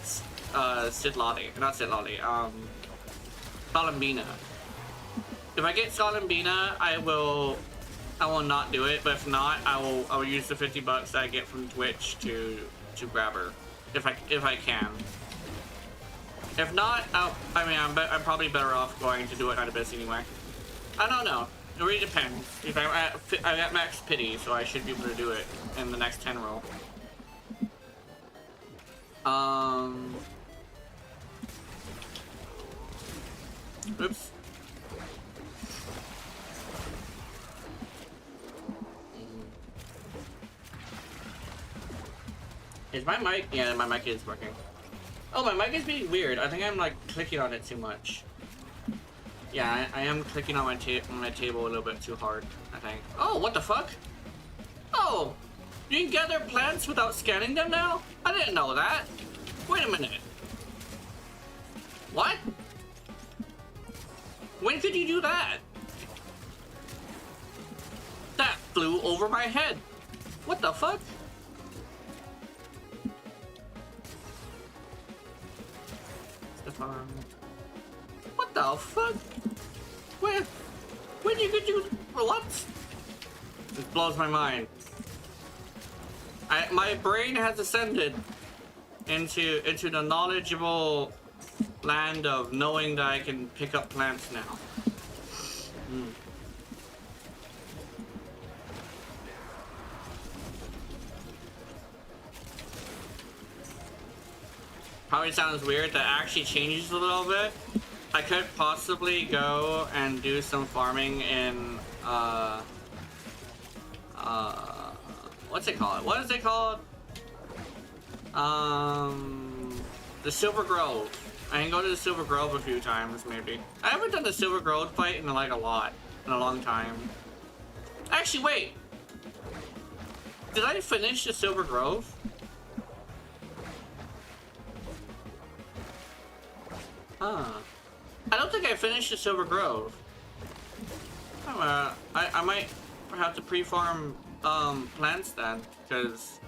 Speaker 2: Columbina. If I get Columbina, I will not do it. But if not, I will use the $50 that I get from Twitch to grab her, if I can. If not, I'm probably better off going to do it Not Abyss anyway. I don't know. It really depends. If I got max pity, so I should be able to do it in the next 10 roll. Oops. Is my mic? Yeah, my mic is working. Oh, my mic is being weird. I think I'm like clicking on it too much. Yeah, I am clicking on my table a little bit too hard, I think. Oh, what the fuck? Oh, you can gather plants without scanning them now? I didn't know that. Wait a minute. What? When could you do that? That flew over my head. What the fuck? Stefan. What the fuck? When you could use what? This blows my mind. My brain has ascended into the knowledgeable land of knowing that I can pick up plants now. Probably sounds weird. That actually changes a little bit. I could possibly go and do some farming in what's it called? What is it called? The Silver Grove. I can go to the Silver Grove a few times, maybe. I haven't done the Silver Grove fight in like a long time. Actually, wait. Did I finish the Silver Grove? Huh. I don't think I finished the Silver Grove. I might have to pre-farm plants then, because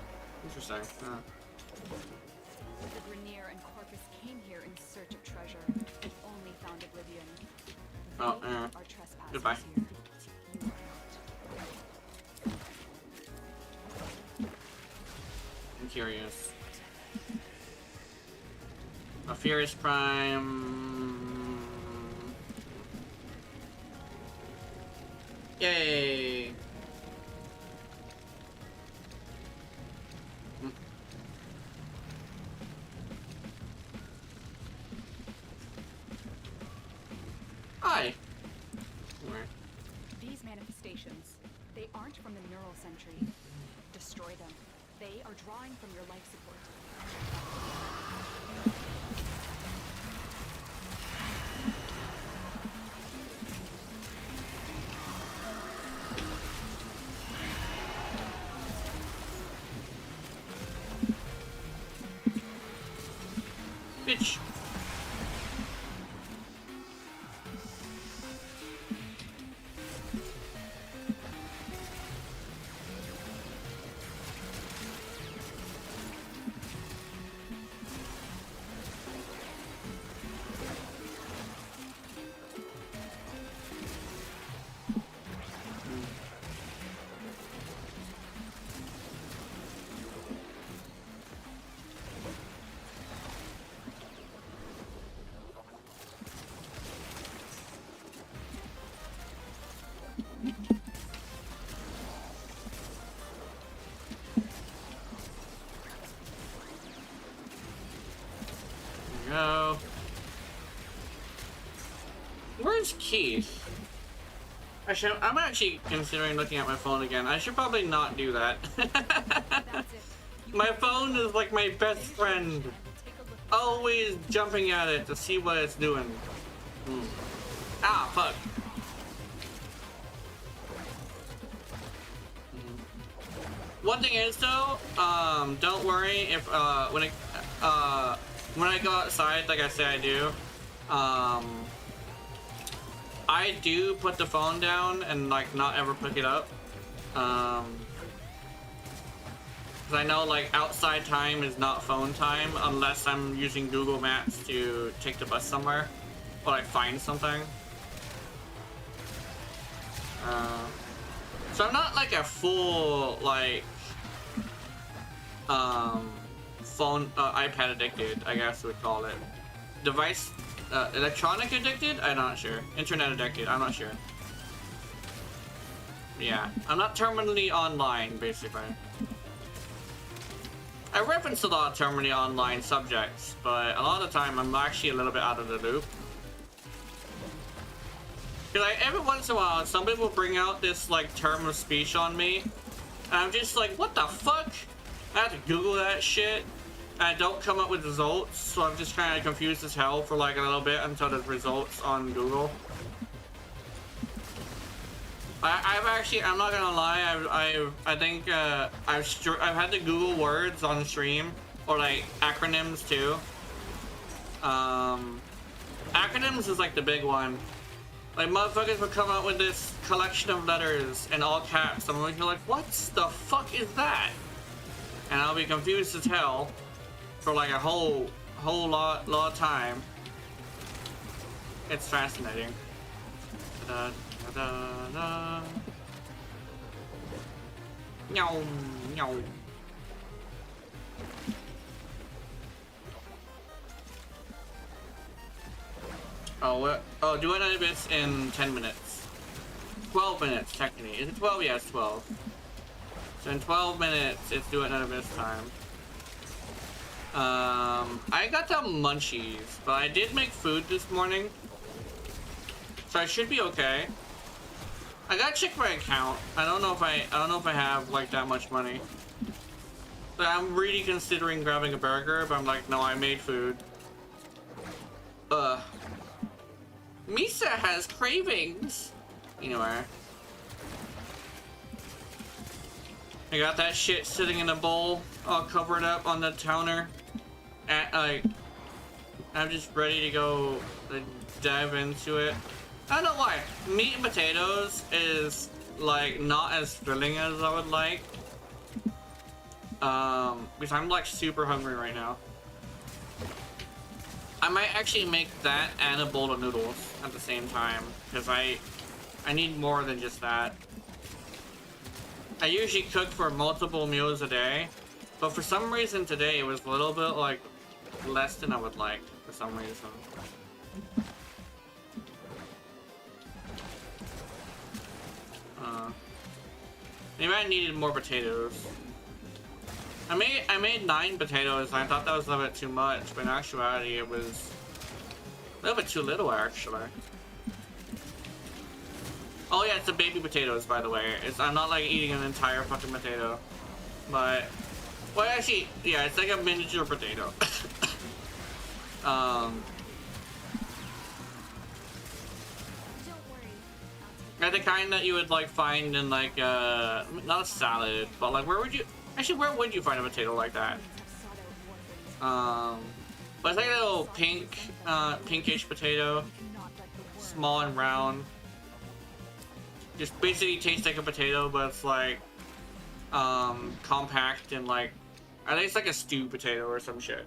Speaker 2: interesting.
Speaker 4: The Grenier and Corpus came here in search of treasure, but only found oblivion.
Speaker 2: Oh,
Speaker 4: They are trespassers
Speaker 2: goodbye.
Speaker 4: here. You are not.
Speaker 2: I'm curious. A Furious Prime. Yay! Hi.
Speaker 4: These manifestations, they aren't from the neural sentry. Destroy them. They are drawing from your life support.
Speaker 2: Bitch. Go. Where's Keith? I'm actually considering looking at my phone again. I should probably not do that.
Speaker 4: That's it.
Speaker 2: My phone is like my best friend.
Speaker 4: Take a look.
Speaker 2: Always jumping at it to see what it's doing. Ah, fuck. One thing is though, don't worry if when I go outside, like I say I do, I do put the phone down and like not ever pick it up. 'Cause I know like outside time is not phone time unless I'm using Google Maps to take the bus somewhere or like find something. So I'm not like a full like phone iPad addicted, I guess we'd call it. Device electronic addicted? I'm not sure. Internet addicted, I'm not sure. Yeah, I'm not terminally online basically. I reference a lot of terminally online subjects, but a lot of the time I'm actually a little bit out of the loop. Because every once in a while somebody will bring out this like term of speech on me and I'm just like, what the fuck? I have to Google that shit and I don't come up with results, so I'm just kind of confused as hell for like a little bit until there's results on Google. I'm not gonna lie, I think I've had to Google words on stream, or like acronyms too. Acronyms is like the big one. Like motherfuckers would come out with this collection of letters in all caps. I'm like, what the fuck is that? And I'll be confused as hell for like a whole lot of time. It's fascinating. Da, da, da. Meow, meow. Oh, what? Oh, do another bits in 10 minutes. 12 minutes, technically. Is it 12? Yeah, it's 12. So in 12 minutes, it's do another bits time. I got the munchies, but I did make food this morning. So I should be okay. I gotta check my account. I don't know if I have like that much money. I'm really considering grabbing a burger, but I'm like, no, I made food. Misa has cravings. Anyway. I got that shit sitting in a bowl, all covered up on the counter. Like, I'm just ready to go dive into it. I don't know why. Meat and potatoes is like not as filling as I would like. Because I'm like super hungry right now. I might actually make that and a bowl of noodles at the same time because I need more than just that. I usually cook for multiple meals a day, but for some reason today it was a little bit like less than I would like for some reason. Maybe I needed more potatoes. I made 9 potatoes and I thought that was a little bit too much, but in actuality it was a little bit too little actually. Oh yeah, it's the baby potatoes, by the way. I'm not like eating an entire fucking potato, but well, actually, yeah, it's like a miniature potato. Like the kind that you would like find in like not a salad, but like where would you find a potato like that? But it's like a little pink, pinkish potato, small and round. Just basically tastes like a potato, but it's like compact and like I think it's like a stew potato or some shit.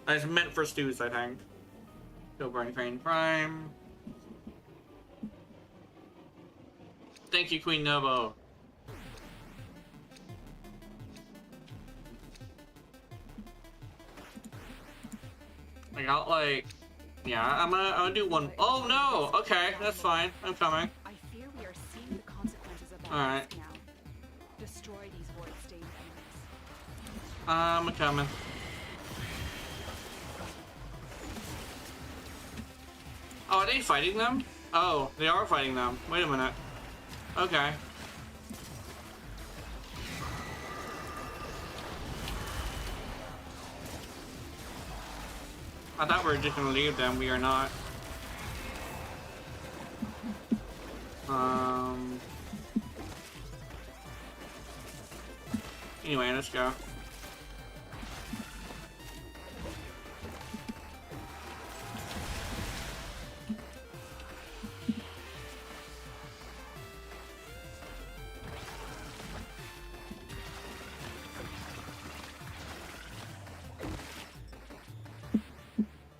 Speaker 2: It's meant for stews, I think. Silver and Crane Prime. Thank you, Queen Novo. I got like, yeah, I'm gonna do one. Oh no! Okay, that's fine. I'm coming.
Speaker 4: I fear we are seeing the consequences of that
Speaker 2: Alright.
Speaker 4: now. Destroy these void-stained enemies.
Speaker 2: I'm coming. Oh, are they fighting them? Oh, they are fighting them. Wait a minute. Okay. I thought we were just gonna leave them. We are not. Anyway, let's go.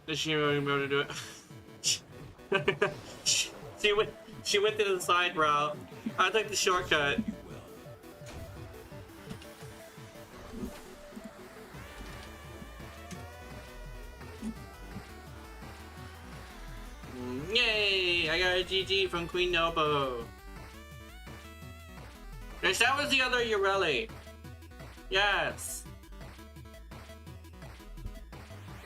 Speaker 2: Is she really be able to do it? she went to the side route. I took the shortcut. Yay! I got a GG from Queen Nobo. Yes, that was the other Ureli. Yes.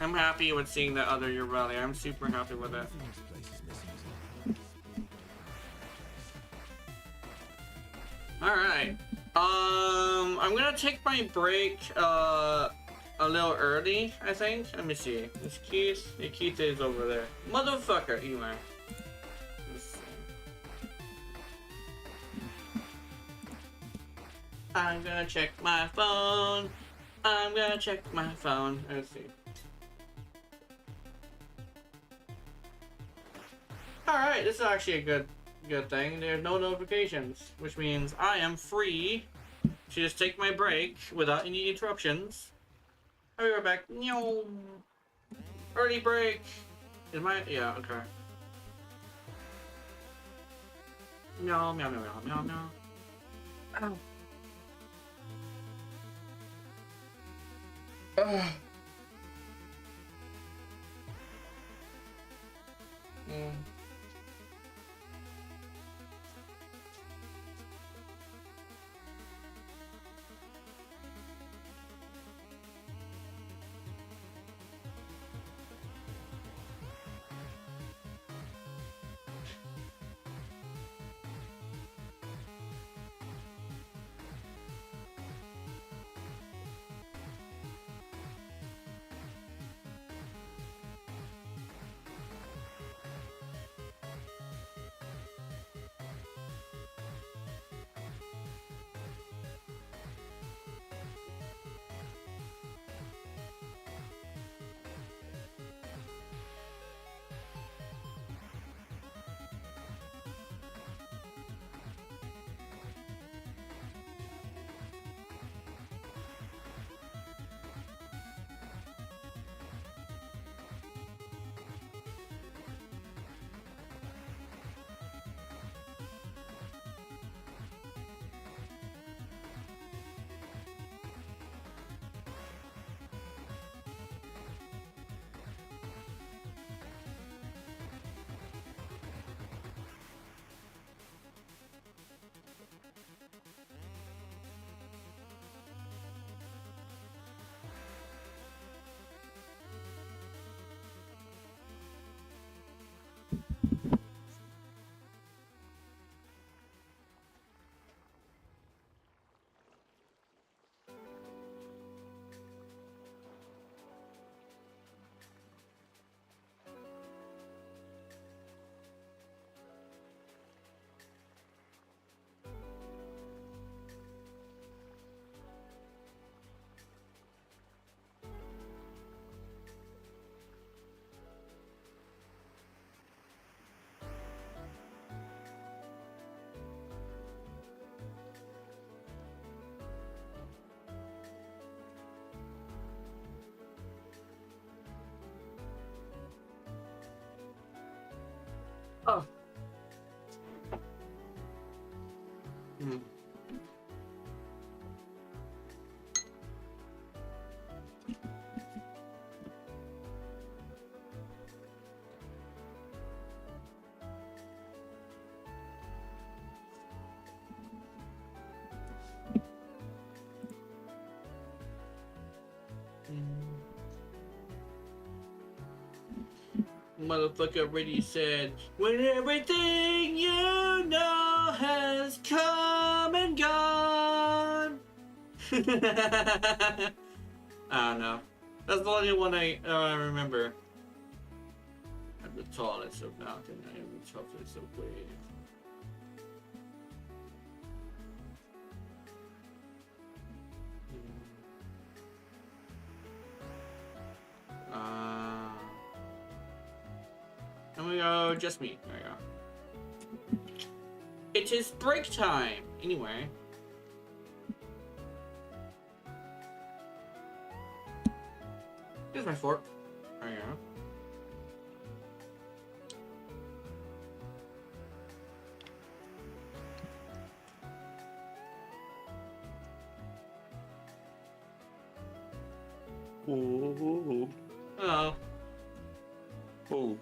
Speaker 2: I'm happy with seeing the other Ureli. I'm super happy with it. Alright. I'm gonna take my break a little early, I think. Let me see. Is Keith? Yeah, Keith is over there. Motherfucker, anyway. Let's see. I'm gonna check my phone. I'm gonna check my phone. Let's see. Alright, this is actually a good thing. There's no notifications, which means I am free to just take my break without any interruptions. I'll be right back. No. Early break. Is my yeah, okay. Meow meow meow meow meow meow. Ow. Ugh. Oh. Hmm. Motherfucker already said, when everything you know has come and gone. I don't know. That's the only one I remember. At the tallest of mountain, I am the toughest of waves. And we go, just me. There we go. It is break time. Anyway. Here's my fork. There you go.
Speaker 3: Oh.
Speaker 2: Oh.
Speaker 3: Oh.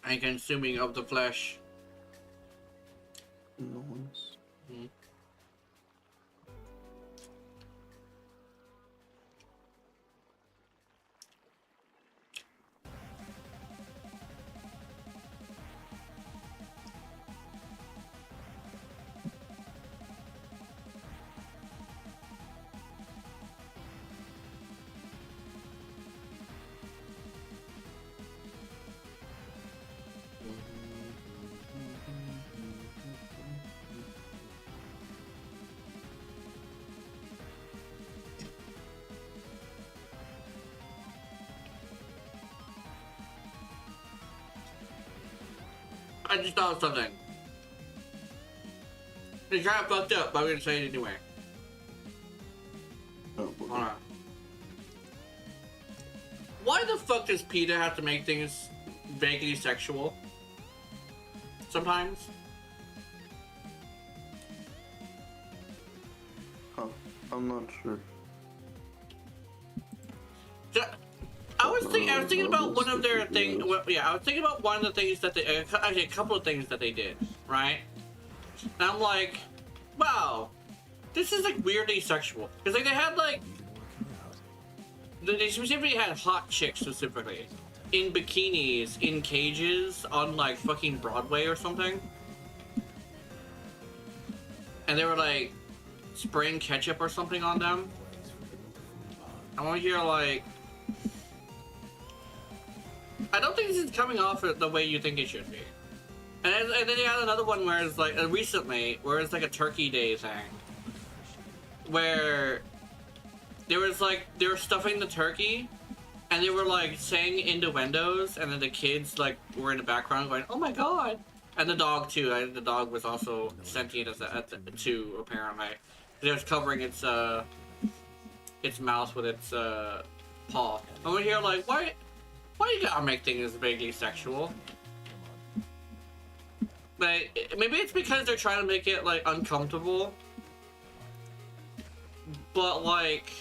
Speaker 2: And consuming of the flesh.
Speaker 3: Nice.
Speaker 2: I just thought of something. It's kind of fucked up, but I'm gonna say it anyway.
Speaker 3: Oh, boy.
Speaker 2: Hold on. Why the fuck does PETA have to make things vaguely sexual? Sometimes.
Speaker 3: Huh. I'm not sure.
Speaker 2: I was thinking about one of their things. Well, yeah, I was thinking about one of the things that they actually a couple of things that they did, right? And I'm like, wow, this is like weirdly sexual because like they had like they specifically had hot chicks specifically in bikinis in cages on like fucking Broadway or something, and they were like spraying ketchup or something on them. I want to hear like. I don't think this is coming off the way you think it should be. And then they had another one where it's like, recently, where it's like a Turkey Day thing. Where there was like, they were stuffing the turkey, and they were like saying innuendos, and then the kids like were in the background going, oh my god! And the dog too, the dog was also sentient too, apparently. It was covering its mouth with its paw. And we're here like, why you gotta make things vaguely sexual? Like, maybe it's because they're trying to make it, like, uncomfortable. But, like...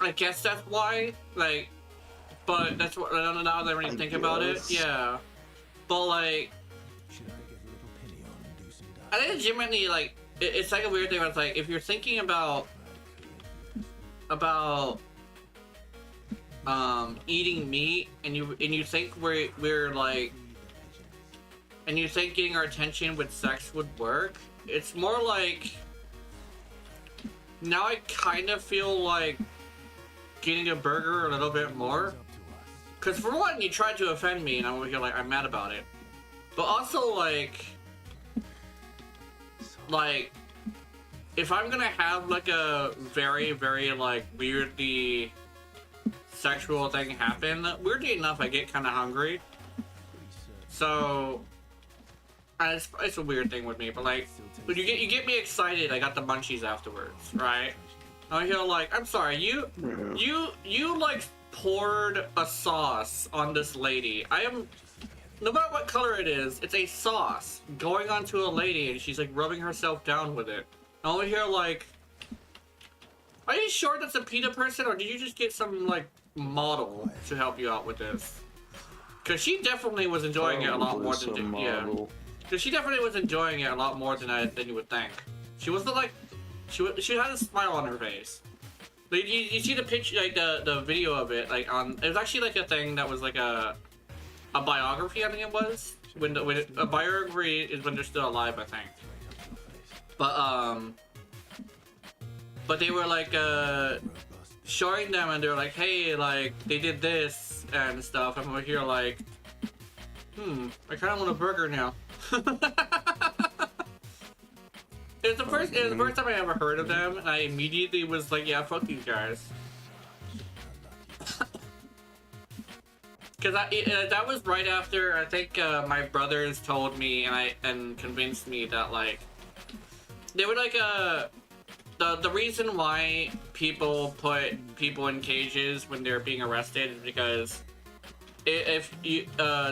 Speaker 2: I guess that's why. Like, but that's what, I don't know now that I really think about it. Yeah. But, like... I think legitimately, like, it's like a weird thing where it's like, if you're thinking about eating meat and you think we're like, and you think getting our attention with sex would work, it's more like now I kind of feel like getting a burger a little bit more, because for one, you tried to offend me and I'm mad about it, but also like if I'm gonna have like a very, very like weirdly sexual thing happen, weirdly enough, I get kind of hungry. So it's a weird thing with me, but like, when you get me excited, I got the munchies afterwards, right? I feel like, I'm sorry, you like poured a sauce on this lady. No matter what color it is, it's a sauce going onto a lady, and she's like rubbing herself down with it. I only hear like, are you sure that's a PETA person, or did you just get some like model to help you out with this? Because she definitely was enjoying it a lot more than Because she definitely was enjoying it a lot more than you would think. She wasn't like, she had a smile on her face. Like, you see the picture, like the video of it, like it was actually like a thing that was like a biography, I think it was. A biography is when they're still alive, I think. But they were like showing them, and they're like, hey, like they did this and stuff. I'm over here like, I kind of want a burger now. It was the first time I ever heard of them, and I immediately was like, yeah, fuck these guys. Because that was right after, I think, my brothers told me and convinced me that, like, they were like, the reason why people put people in cages when they're being arrested is because if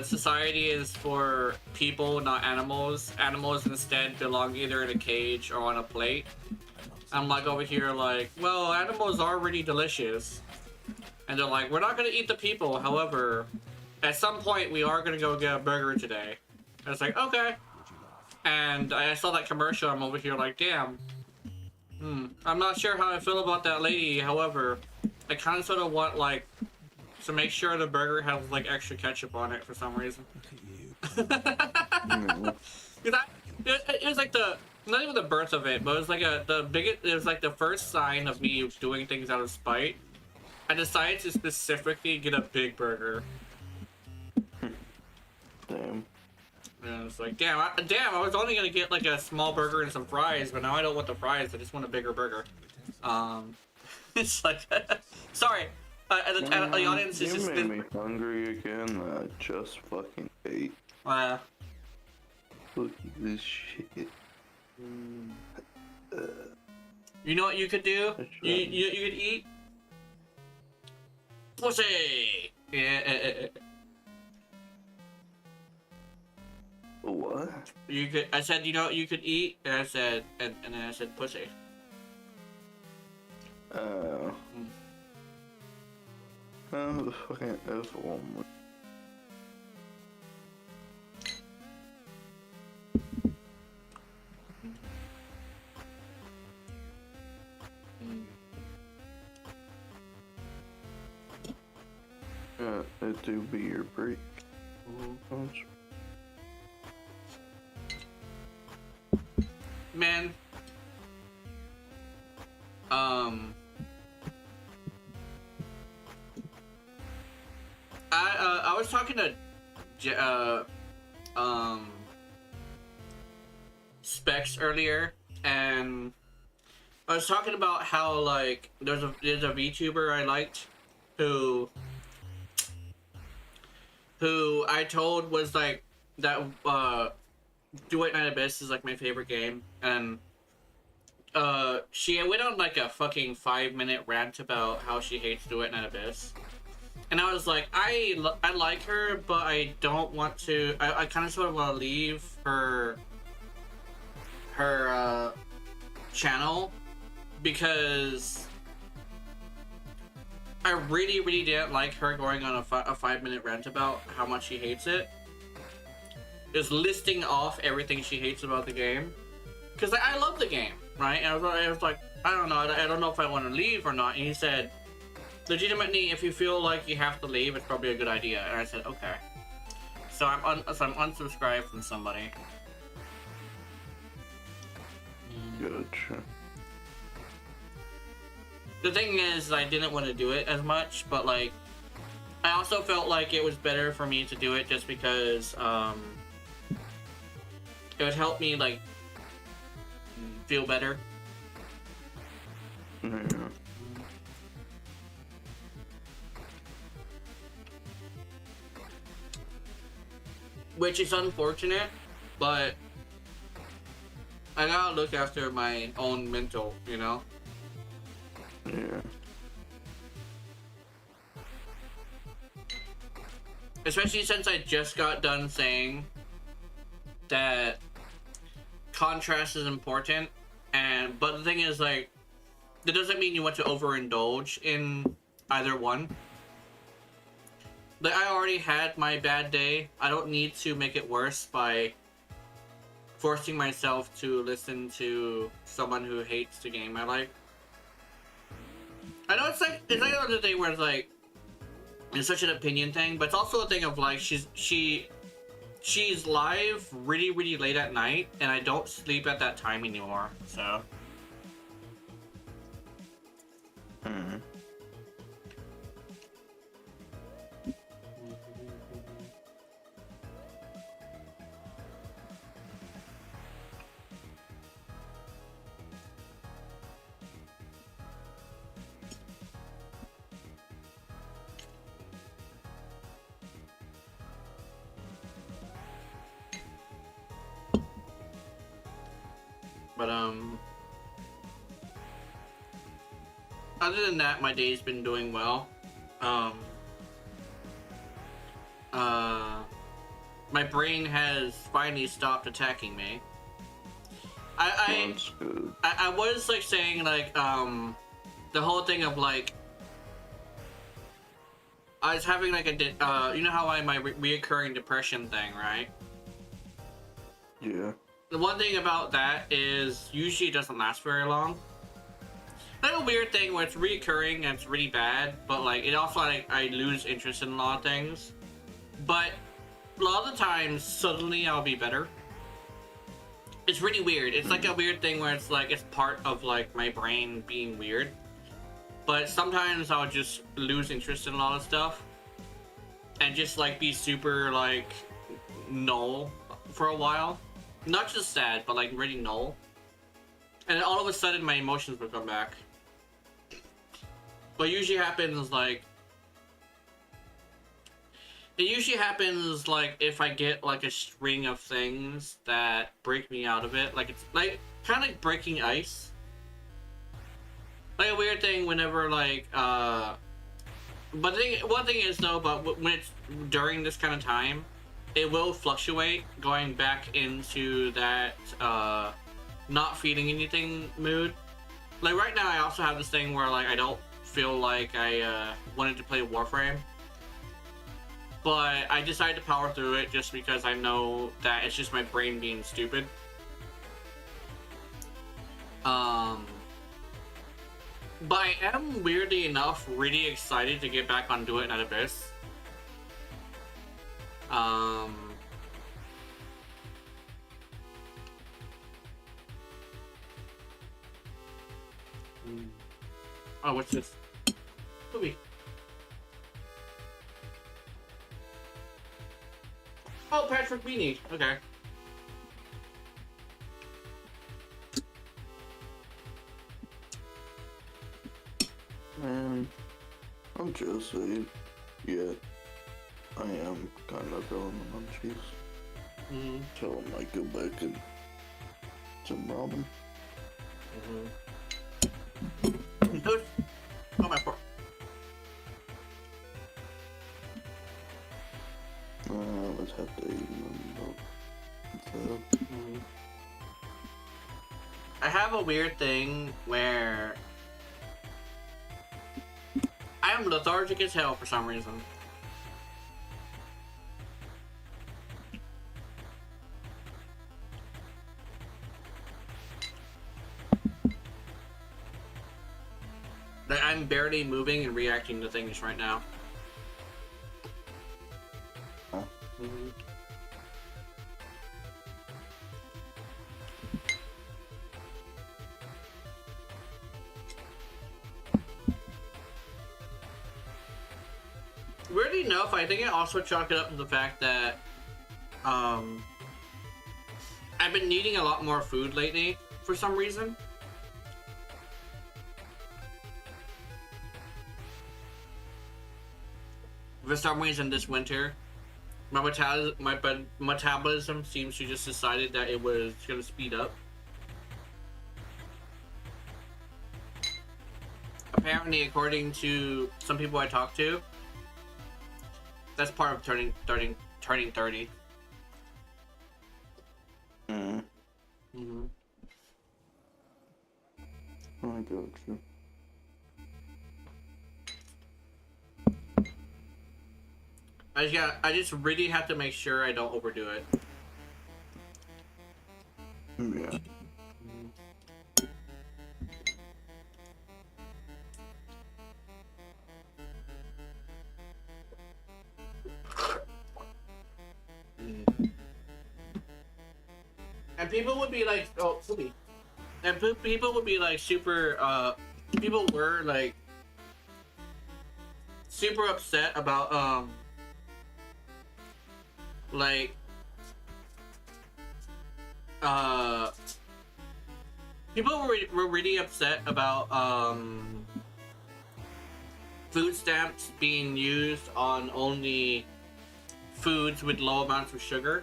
Speaker 2: society is for people, not animals. Animals instead belong either in a cage or on a plate. I'm like over here like, well, animals are really delicious. And they're like, we're not gonna eat the people. However, at some point we are gonna go get a burger today. And it's like, okay. And I saw that commercial. I'm over here like, damn. I'm not sure how I feel about that lady. However, I kind of sort of want like to make sure the burger has like extra ketchup on it for some reason. It was like not even the birth of it, but it was like it was like the first sign of me doing things out of spite. I decided to specifically get a big burger.
Speaker 7: Damn.
Speaker 2: And it's like, damn, I was only gonna get like a small burger and some fries, but now I don't want the fries. I just want a bigger burger. It's like, sorry. The audience is just.
Speaker 7: You made me hungry again. I just fucking ate.
Speaker 2: Look
Speaker 7: at this shit.
Speaker 2: You know what you could do? You could eat pussy. Yeah.
Speaker 7: What?
Speaker 2: You could. I said, you know what you could eat, and I said, and then I said pussy.
Speaker 7: The fucking F one. It do be your break.
Speaker 2: Man. I was talking to Specs earlier, and I was talking about how like there's a VTuber I liked who I told was like that Duet Night Abyss is like my favorite game, and she went on like a fucking 5-minute rant about how she hates Duet Night Abyss. And I was like, I like her, but I don't want to. I kind of sort of want to leave her channel because I really didn't like her going on a 5-minute rant about how much she hates it. Just listing off everything she hates about the game, because I love the game, right? And I was like, I don't know if I want to leave or not. And he said, legitimately, if you feel like you have to leave, it's probably a good idea. And I said, okay. So I'm unsubscribed from somebody.
Speaker 7: Gotcha.
Speaker 2: The thing is, I didn't want to do it as much, but like, I also felt like it was better for me to do it just because it would help me like feel better.
Speaker 7: Yeah.
Speaker 2: Which is unfortunate, but I gotta look after my own mental, you know?
Speaker 7: Yeah.
Speaker 2: Especially since I just got done saying that contrast is important, but the thing is, like, that doesn't mean you want to overindulge in either one. Like, I already had my bad day. I don't need to make it worse by forcing myself to listen to someone who hates the game I like. I know it's like another thing where it's like, it's such an opinion thing, but it's also a thing of like, she's live really late at night, and I don't sleep at that time anymore, so.
Speaker 7: Mm-hmm.
Speaker 2: But other than that, my day's been doing well. My brain has finally stopped attacking me.
Speaker 7: That's good.
Speaker 2: I was like saying like the whole thing of like I was having like a you know how my reoccurring depression thing, right?
Speaker 7: Yeah.
Speaker 2: The one thing about that is usually it doesn't last very long. Like a weird thing where it's reoccurring and it's really bad, but like it also like I lose interest in a lot of things. But a lot of the times suddenly I'll be better. It's really weird. It's like a weird thing where it's like it's part of like my brain being weird. But sometimes I'll just lose interest in a lot of stuff and just like be super like null for a while. Not just sad, but like really null. And then all of a sudden my emotions will come back. What usually happens like it usually happens like if I get like a string of things that break me out of it. Like it's like kind of like breaking ice. Like a weird thing whenever like but one thing is though, but when it's during this kind of time, it will fluctuate going back into that not feeling anything mood. Like right now I also have this thing where like I don't feel like I wanted to play Warframe. But I decided to power through it just because I know that it's just my brain being stupid. But I am weirdly enough really excited to get back on Duet and Abyss. Oh, what's this? Movie. Oh, Patrick Beanie. Okay.
Speaker 7: Man, I'm just saying, yeah, I am kind of feeling the munchies. So I might go back and some ramen.
Speaker 2: Oh, my poor.
Speaker 7: Let's have to eat them.
Speaker 2: I have a weird thing where I am lethargic as hell for some reason. Like I'm barely moving and reacting to things right now.
Speaker 7: Huh?
Speaker 2: Weirdly enough, I think I also chalk it up to the fact that I've been needing a lot more food lately for some reason. For some reason, this winter, my metabolism seems to just decided that it was gonna speed up. Apparently, according to some people I talked to, that's part of turning 30. Mm-hmm.
Speaker 7: I got you.
Speaker 2: I just really have to make sure I don't overdo it.
Speaker 7: Yeah.
Speaker 2: And people would be like, oh, Phoebe. And people would be like super, people were like super upset about, like, people were really upset about, food stamps being used on only foods with low amounts of sugar.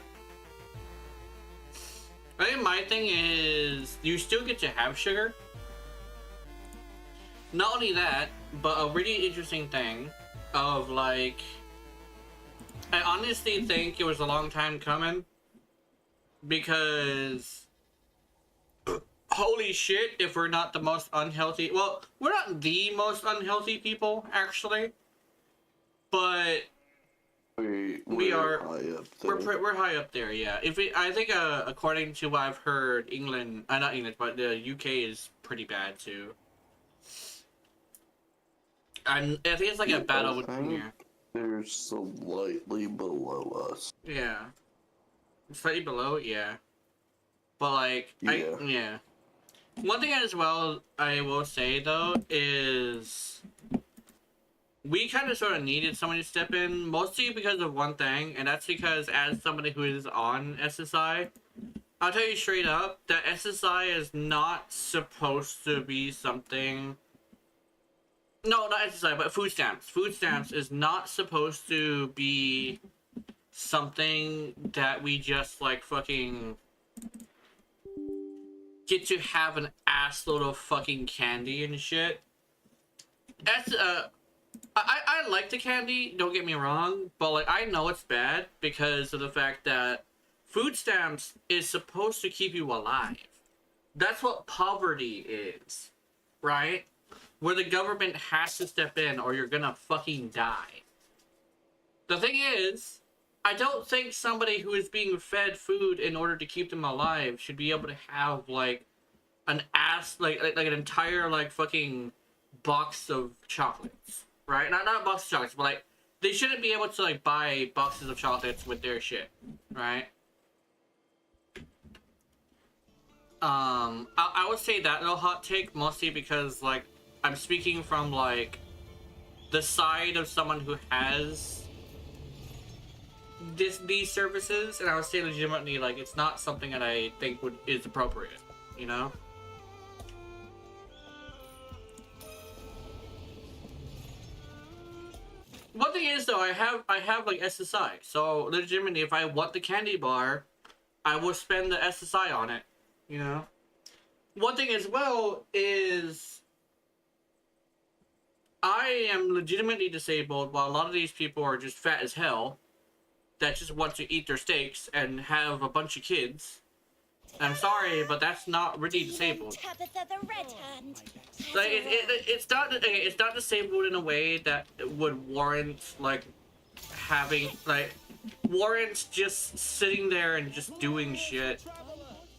Speaker 2: I think my thing is you still get to have sugar. Not only that, but a really interesting thing of like, I honestly think it was a long time coming because holy shit, if we're not the most unhealthy, well, we're not the most unhealthy people actually, but we are
Speaker 7: high up there.
Speaker 2: we're high up there, yeah. I think according to what I've heard, England, not England, but the UK is pretty bad too. I think it's like a battle with
Speaker 7: They're slightly below us.
Speaker 2: yeah, slightly below, yeah. But like,
Speaker 7: Yeah.
Speaker 2: One thing as well I will say though is we kind of sort of needed someone to step in, mostly because of one thing, and that's because as somebody who is on SSI, I'll tell you straight up that SSI is not supposed to be something. No, not SSI, but food stamps. Food stamps is not supposed to be something that we just like fucking get to have an ass load of fucking candy and shit. I like the candy, don't get me wrong, but like I know it's bad because of the fact that food stamps is supposed to keep you alive. That's what poverty is, right? Where the government has to step in or you're gonna fucking die. The thing is, I don't think somebody who is being fed food in order to keep them alive should be able to have like an ass, like an entire like fucking box of chocolates, right? Not a box of chocolates, but like they shouldn't be able to like buy boxes of chocolates with their shit, right? I would say that no hot take mostly because like I'm speaking from like the side of someone who has these services, and I would say legitimately like it's not something that I think is appropriate, you know. One thing is though, I have like SSI, so legitimately if I want the candy bar, I will spend the SSI on it, you know. One thing as well is I am legitimately disabled while a lot of these people are just fat as hell that just want to eat their steaks and have a bunch of kids. I'm sorry, but that's not really disabled. Like it's not disabled in a way that would warrant like having like warrants just sitting there and just doing shit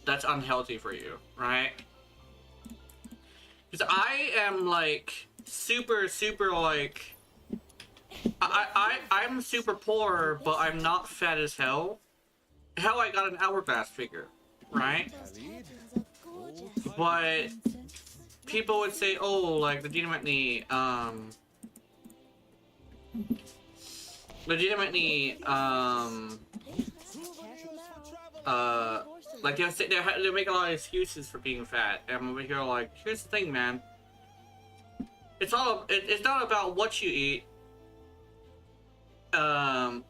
Speaker 2: that's unhealthy for you, right? Because I am like super like I'm super poor, but I'm not fat as hell. Hell, I got an hourglass figure, right? But people would say, oh, like legitimately, like they'll make a lot of excuses for being fat, and I'm over here like, here's the thing, man. It's not about what you eat. um,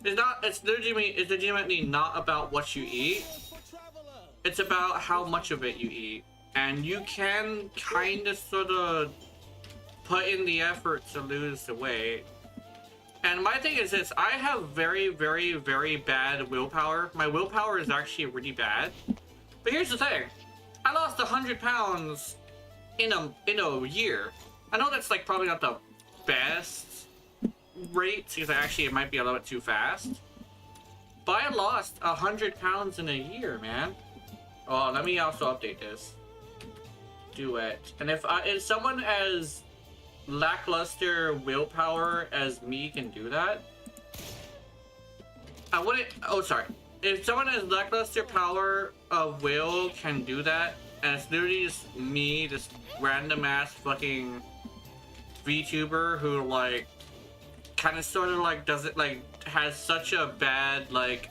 Speaker 2: it's legitimately not about what you eat. It's about how much of it you eat. And you can kind of sort of put in the effort to lose the weight. And my thing is this, I have very, very, very bad willpower. My willpower is actually really bad. But here's the thing. I lost 100 pounds in a year. I know that's like probably not the best rate, because actually it might be a little bit too fast. But I lost 100 pounds in a year, man. Oh, let me also update this. Duet. And if someone as lackluster willpower as me can do that, I wouldn't. Oh, sorry. If someone has lackluster power of will can do that, and it's literally just me, this random ass fucking VTuber who like kind of sort of like doesn't like has such a bad like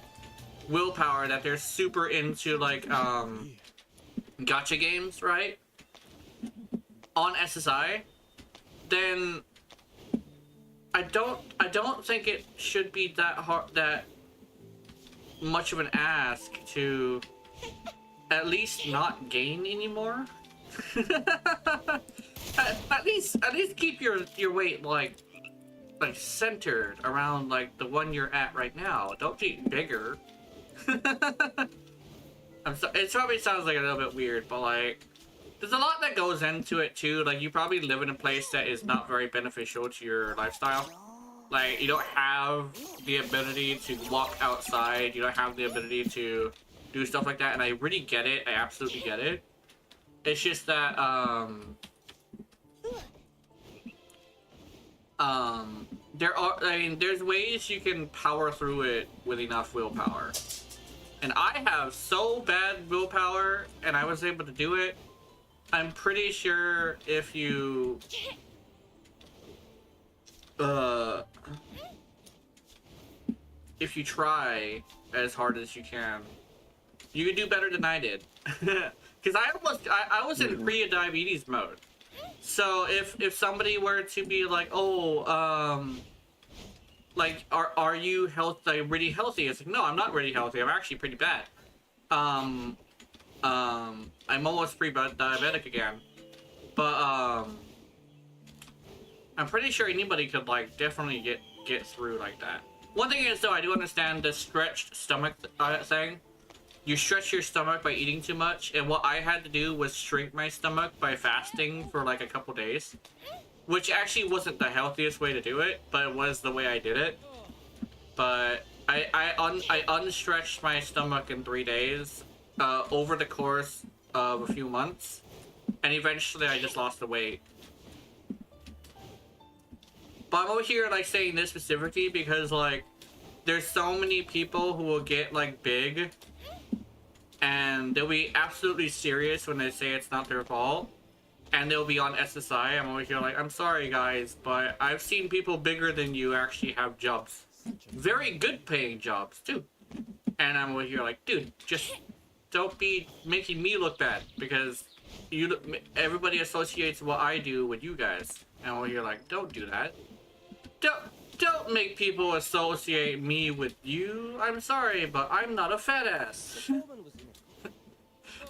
Speaker 2: willpower that they're super into like gacha games, right? On SSI, then I don't think it should be that hard, that much of an ask to at least not gain anymore. at least keep your weight like centered around like the one you're at right now. Don't get bigger. It probably sounds like a little bit weird, but like there's a lot that goes into it too. Like you probably live in a place that is not very beneficial to your lifestyle. Like you don't have the ability to walk outside. You don't have the ability to do stuff like that. And I really get it. I absolutely get it. It's just that there's ways you can power through it with enough willpower. And I have so bad willpower, and I was able to do it. I'm pretty sure if you try as hard as you can do better than I did. Because I was in pre-diabetes mode. So if somebody were to be like, oh, like are you really healthy? It's like, no, I'm not really healthy. I'm actually pretty bad. I'm almost pre-diabetic again. But I'm pretty sure anybody could like definitely get through like that. One thing is though, I do understand the stretched stomach thing. You stretch your stomach by eating too much, and what I had to do was shrink my stomach by fasting for like a couple days, which actually wasn't the healthiest way to do it, but it was the way I did it. But I unstretched my stomach in 3 days over the course of a few months, and eventually I just lost the weight. But I'm over here like saying this specifically because like there's so many people who will get like big and they'll be absolutely serious when they say it's not their fault, and they'll be on SSI. I'm over here like, I'm sorry guys, but I've seen people bigger than you actually have jobs, very good paying jobs too, and I'm over here like, dude, just don't be making me look bad because everybody associates what I do with you guys, and I'm over here like, don't do that. Don't make people associate me with you. I'm sorry, but I'm not a fat ass.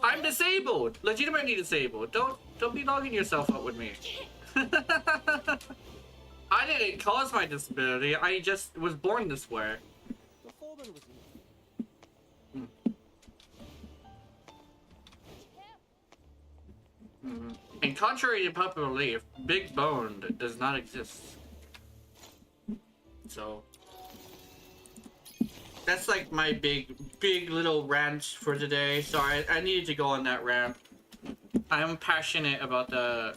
Speaker 2: I'm disabled, legitimately disabled. Don't be logging yourself up with me. I didn't cause my disability. I just was born this way. And contrary to popular belief, big boned does not exist. So that's like my big little rant for today. So I needed to go on that rant. I'm passionate about the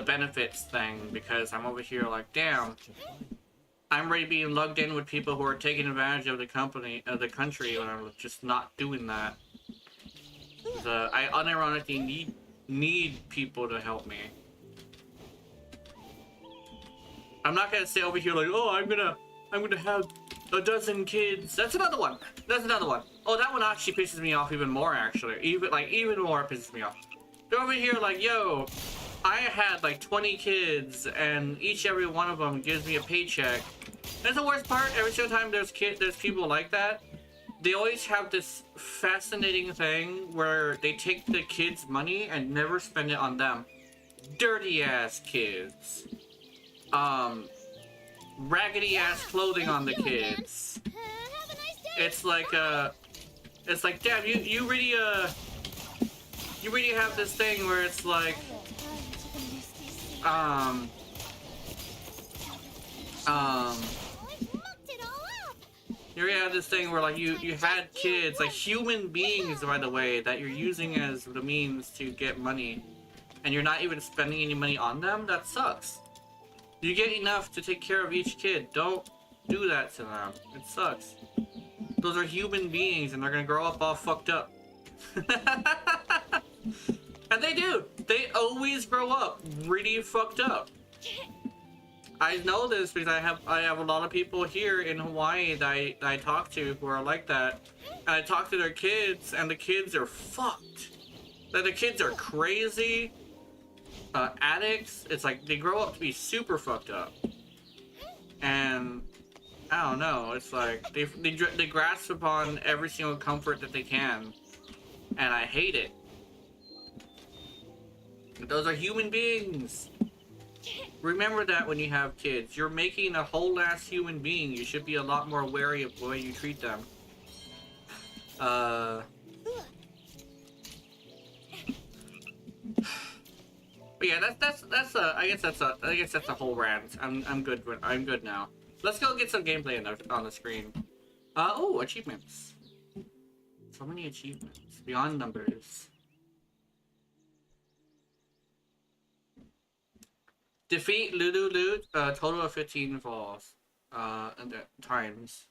Speaker 2: benefits thing because I'm over here like, damn, I'm already being lugged in with people who are taking advantage of the country when I'm just not doing that. I unironically need people to help me. I'm not gonna say over here like, oh, I'm gonna have a dozen kids. That's another one. Oh, that one actually pisses me off even more. Actually, even more pisses me off. They're over here like, yo, I had like 20 kids, and every one of them gives me a paycheck. That's the worst part. Every single time there's people like that, they always have this fascinating thing where they take the kids' money and never spend it on them. Dirty ass kids. Raggedy ass clothing on the kids. It's like damn, you really have this thing where it's like you really have this thing where like you had kids, like human beings by the way, that you're using as the means to get money, and you're not even spending any money on them. That sucks. You get enough to take care of each kid. Don't do that to them. It sucks. Those are human beings, and they're gonna grow up all fucked up. And they do. They always grow up really fucked up. I know this because I have a lot of people here in Hawaii that I talk to who are like that. And I talk to their kids, and the kids are fucked. That the kids are crazy, addicts. It's like they grow up to be super fucked up. And I don't know. It's like they grasp upon every single comfort that they can, and I hate it. Those are human beings. Remember that when you have kids. You're making a whole ass human being. You should be a lot more wary of the way you treat them. But yeah, that's I guess that's a whole rant. I'm good. I'm good now. Let's go get some gameplay on the screen. Oh, achievements. So many achievements. Beyond numbers. Defeat Lulu Loot, total of 15 falls. And times.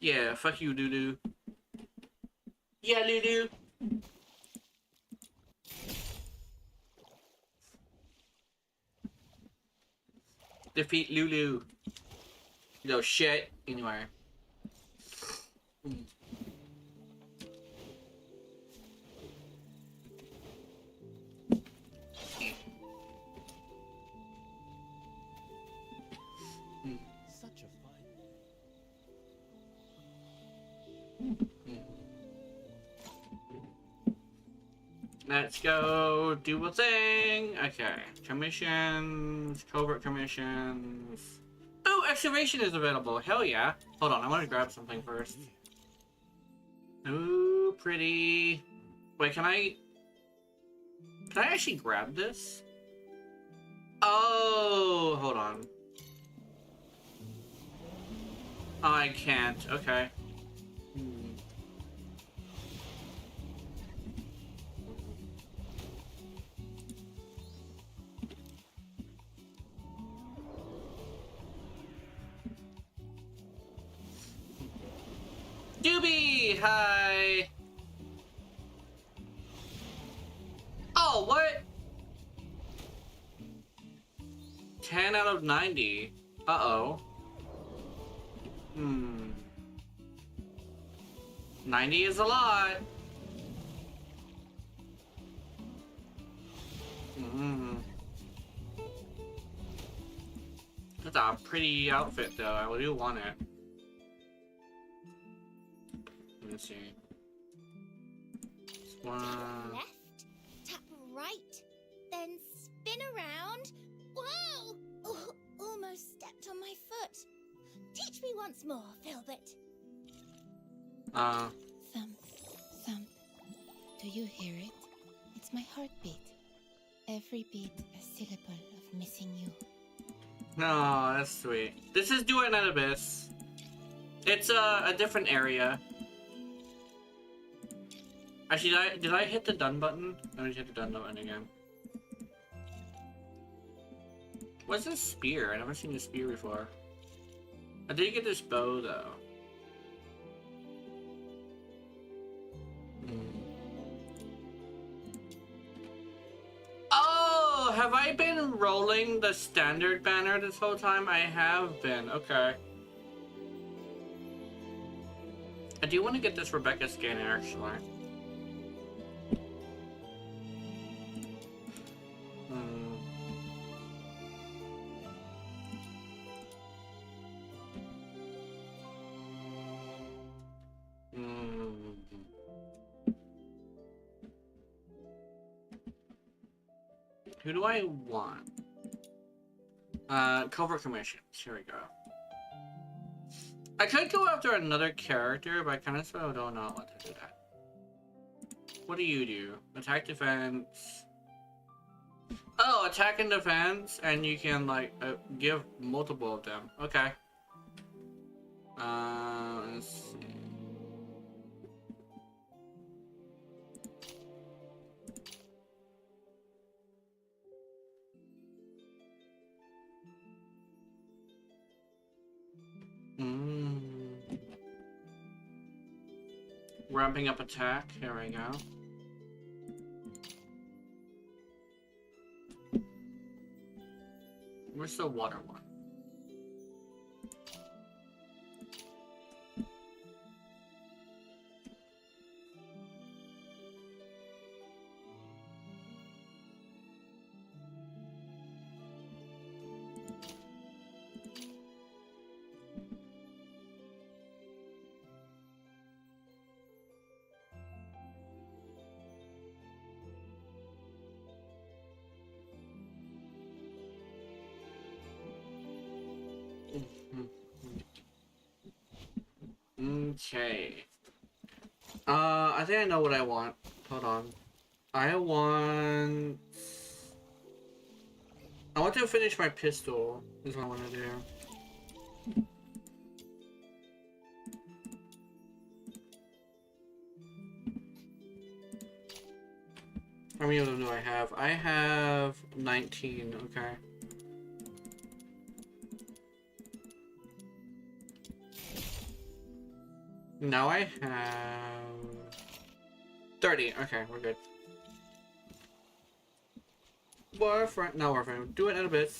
Speaker 2: Yeah, fuck you, Lulu. Yeah, Lulu. Defeat Lulu. You know, shit. Anyway.
Speaker 3: Such a fine.
Speaker 2: Let's go do a thing. Okay. Commissions. Covert commissions. Oh, excavation is available. Hell yeah. Hold on, I want to grab something first. Ooh, pretty. Wait, can I actually grab this? Oh, hold on. Oh, I can't. Okay. Doobie! Hi! Oh, what? 10 out of 90. Uh-oh. 90 is a lot. That's a pretty outfit, though. I do want it. Let me see. This one.
Speaker 6: Left, tap right, then spin around. Whoa! Oh, almost stepped on my foot. Teach me once more, Philbert.
Speaker 8: Thump, thump. Do you hear it? It's my heartbeat. Every beat a syllable of missing you.
Speaker 2: No, that's sweet. This is Duet and Abyss. It's a different area. Actually, did I hit the done button? Let me hit the done button again. What's this spear? I've never seen this spear before. I did get this bow though. Oh, have I been rolling the standard banner this whole time? I have been. Okay. I do want to get this Rebecca skin actually. Who do I want? Covert commissions. Here we go. I could go after another character, but I kind of still don't know what to do that. What do you do? Attack, defense. Oh, attack and defense, and you can like give multiple of them. Okay. Let's see. Ramping up attack. Here we go. Where's the water one? Okay. I think I know what I want. Hold on. I want to finish my pistol, is what I want to do. How many of them do I have? I have 19, okay. Now I have 30. Okay, we're good. Warframe, not Warframe. Do it in a bit.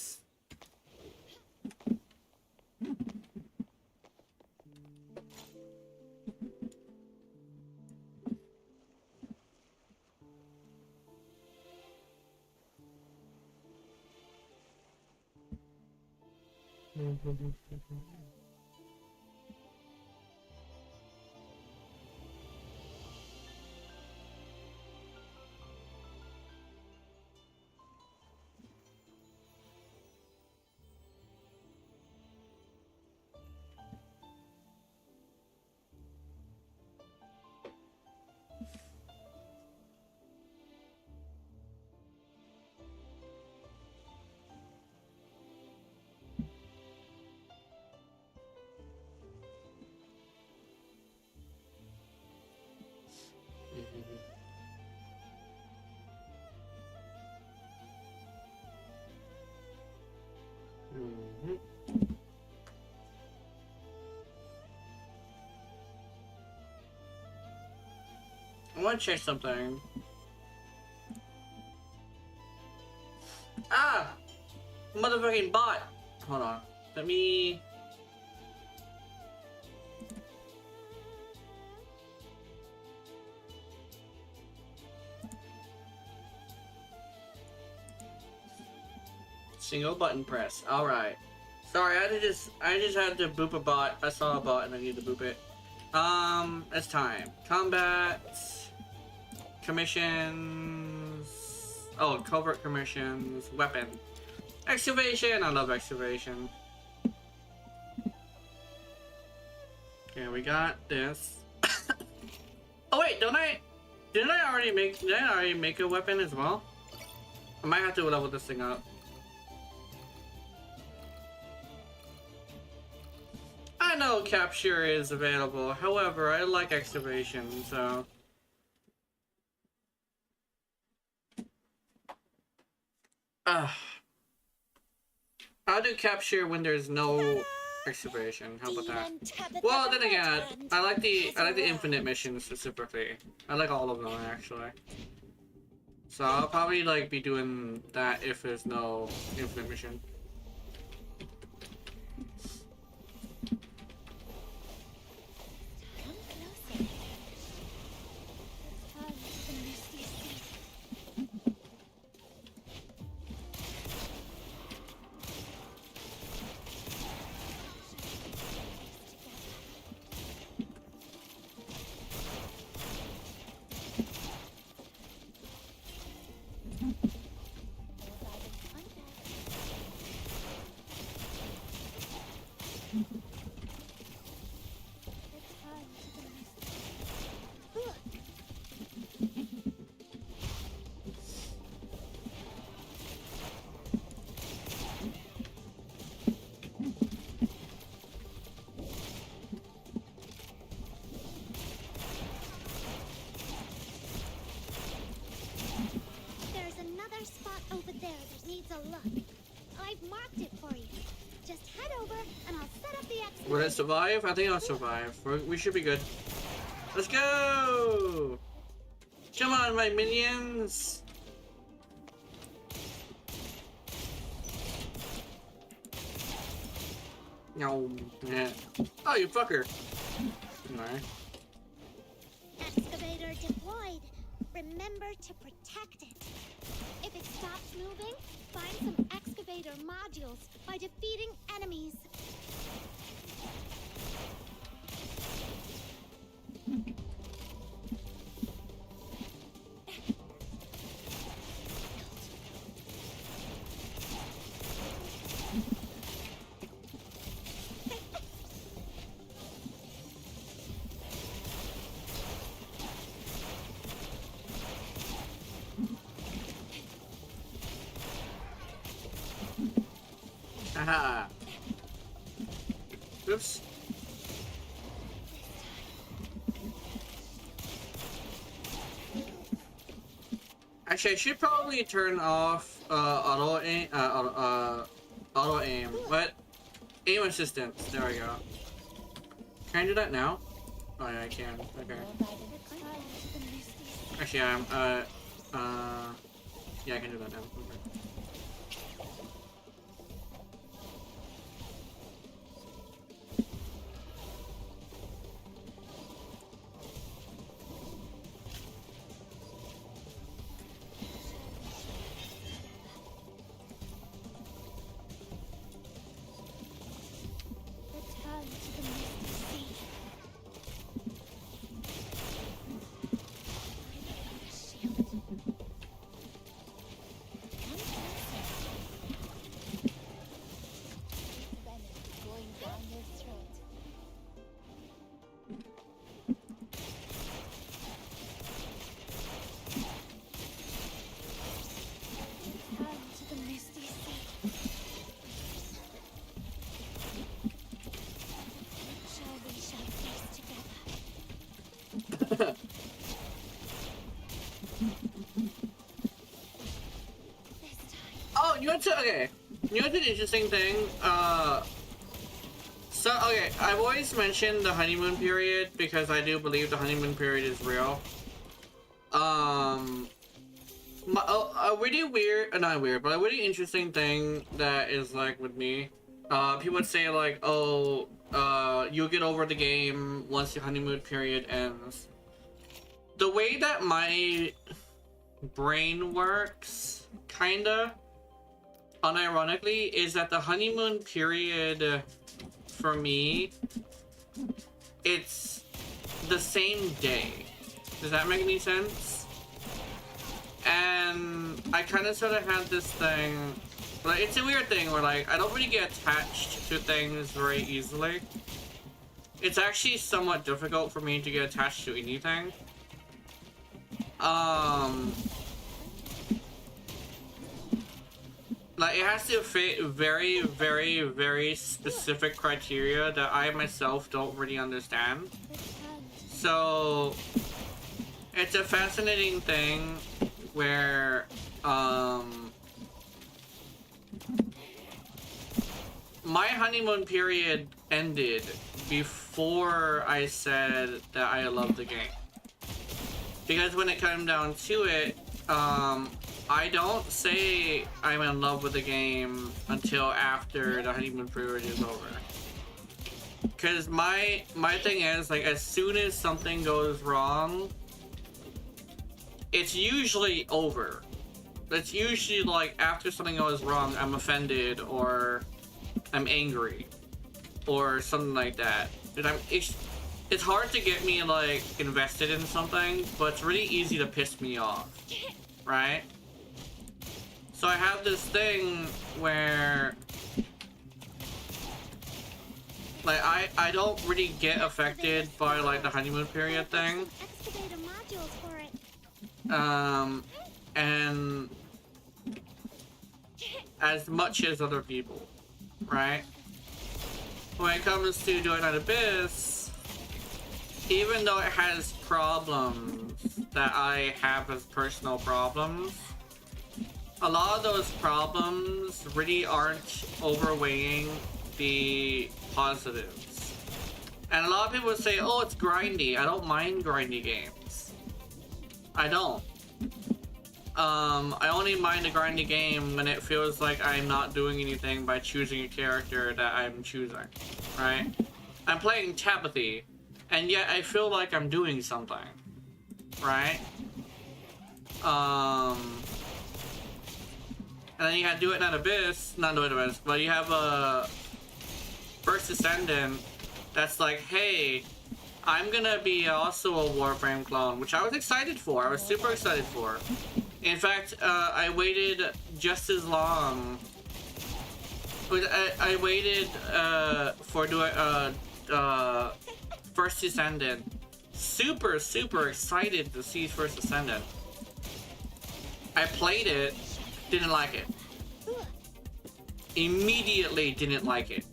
Speaker 2: I want to check something. Ah! Motherfucking bot! Hold on. Let me... Single button press. Alright. Sorry, I just had to boop a bot. I saw a bot and I need to boop it. It's time. Combat. Commissions. Oh, covert commissions. Weapon. Excavation. I love excavation. Okay, we got this. Oh wait, didn't I already make a weapon as well? I might have to level this thing up. I know capture is available, however, I like excavation, so... I'll do capture when there's no excavation. How about that? Well, then again, I like the infinite missions specifically. I like all of them actually. So I'll probably like be doing that if there's no infinite mission.
Speaker 6: it for you. Just head over and I'll set up the excavator.
Speaker 2: Will it survive? I think I'll survive. We should be good. Let's go! Come on, my minions! No. Yeah. Oh, you fucker! Alright.
Speaker 6: Excavator deployed. Remember to protect it. If it stops moving, find some excavator modules by defeating enemies.
Speaker 2: Haha. Oops. Actually, I should probably turn off auto aim, but aim assistance. There we go. Can I do that now? Oh yeah, I can. Okay. Actually, yeah, I can do that now. Okay.
Speaker 6: Return to the misty sea. Shield.
Speaker 8: Venom going down your throat.
Speaker 6: Return to the misty sea. We shall face together. This time.
Speaker 2: Oh, you know what's okay? You know what's an interesting thing? So okay, I've always mentioned the honeymoon period because I do believe the honeymoon period is real. A really weird, not weird, but a really interesting thing that is like with me. People would say like, oh, you'll get over the game once the honeymoon period ends. The way that my brain works, kinda, unironically, is that the honeymoon period for me, it's the same day. Does that make any sense? And I kind of sort of had this thing, like, it's a weird thing where like I don't really get attached to things very easily. It's actually somewhat difficult for me to get attached to anything. Like, it has to fit very, very, very specific criteria that I myself don't really understand. So, it's a fascinating thing where, my honeymoon period ended before I said that I love the game. Because when it came down to it, I don't say I'm in love with the game until after the honeymoon period is over. Because my thing is, like, as soon as something goes wrong, it's usually over. It's usually like after something goes wrong, I'm offended or I'm angry or something like that. It's hard to get me like invested in something, but it's really easy to piss me off, right? So I have this thing where like I don't really get affected by like the honeymoon period thing.
Speaker 6: Excavator modules for it.
Speaker 2: And as much as other people, right? When it comes to Duet Night Abyss, even though it has problems that I have as personal problems, a lot of those problems really aren't overweighing the positives. And a lot of people say, oh, it's grindy. I don't mind grindy games. I don't. I only mind a grindy game when it feels like I'm not doing anything by choosing a character that I'm choosing, right? I'm playing Tabithy, and yet I feel like I'm doing something, right? And then you have Duet and Abyss, not Duet and Abyss, but you have a First Descendant that's like, hey, I'm gonna be also a Warframe clone, which I was excited for. I was super excited for. In fact, I waited just as long. I waited for First Descendant. Super excited to see First Descendant. I played it, didn't like it. Immediately didn't like it.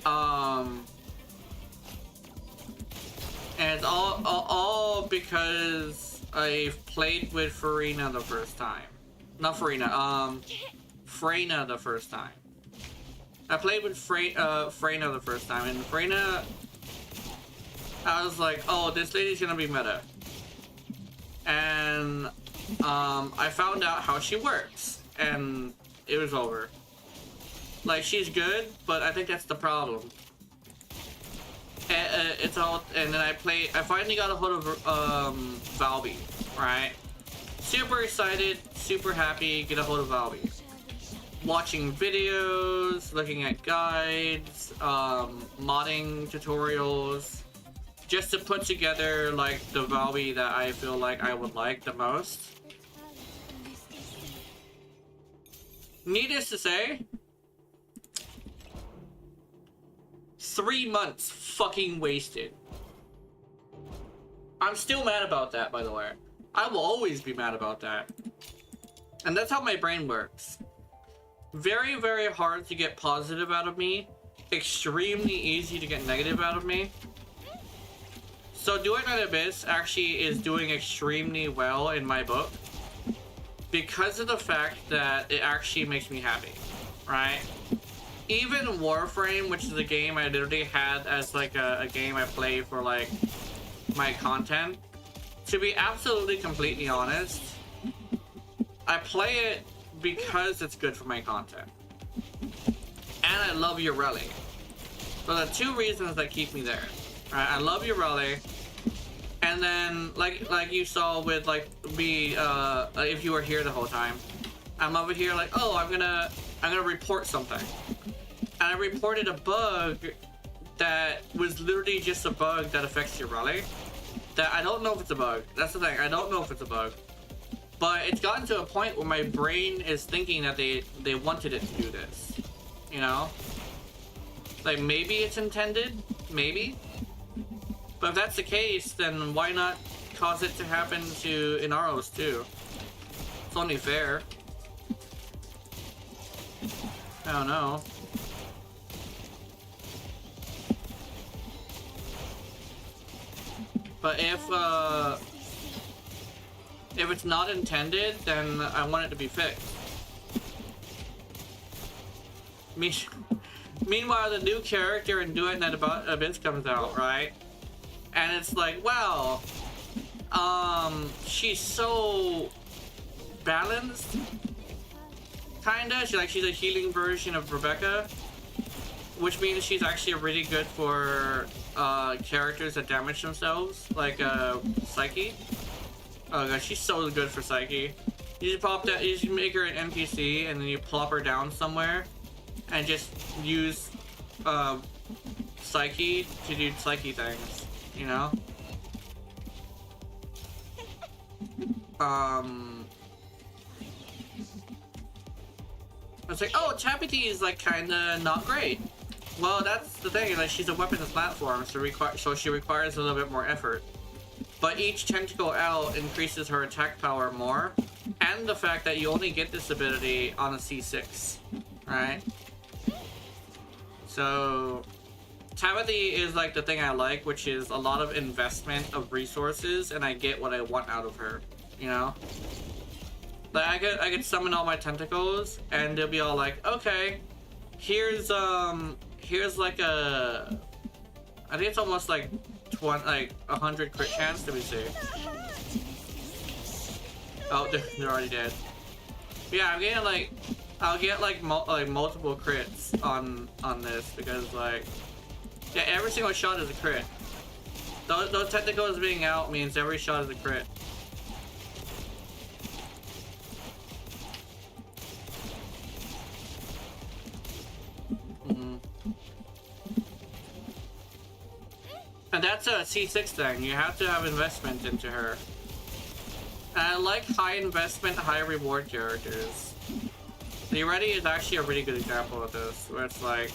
Speaker 2: And it's all because I played with Farina the first time. Not Farina, Freyna the first time. I played with Freyna the first time, and Freyna, I was like, oh, this lady's gonna be meta. And I found out how she works, and it was over. Like, she's good, but I think that's the problem. It's all, and then I finally got a hold of Valby, right? Super excited, super happy, get a hold of Valby. Watching videos, looking at guides, modding tutorials, just to put together like the Valby that I feel like I would like the most. Needless to say, 3 months fucking wasted. I'm still mad about that, by the way. I will always be mad about that. And that's how my brain works. Very, very hard to get positive out of me. Extremely easy to get negative out of me. So Duet and Abyss actually is doing extremely well in my book because of the fact that it actually makes me happy, right? Even Warframe, which is a game I literally had as like a game I play for like my content, to be absolutely completely honest, I play it because it's good for my content. And I love Ureli. So the two reasons that keep me there. Right? I love Ureli. And then like you saw with like me, if you were here the whole time, I'm over here like, oh, I'm gonna report something. And I reported a bug that was literally just a bug that affects Ureli. That I don't know if it's a bug. That's the thing. I don't know if it's a bug. But it's gotten to a point where my brain is thinking that they wanted it to do this. You know? Like, maybe it's intended. Maybe. But if that's the case, then why not cause it to happen to Inaros too? It's only fair. I don't know. But if it's not intended, then I want it to be fixed. Meanwhile, the new character in Duet and Abyss comes out, right? And it's like, wow, she's so balanced, kinda. She's a healing version of Rebecca, which means she's actually really good for characters that damage themselves, like Psyche. Oh god, she's so good for Psyche. You just pop that, you just make her an NPC, and then you plop her down somewhere, and just use Psyche to do Psyche things, you know? It's like, oh, Tabithy is like kinda not great. Well, that's the thing, like she's a weapons platform, so she requires a little bit more effort. But each tentacle out increases her attack power more, and the fact that you only get this ability on a C6, right? So Tabithy is like the thing I like, which is a lot of investment of resources, and I get what I want out of her, you know? Like I could summon all my tentacles, and they'll be all like, okay, here's like a, I think it's almost like 100 crit chance to be safe. Oh, they're already dead. Yeah, I'm getting like, I'll get like multiple crits on this because like, yeah, every single shot is a crit. Those tentacles being out means every shot is a crit. And that's a C6 thing. You have to have investment into her. And I like high investment, high reward characters. The Urelli is actually a really good example of this, where it's like,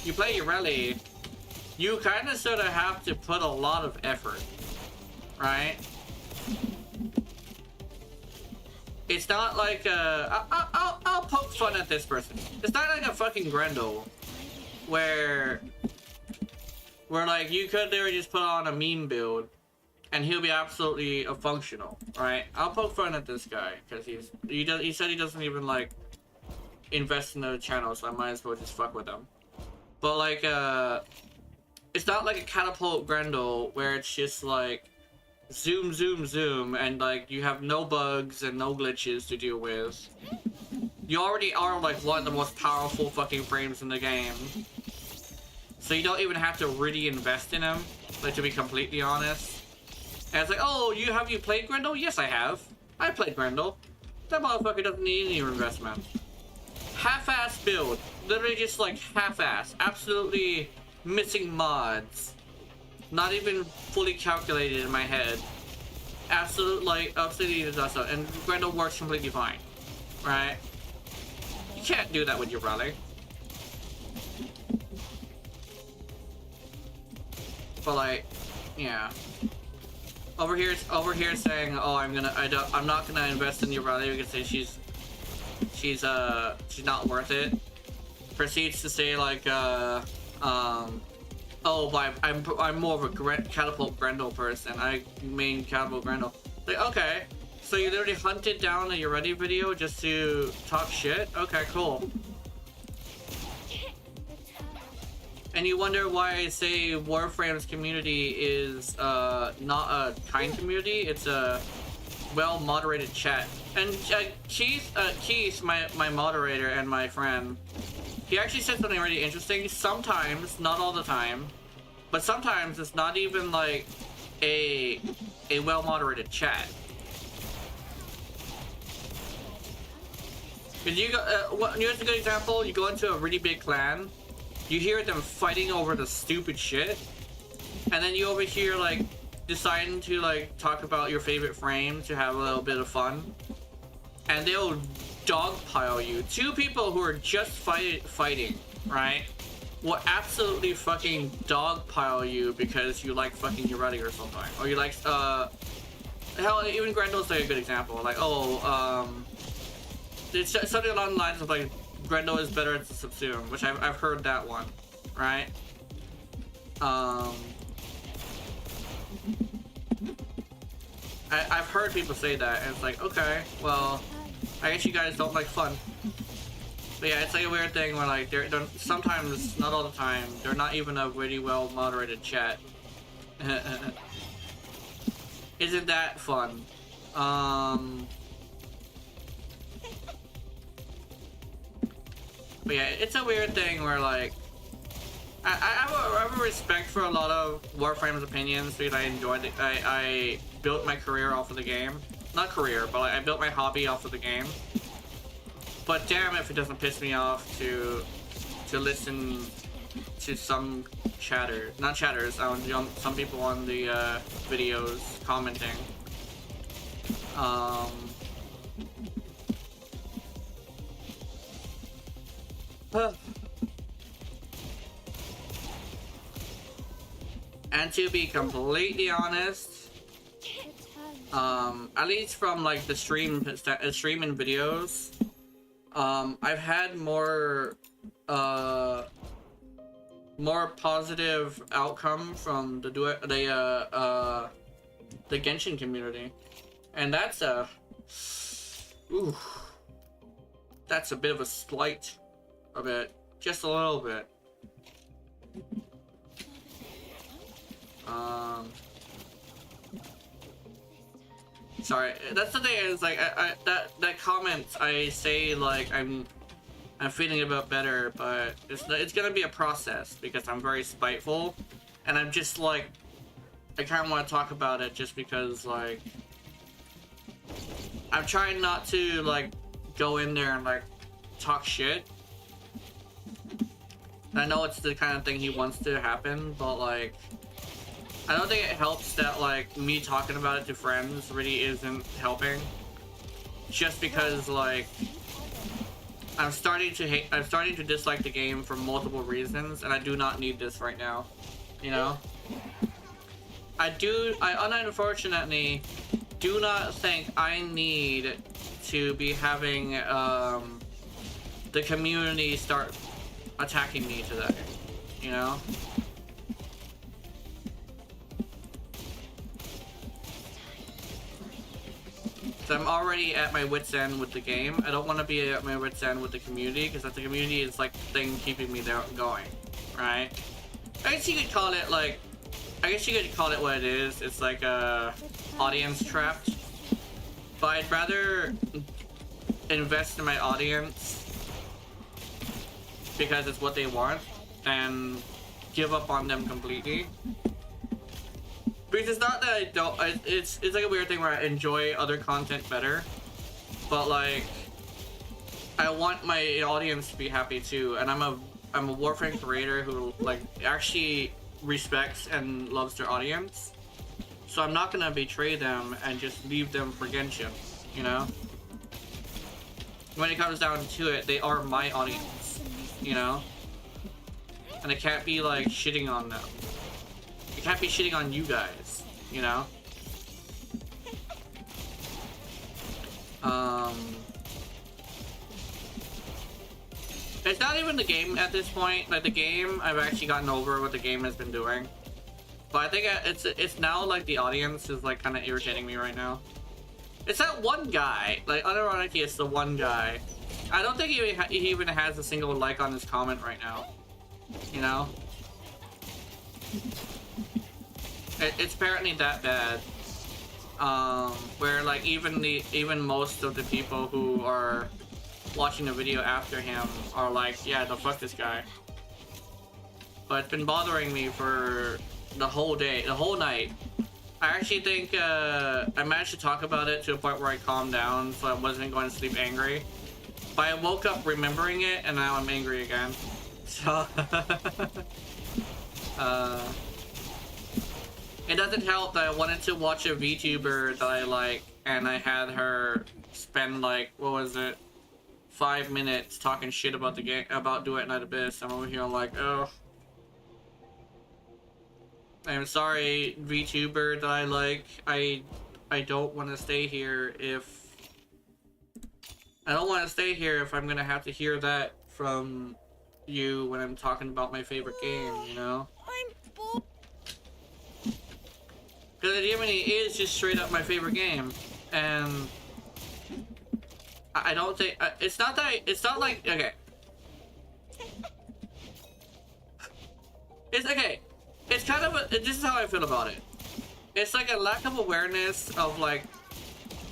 Speaker 2: you play Urelli, you kind of sort of have to put a lot of effort, right? It's not like I'll poke fun at this person. It's not like a fucking Grendel, where like you could literally just put on a meme build and he'll be absolutely functional, right? I'll poke fun at this guy because he said he doesn't even like invest in the channel, so I might as well just fuck with him. But like it's not like a catapult Grendel where it's just like zoom zoom zoom and like you have no bugs and no glitches to deal with. You already are like one of the most powerful fucking frames in the game. So you don't even have to really invest in him, like to be completely honest. And it's like, oh, have you played Grendel? Yes, I have. I played Grendel. That motherfucker doesn't need any investment. Half-ass build. Literally just like half-ass. Absolutely missing mods. Not even fully calculated in my head. Absolutely disaster. And Grendel works completely fine. Right? You can't do that with your brother. But like, yeah. Over here saying, oh, I'm not gonna invest in your brother because she's not worth it. Proceeds to say like, oh, but I'm more of a catapult Grendel person. I main catapult Grendel. Like, okay, so you literally hunted down a Urelli video just to talk shit? Okay, cool. And you wonder why I say Warframe's community is not a kind community, it's a well-moderated chat. And Keith, my moderator and my friend, he actually said something really interesting. Sometimes, not all the time, but sometimes it's not even like a well-moderated chat. Cause you go, here's a good example. You go into a really big clan, you hear them fighting over the stupid shit, and then you overhear like deciding to like talk about your favorite frame to have a little bit of fun, and they'll dogpile you. Two people who are just fighting, right, will absolutely fucking dogpile you because you like fucking Urelli or something, or you like hell, even Grendel's like a good example. Like, oh, it's something along the lines of like, Grendel is better at subsume, which I've heard that one, right? I've heard people say that, and it's like, okay, well, I guess you guys don't like fun. But yeah, it's like a weird thing where like they're sometimes, not all the time, they're not even a really well moderated chat. Isn't that fun? But yeah, it's a weird thing where like I have a respect for a lot of Warframe's opinions because I enjoyed it. I built my career off of the game. Not career, but like, I built my hobby off of the game. But damn if it doesn't piss me off to listen to some not chatters, some people on the videos commenting. And to be completely honest, at least from like the streaming videos, I've had more positive outcome from the Duet, the Genshin community, and that's Ooh. That's a bit of a slight of it. Just a little bit. Sorry, that's the thing is like that comment I say like I'm feeling a bit better, but it's gonna be a process because I'm very spiteful, and I'm just like I kind of want to talk about it just because like I'm trying not to like go in there and like talk shit. I know it's the kind of thing he wants to happen, but like I don't think it helps that like me talking about it to friends really isn't helping. Just because like I'm starting to dislike the game for multiple reasons, and I do not need this right now. You know? I unfortunately do not think I need to be having the community start attacking me today. You know? So I'm already at my wit's end with the game. I don't want to be at my wit's end with the community, because the community is like the thing keeping me there going, right? I guess you could call it like, I guess you could call it what it is. It's like a audience trapped. But I'd rather invest in my audience because it's what they want than give up on them completely. Because it's not that I don't, it's like a weird thing where I enjoy other content better, but like I want my audience to be happy too, and I'm a Warframe creator who like actually respects and loves their audience, so I'm not gonna betray them and just leave them for Genshin, you know? When it comes down to it, they are my audience, you know? And I can't be like shitting on them. I can't be shitting on you guys, you know? It's not even the game at this point. Like the game, I've actually gotten over what the game has been doing. But I think it's now like the audience is like kind of irritating me right now. It's that one guy. Like unironically, it's the one guy. I don't think he even has a single like on his comment right now. You know? It's apparently that bad. Where like even most of the people who are watching the video after him are like, yeah, the fuck this guy. But it's been bothering me for the whole day, the whole night. I actually think I managed to talk about it to a point where I calmed down, so I wasn't going to sleep angry. But I woke up remembering it, and now I'm angry again. So it doesn't help that I wanted to watch a VTuber that I like, and I had her spend like, what was it, 5 minutes talking shit about the game, about Duet Night Abyss. I'm over here, I'm like, oh. I'm sorry, VTuber that I like. I don't want to stay here if... I don't want to stay here if I'm gonna have to hear that from you when I'm talking about my favorite game, you know?
Speaker 6: I'm bored.
Speaker 2: Because Gemini is just straight up my favorite game, and I don't think it's not that it's not like okay. It's okay. It's kind of a, this is how I feel about it. It's like a lack of awareness of like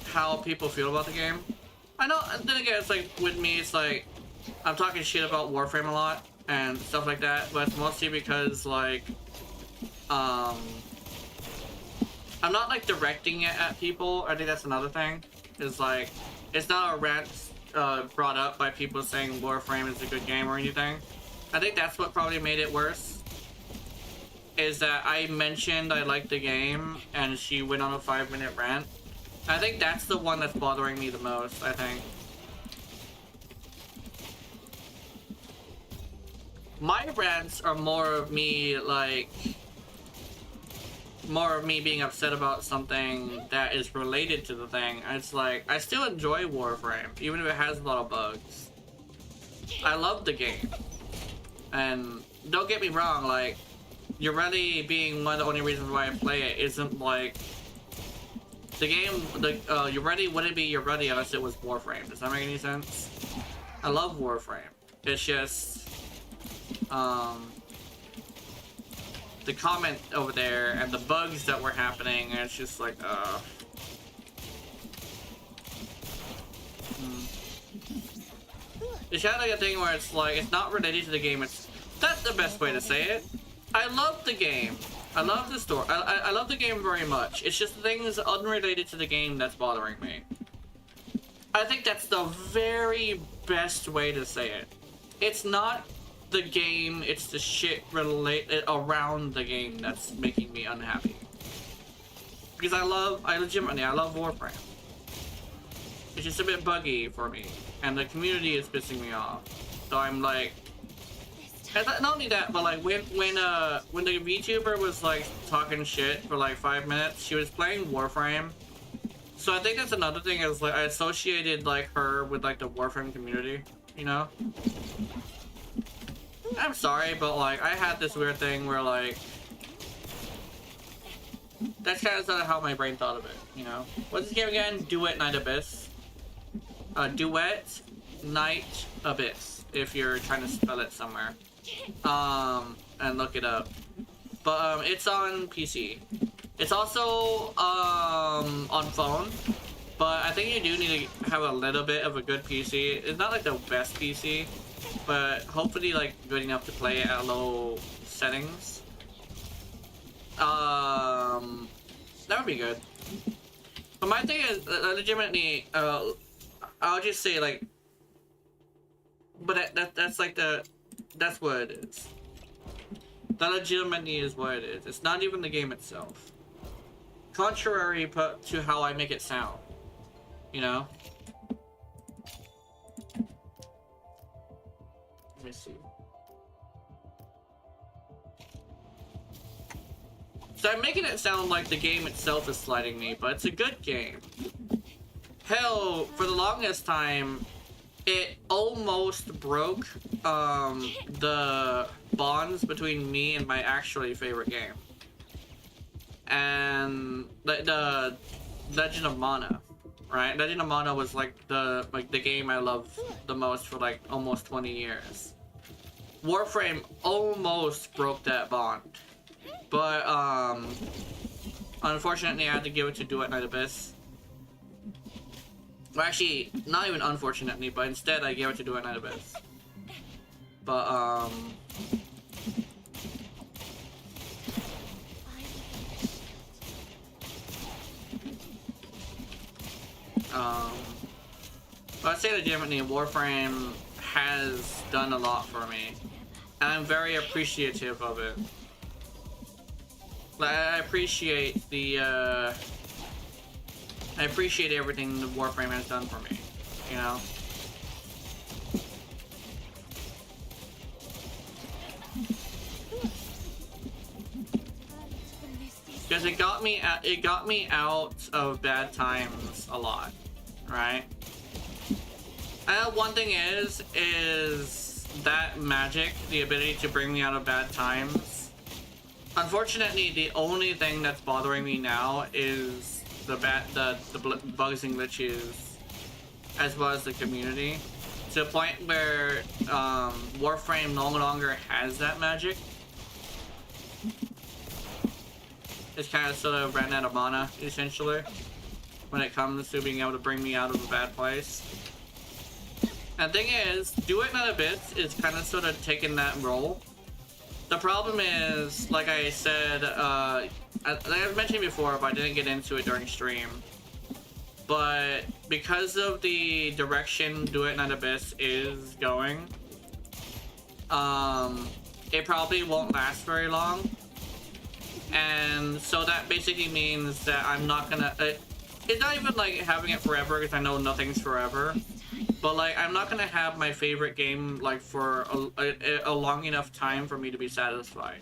Speaker 2: how people feel about the game. I know. And then again, it's like with me, it's like I'm talking shit about Warframe a lot and stuff like that, but it's mostly because like I'm not like directing it at people. I think that's another thing. Is like it's not a rant brought up by people saying Warframe is a good game or anything. I think that's what probably made it worse. Is that I mentioned I liked the game and she went on a 5-minute rant. I think that's the one that's bothering me the most, I think. My rants are more of me like being upset about something that is related to the thing. It's like I still enjoy Warframe even if it has a lot of bugs. I love the game, and don't get me wrong, like Ureli being one of the only reasons why I play it isn't like The game, you're ready wouldn't be you're ready unless it was Warframe. Does that make any sense? I love Warframe. It's just, the comment over there and the bugs that were happening, and it's just like, It's kind of like a thing where it's like, it's not related to the game, that's the best way to say it. I love the game. I love the story. I love the game very much. It's just things unrelated to the game that's bothering me. I think that's the very best way to say it. It's not the game, it's the shit related around the game that's making me unhappy. Because I love Warframe. It's just a bit buggy for me, and the community is pissing me off. So I'm like, and not only that, but like when the VTuber was like talking shit for like 5 minutes, she was playing Warframe. So I think that's another thing, is like I associated like her with like the Warframe community, you know? I'm sorry, but like I had this weird thing where like that's kind of sort of how my brain thought of it, you know? What's this game again? Duet Night Abyss. Duet Night Abyss, if you're trying to spell it somewhere. And look it up. But it's on PC. It's also on phone, but I think you do need to have a little bit of a good PC. It's not like the best PC, but hopefully like good enough to play it at low settings. That would be good. But my thing is, legitimately, I'll just say like, but that's like that's what it is. That legitimately is what it is. It's not even the game itself. Contrary to how I make it sound, you know? Let me see. So I'm making it sound like the game itself is sliding me, but it's a good game. Hell, for the longest time, it almost broke the bonds between me and my actually favorite game. And the Legend of Mana, right? Legend of Mana was like the game I loved the most for like almost 20 years. Warframe almost broke that bond, but unfortunately I had to give it to Duet Night Abyss. Well, actually, not even unfortunately, but instead I gave it to Duet Night Abyss. But I'd say legitimately, Warframe has done a lot for me, and I'm very appreciative of it. Like, I appreciate everything the Warframe has done for me, you know? Because it got me out of bad times a lot, right? And one thing is that magic, the ability to bring me out of bad times. Unfortunately, the only thing that's bothering me now is the bugs and glitches, as well as the community, to the point where Warframe no longer has that magic. It's kind of sort of ran out of mana, essentially, when it comes to being able to bring me out of a bad place. And the thing is, Duet Night Abyss is kind of sort of taking that role. The problem is, like I said, like I've mentioned before, but I didn't get into it during stream. But because of the direction Duet Night Abyss is going, it probably won't last very long. And so that basically means that I'm not gonna... it's not even like having it forever, because I know nothing's forever. But like, I'm not gonna have my favorite game like for a long enough time for me to be satisfied,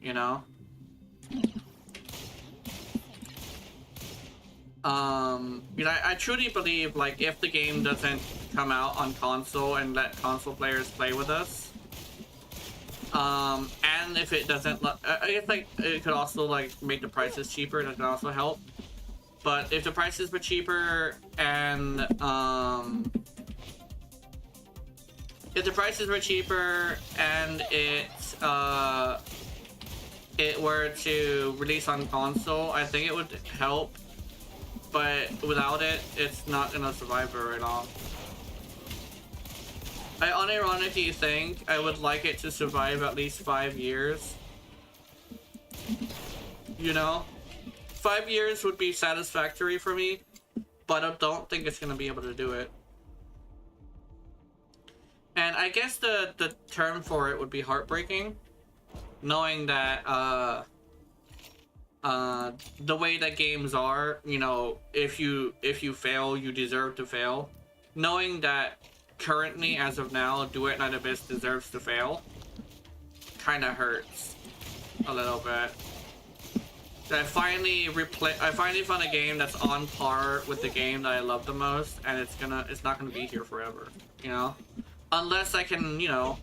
Speaker 2: you know? Because I truly believe, like, if the game doesn't come out on console and let console players play with us, and if it doesn't, I guess like it could also like make the prices cheaper. That could also help. But if the prices were cheaper and if the prices were cheaper and it were to release on console, I think it would help. But without it, it's not gonna survive very long. I unironically think I would like it to survive at least 5 years. You know? 5 years would be satisfactory for me, but I don't think it's gonna be able to do it. And I guess the term for it would be heartbreaking, knowing that the way that games are, you know, if you fail, you deserve to fail. Knowing that currently, as of now, Duet Night Abyss deserves to fail, kind of hurts a little bit. I finally found a game that's on par with the game that I love the most, and it's not gonna be here forever, you know. Unless I can, you know,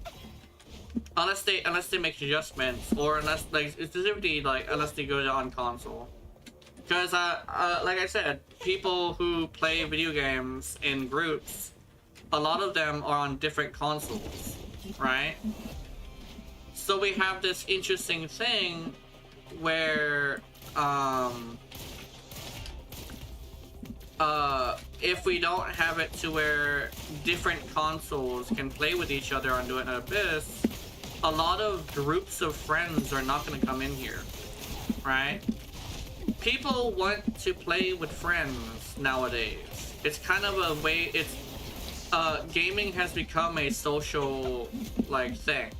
Speaker 2: unless they make adjustments, or unless, like, specifically, like, unless they go on console. Because like I said, people who play video games in groups, a lot of them are on different consoles, right? So we have this interesting thing where if we don't have it to where different consoles can play with each other on Duet Night Abyss, a lot of groups of friends are not going to come in here, right? People want to play with friends nowadays. It's kind of a way, gaming has become a social, like, thing.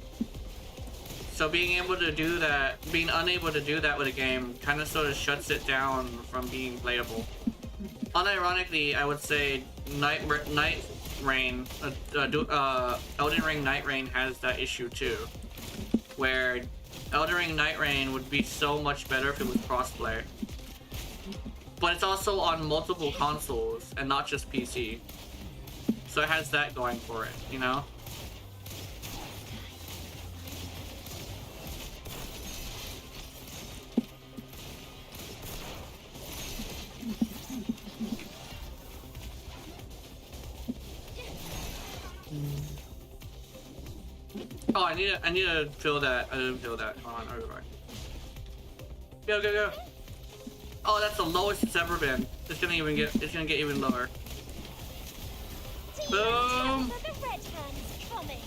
Speaker 2: So being unable to do that with a game kind of sort of shuts it down from being playable. Unironically, I would say Elden Ring Night Rain has that issue too, where Elden Ring Night Rain would be so much better if it was crossplay. But it's also on multiple consoles and not just PC. So it has that going for it, you know? Oh, I need to fill that. I didn't fill that. Hold on, I'll go back. Go. Oh, that's the lowest it's ever been. It's gonna get even lower. Boom!
Speaker 6: The red hand's coming.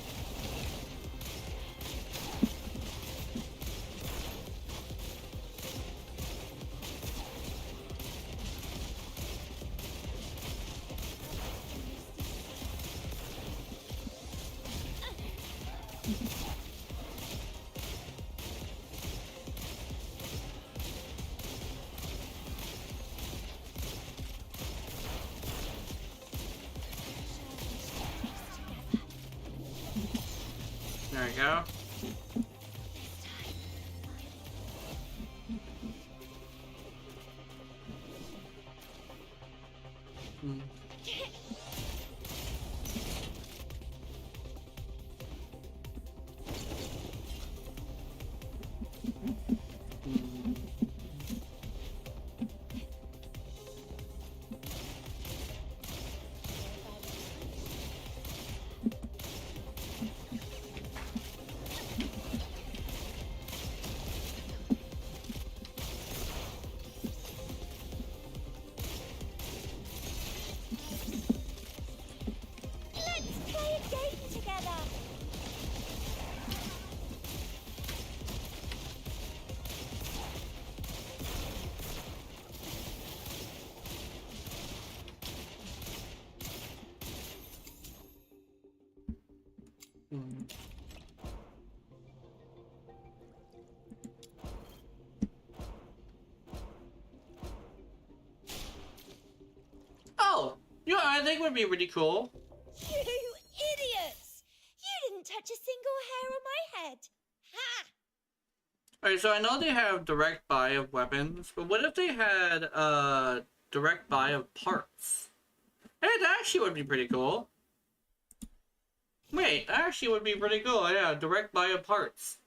Speaker 2: There we go.
Speaker 6: Let's play a game together.
Speaker 2: Oh, you know, I think would be really cool.
Speaker 6: You idiots! You didn't touch a single hair on my head. Ha!
Speaker 2: Alright, so I know they have direct buy of weapons, but what if they had direct buy of parts? Hey, that actually would be pretty cool. Wait, that actually would be pretty cool. Yeah, direct buy of parts.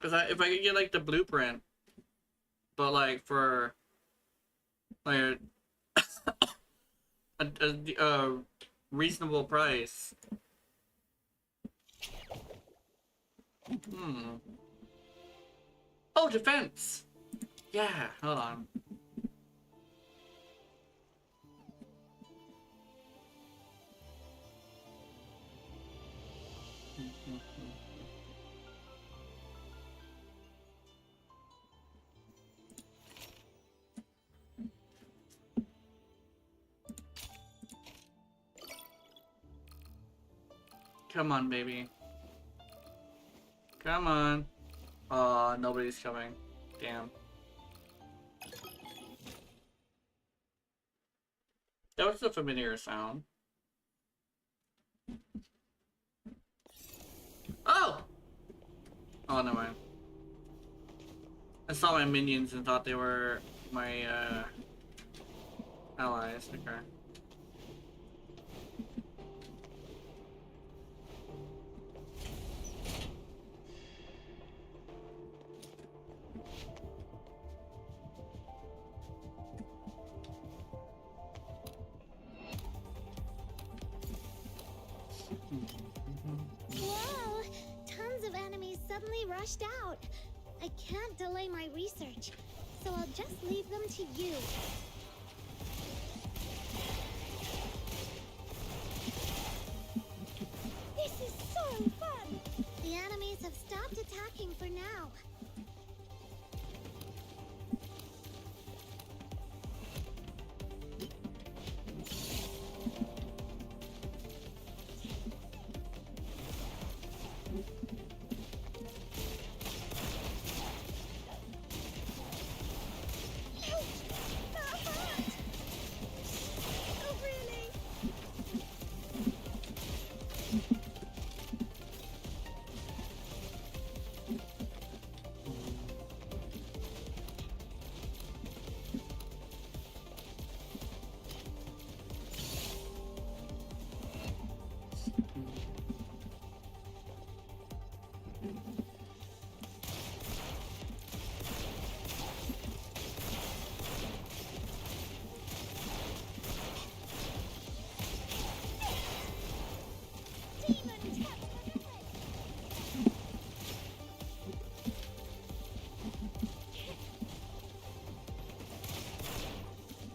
Speaker 2: Cause if I could get like the blueprint, but like for like a reasonable price. Oh, defense. Yeah, hold on. Come on, baby. Come on. Aw, nobody's coming. Damn. That was a familiar sound. Oh! Oh, never mind. I saw my minions and thought they were my, allies. Okay.
Speaker 6: Whoa! Tons of enemies suddenly rushed out. I can't delay my research, so I'll just leave them to you. This is so fun! The enemies have stopped attacking for now.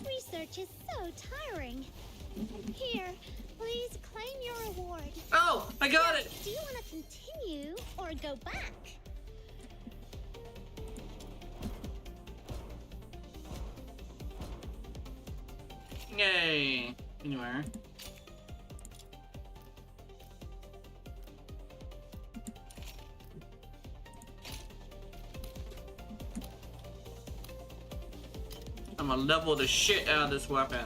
Speaker 6: Research is so tiring. Here, please claim your reward.
Speaker 2: Oh, I got it!
Speaker 6: Do you want to continue or go back?
Speaker 2: Yay! Anywhere. I'm gonna level the shit out of this weapon.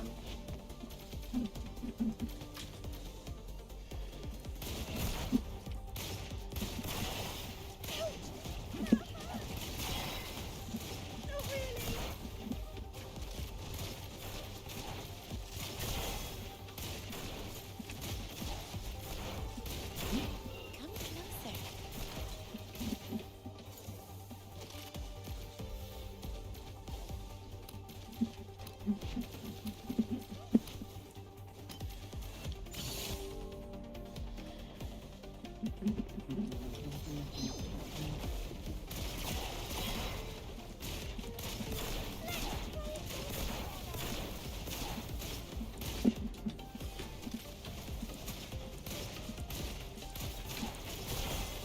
Speaker 8: Come closer.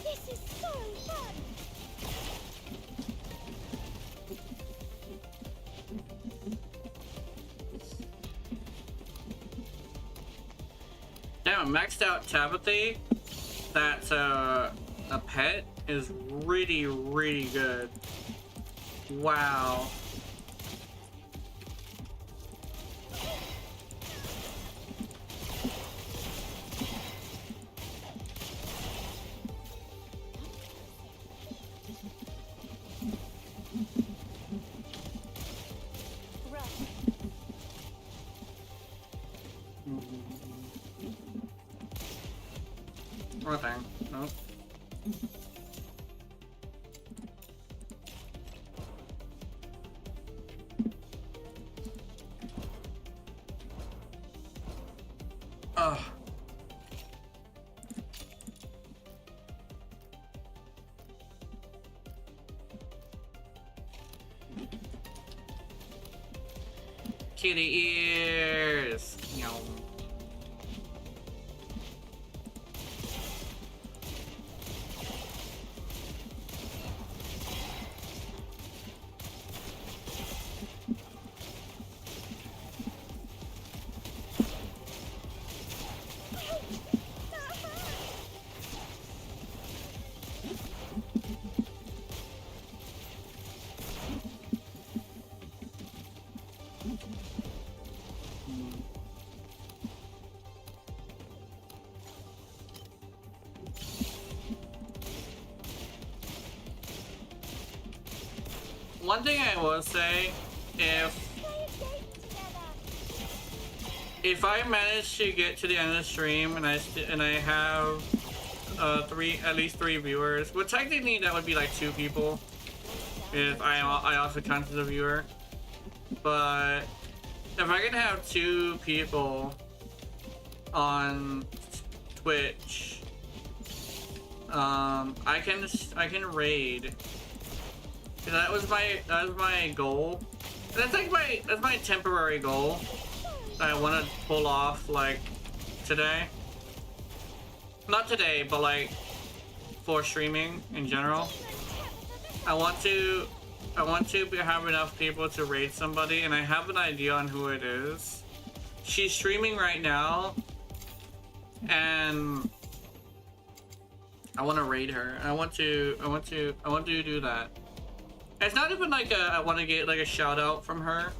Speaker 6: This is so fun!
Speaker 2: Damn, maxed out Tabitha. That's a pet is really, really good. Wow. Nothing. Nope. Ugh. Kitty ears. Meow. One thing I will say, if I manage to get to the end of the stream and I have at least three viewers, well technically that would be like 2 people if I also count as a viewer, but if I can have 2 people on Twitch, I can raid. That was my goal. That's my temporary goal that I want to pull off, like today. Not today, but like for streaming in general. I want to have enough people to raid somebody, and I have an idea on who it is. She's streaming right now, and I want to raid her. I want to do that. It's not even like I want to get like a shout out from her.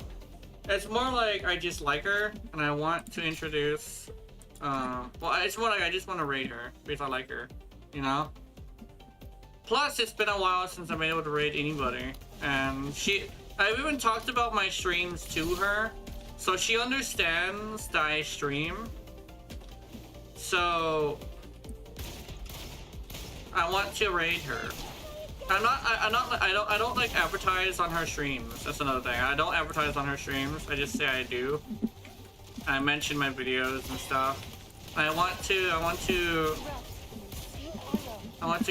Speaker 2: It's more like I just like her and I want to introduce. Well, it's more like I just want to raid her because I like her, you know. Plus, it's been a while since I've been able to raid anybody, and I've even talked about my streams to her, so she understands that I stream. So I want to raid her. I don't like advertise on her streams. That's another thing. I don't advertise on her streams. I just say I do. I mention my videos and stuff. I want to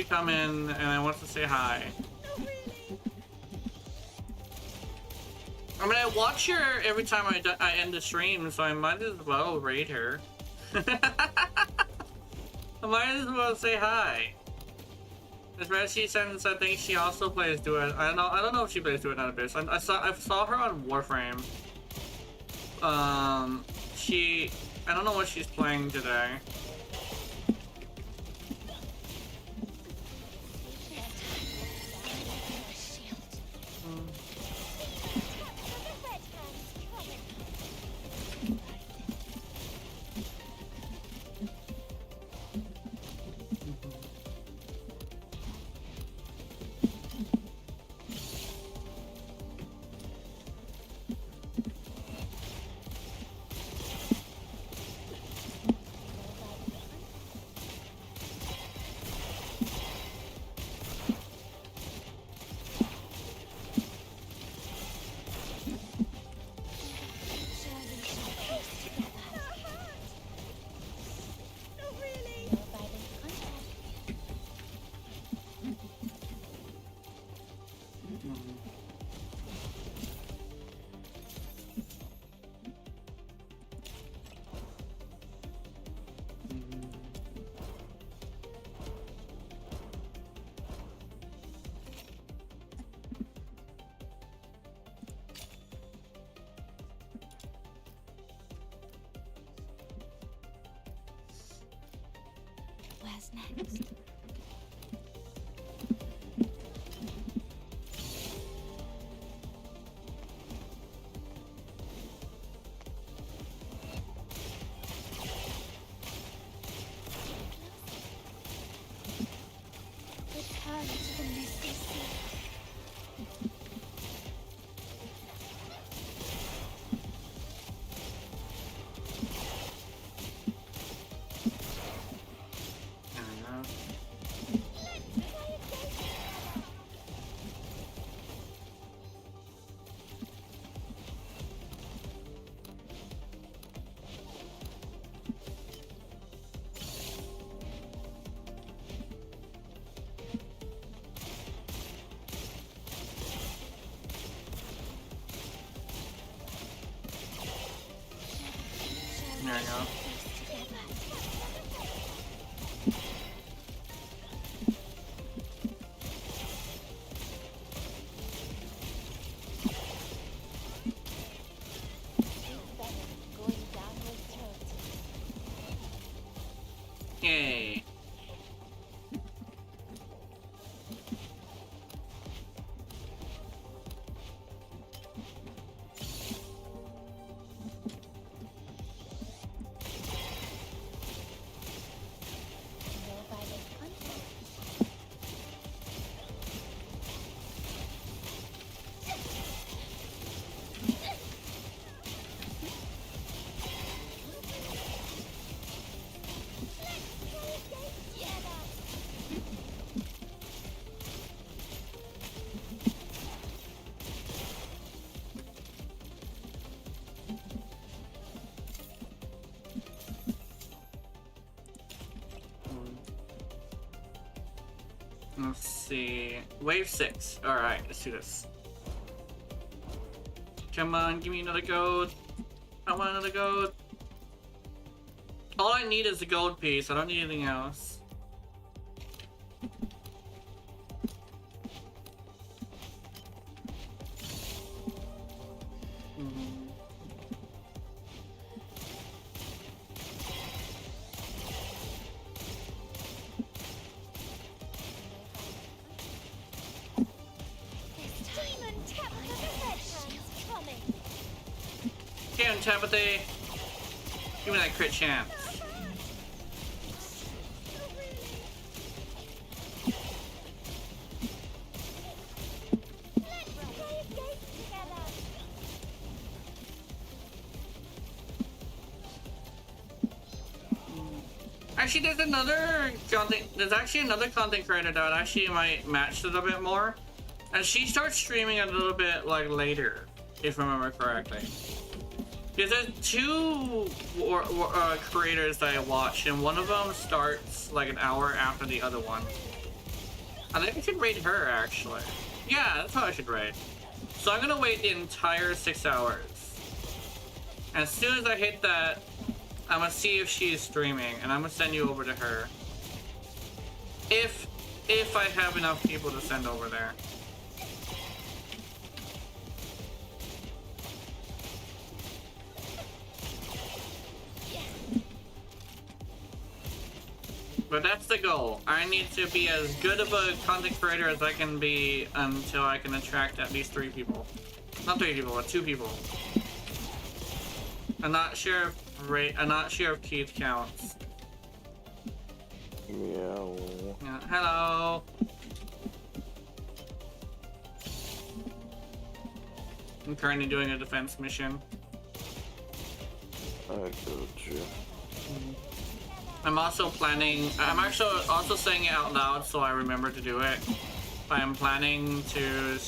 Speaker 2: come in and I want to say hi. I mean, I watch her every time I end the stream, so I might as well raid her. I might as well say hi. Especially since I think she also plays Duet. I don't know if she plays Duet on Abyss. I saw her on Warframe. I don't know what she's playing today.
Speaker 6: Where's next? Return to the misty sea.
Speaker 2: Yay. Let's see. Wave 6. Alright, let's do this. Come on, give me another gold. I want another gold. All I need is a gold piece. I don't need anything else.
Speaker 6: Demon Tabitha the Headhand's coming.
Speaker 2: Damn, Tabitha. Give me that crit chance.
Speaker 6: Let's play a game together.
Speaker 2: Actually, there's actually another content creator that actually might match it a bit more. And she starts streaming a little bit like later, if I remember correctly. Because there's two creators that I watch, and one of them starts like an hour after the other one. I think I should raid her, actually. Yeah, that's how I should raid. So I'm gonna wait the entire 6 hours. And as soon as I hit that, I'm gonna see if she's streaming, and I'm gonna send you over to her. If I have enough people to send over there. But that's the goal. I need to be as good of a content creator as I can be until I can attract at least 3 people. Not 3 people, but 2 people. I'm not sure if Keith counts.
Speaker 7: Meow.
Speaker 2: Yeah, hello. I'm currently doing a defense mission.
Speaker 7: I got you.
Speaker 2: I'm also planning. I'm actually also saying it out loud so I remember to do it. I'm planning to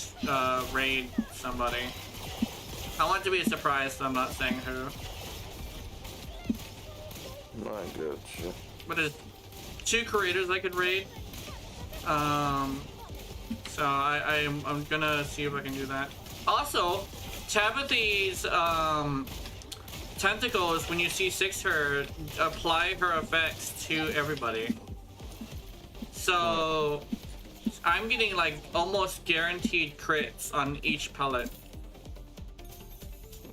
Speaker 2: raid somebody. I want it to be a surprise, so I'm not saying who.
Speaker 7: I got you.
Speaker 2: But there's 2 creators I could raid. So I'm gonna see if I can do that. Also, Tabitha's tentacles, when you C6 her, apply her effects to everybody. So I'm getting like almost guaranteed crits on each pellet.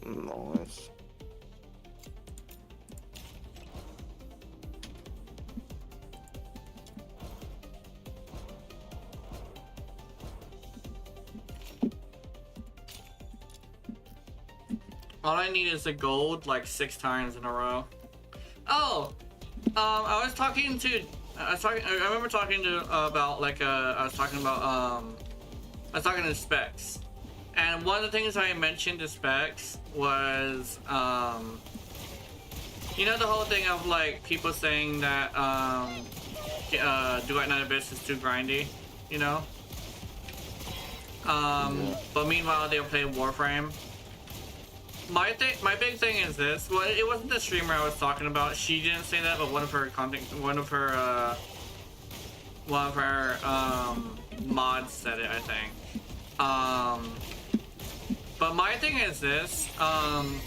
Speaker 7: Nice.
Speaker 2: All I need is a gold like 6 times in a row. Oh, I remember talking to about like I was talking to Specs, and one of the things I mentioned to Specs was you know, the whole thing of like people saying that Duet Night Abyss is too grindy, you know. But meanwhile they'll play Warframe. My big thing is this. Well, it wasn't the streamer I was talking about. She didn't say that, but one of her mods said it, I think. But my thing is this.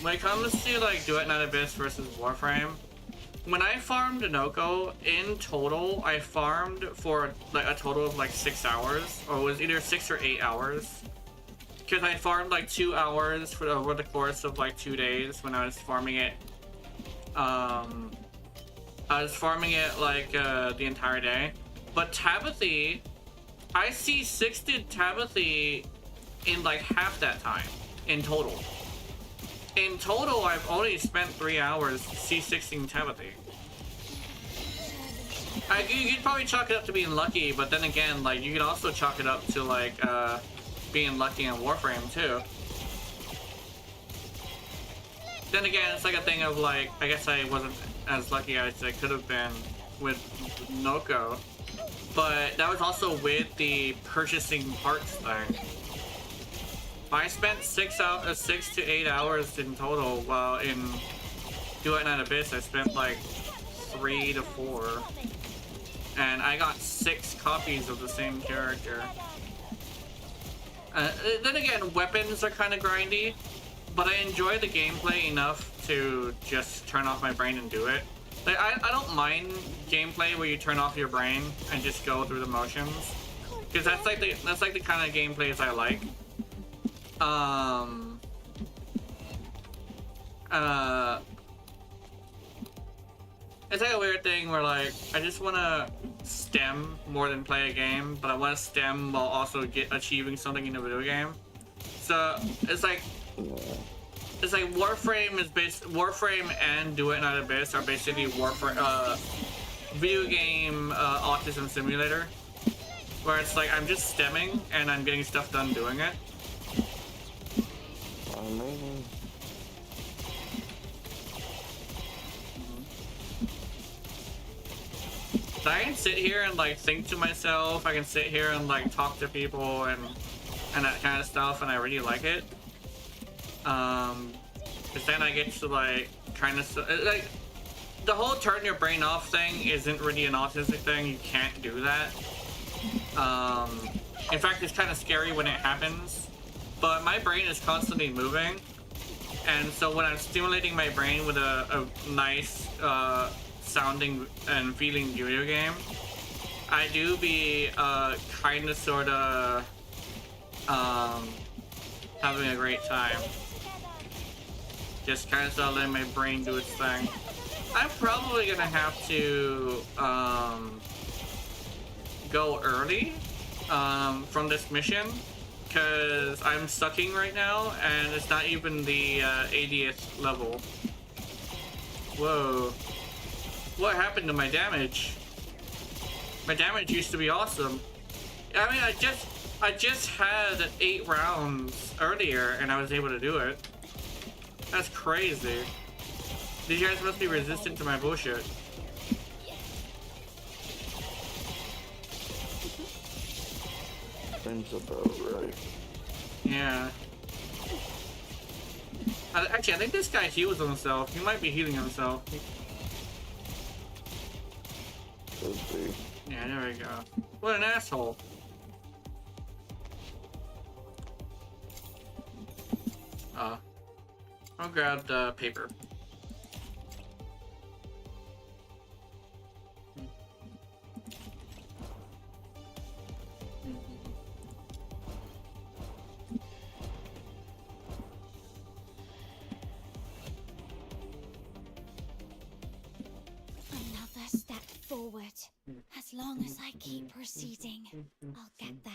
Speaker 2: When it comes to like Duet Night Abyss versus Warframe, when I farmed Inoko, in total, I farmed for like a total of like 6 hours, or it was either 6 or 8 hours. Because I farmed like 2 hours over the course of like 2 days when I was farming it I was farming it like the entire day. But Tabithy, I C6'd Tabithy in like half that time in total. In total, I've only spent 3 hours C6ing Tabithy. You could probably chalk it up to being lucky, but then again, like, you could also chalk it up to like being lucky on Warframe too. Then again, it's like a thing of like, I guess I wasn't as lucky as I could have been with Noko, but that was also with the purchasing parts thing. I spent 6 to 8 hours in total, while in Duet and Abyss I spent like 3 to 4, and I got 6 copies of the same character. Then again, weapons are kind of grindy, but I enjoy the gameplay enough to just turn off my brain and do it. Like, I don't mind gameplay where you turn off your brain and just go through the motions, because that's like the kind of gameplays I like. It's like a weird thing where like I just want to stem more than play a game, but I want to stem while also achieving something in a video game. So it's like Warframe and Duet and Abyss are basically Warframe video game autism simulator, where it's like I'm just stemming and I'm getting stuff done doing it.
Speaker 7: Amazing.
Speaker 2: I can sit here and like think to myself. I can sit here and like talk to people and that kind of stuff, and I really like it. Because then I get to like kind of like the whole turn your brain off thing isn't really an autistic thing. You can't do that. In fact, it's kind of scary when it happens. But my brain is constantly moving, and so when I'm stimulating my brain with a nice sounding and feeling video game, I do be kind of sort of having a great time. Just kind of start letting my brain do its thing. I'm probably gonna have to go early from this mission, because I'm sucking right now, and it's not even the 80th level. Whoa. What happened to my damage? My damage used to be awesome. I mean, I just had 8 rounds earlier, and I was able to do it. That's crazy. These guys must be resistant to my bullshit.
Speaker 7: Seems about right.
Speaker 2: Yeah. Actually, I think this guy heals himself. He might be healing himself.
Speaker 7: Could be.
Speaker 2: Yeah, there we go. What an asshole. I'll grab the paper.
Speaker 6: Another step forward. As long as I keep proceeding, I'll get there.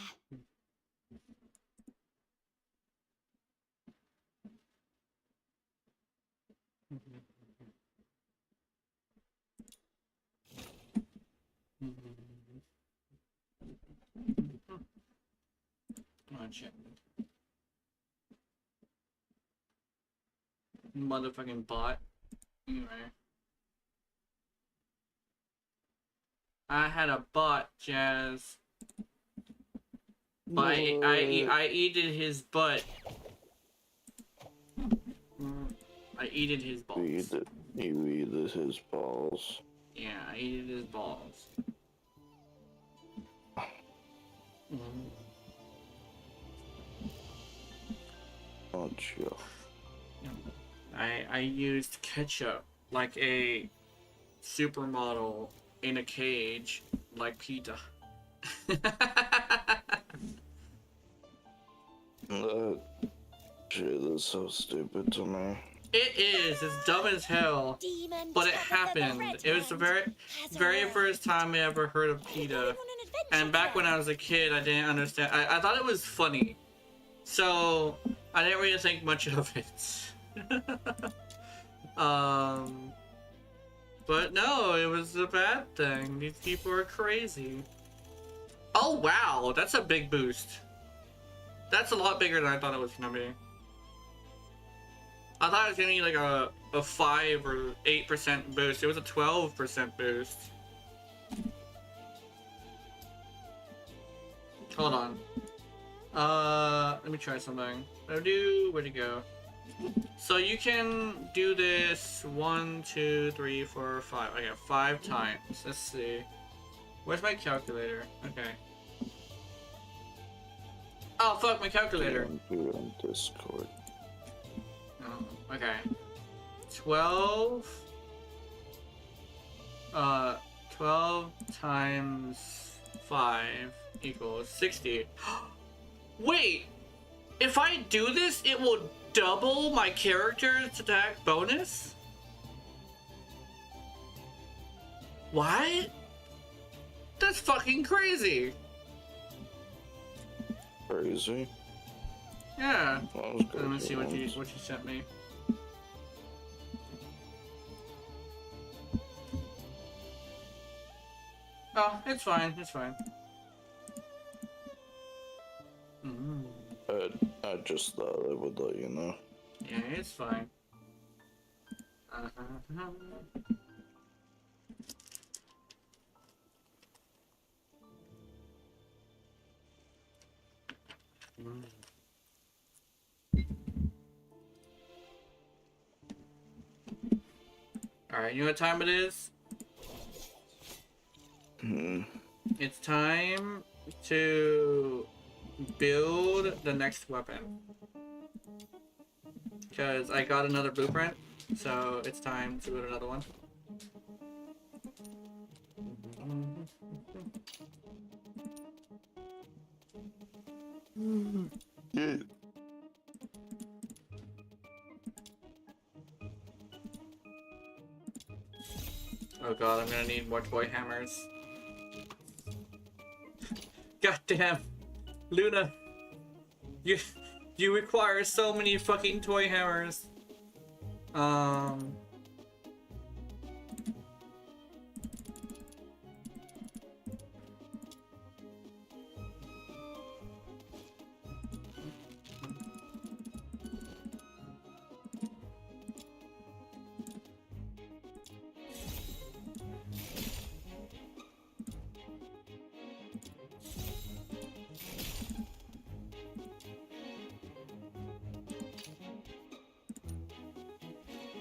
Speaker 2: Oh, shit. Motherfucking bot. Anyway. I had a bot, Jazz. But I eated his butt. I eated his balls.
Speaker 7: You eated his balls.
Speaker 2: Yeah, I eated his balls.
Speaker 7: Gotcha.
Speaker 2: I used ketchup like a supermodel in a cage, like Peter.
Speaker 7: That shit is so stupid to me.
Speaker 2: It is. It's dumb as hell.
Speaker 6: Demon
Speaker 2: But it
Speaker 6: Tabitha the
Speaker 2: happened. It was the
Speaker 6: Red
Speaker 2: very
Speaker 6: Hand has
Speaker 2: first time I ever heard of
Speaker 6: arrived.
Speaker 2: PETA.
Speaker 6: Going on an adventure
Speaker 2: And back when I was a kid, I didn't understand. I thought it was funny. So, I didn't really think much of it. But no, it was a bad thing. These people are crazy. Oh wow, that's a big boost. That's a lot bigger than I thought it was gonna be. I thought it was gonna be like a 5 or 8% boost. It was a 12% boost. Hold on. Let me try something. Where'd it go? So you can do this 1, 2, 3, 4, 5. Okay, 5 times. Let's see. Where's my calculator? Okay. Oh fuck, my calculator.
Speaker 7: Do it on Discord.
Speaker 2: Oh, okay. 12. 12 times 5 equals 60. Wait! If I do this, it will double my character's attack bonus? What? That's fucking crazy.
Speaker 7: Crazy.
Speaker 2: Yeah.
Speaker 7: That was good.
Speaker 2: Let me see what you sent me. Oh, it's fine. It's fine.
Speaker 7: I just thought I would let you know.
Speaker 2: Yeah, it's fine. Alright, you know what time it is? It's time to build the next weapon. Because I got another blueprint, so it's time to build another one.
Speaker 7: Yeah.
Speaker 2: Oh god, I'm gonna need more toy hammers. God damn, Luna, you require so many fucking toy hammers.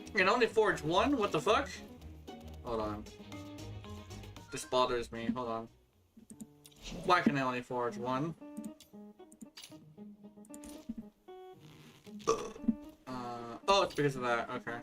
Speaker 2: You can only forge one? What the fuck? Hold on. This bothers me. Hold on. Why can I only forge one? Oh, it's because of that. Okay.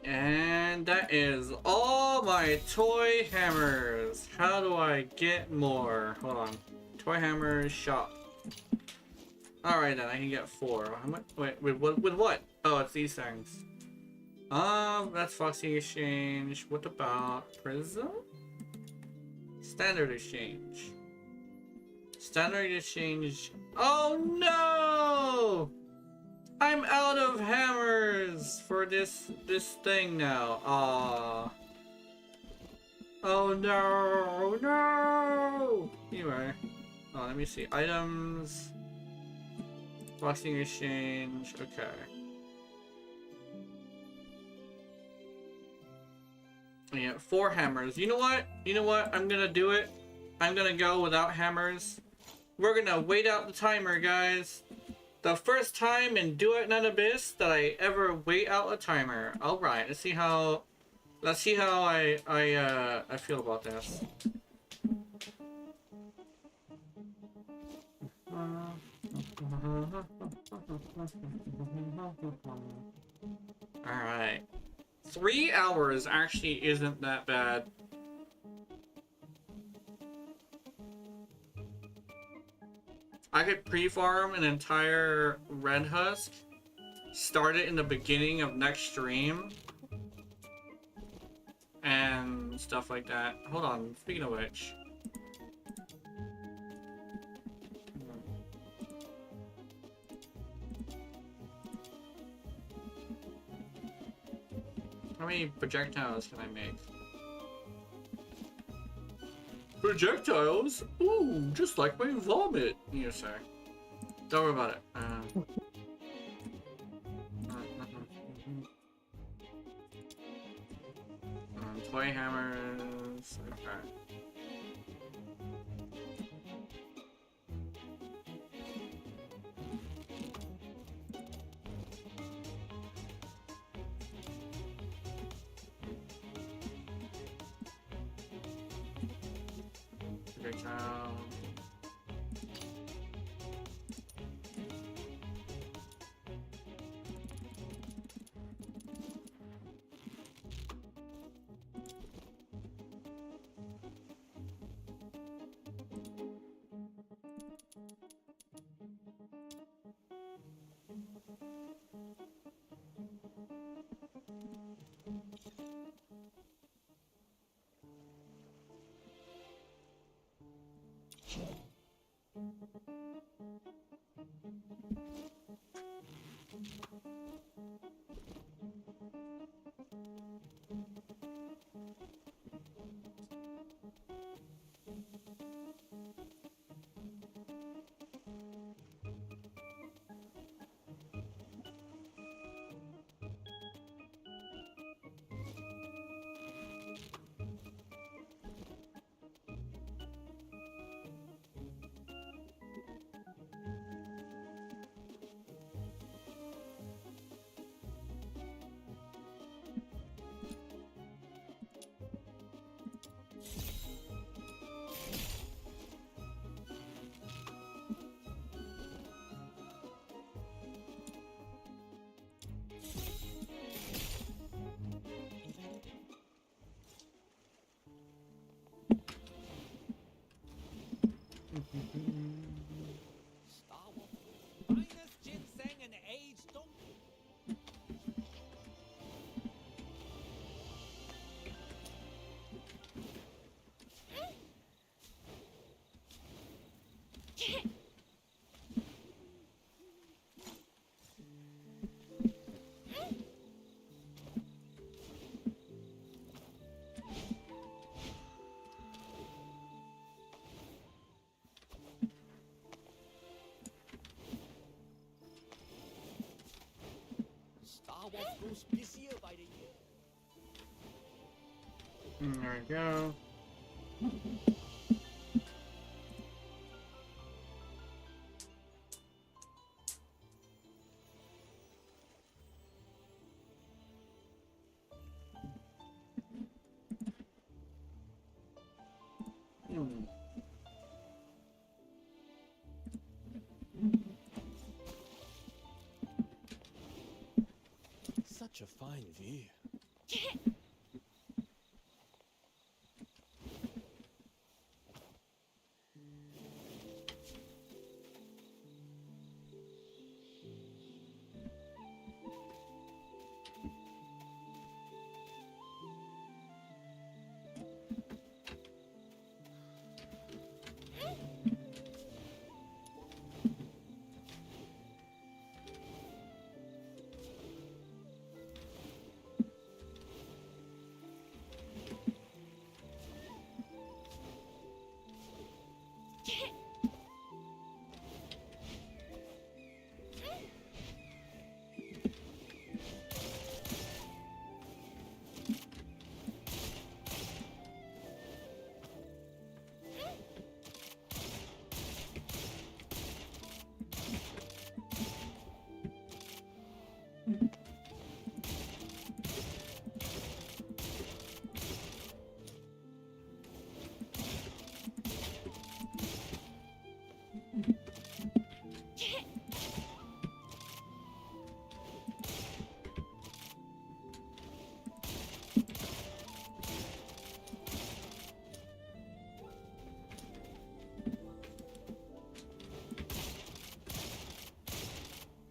Speaker 2: And that is all my toy hammers. How do I get more? Hold on. Toy hammers shop. Alright then, I can get 4. How much? Wait, with what? Oh, it's these things. That's Foxy Exchange. What about Prism? Standard Exchange. Standard Exchange. Oh no! I'm out of hammers for this thing now. Aww. Oh no, no! Anyway. Oh, let me see. Items. Boxing exchange. Okay. Yeah, 4 hammers. You know what? You know what? I'm gonna do it. I'm gonna go without hammers. We're gonna wait out the timer, guys. The first time in Duet Not Abyss that I ever wait out a timer. Alright, let's see how Let's see how I feel about this. Alright. 3 hours actually isn't that bad. I could pre-farm an entire Red Husk, start it in the beginning of next stream, and stuff like that. Hold on, speaking of which. How many projectiles can I make? Projectiles? Ooh, just like my vomit. Yes, sir. Don't worry about it. Toy hammers. Okay. Projectile.
Speaker 9: Finest ginseng and aged donkey. Star Wars goes busier by the year.
Speaker 2: There we go.
Speaker 3: Such a fine view.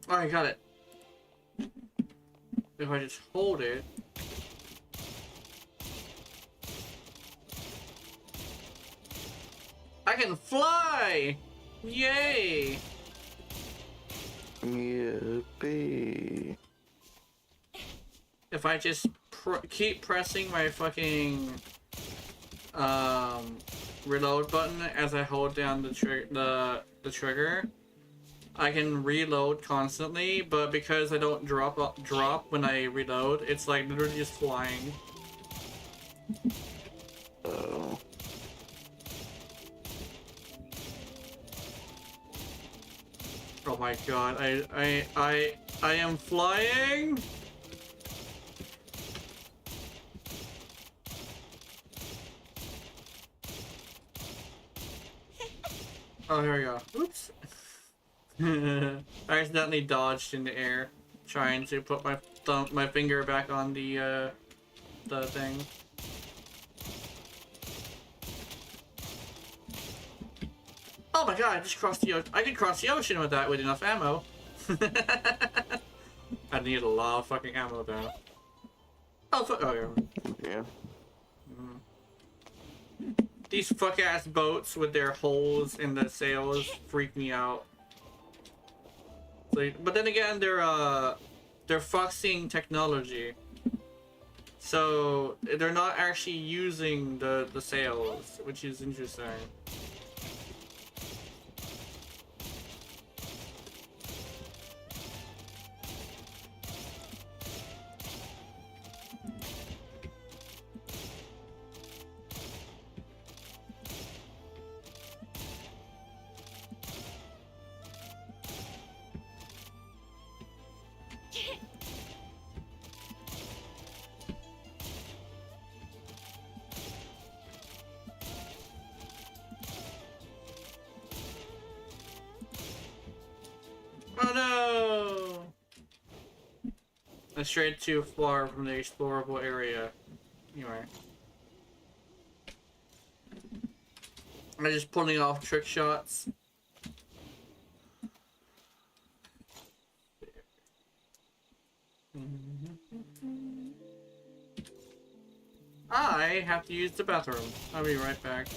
Speaker 2: Alright, got it. If I just hold it. I can fly! Yay!
Speaker 7: Yippee.
Speaker 2: If I just keep pressing my fucking reload button as I hold down the trigger, I can reload constantly, but because I don't drop when I reload, it's like literally just flying.
Speaker 7: Oh.
Speaker 2: Oh my god, I am flying! Oh, here we go. Oops. I accidentally dodged in the air, trying to put my finger back on the thing. Oh my god, I just crossed the ocean. I can cross the ocean with that with enough ammo. I need a lot of fucking ammo though. Oh, fuck. Oh, yeah.
Speaker 7: Yeah.
Speaker 2: These fuck ass boats with their holes in the sails freak me out. So, but then again, they're foxing technology. So they're not actually using the sails, which is interesting. Oh no! I strayed too far from the explorable area. Anyway. I'm just pulling off trick shots. I have to use the bathroom. I'll be right back.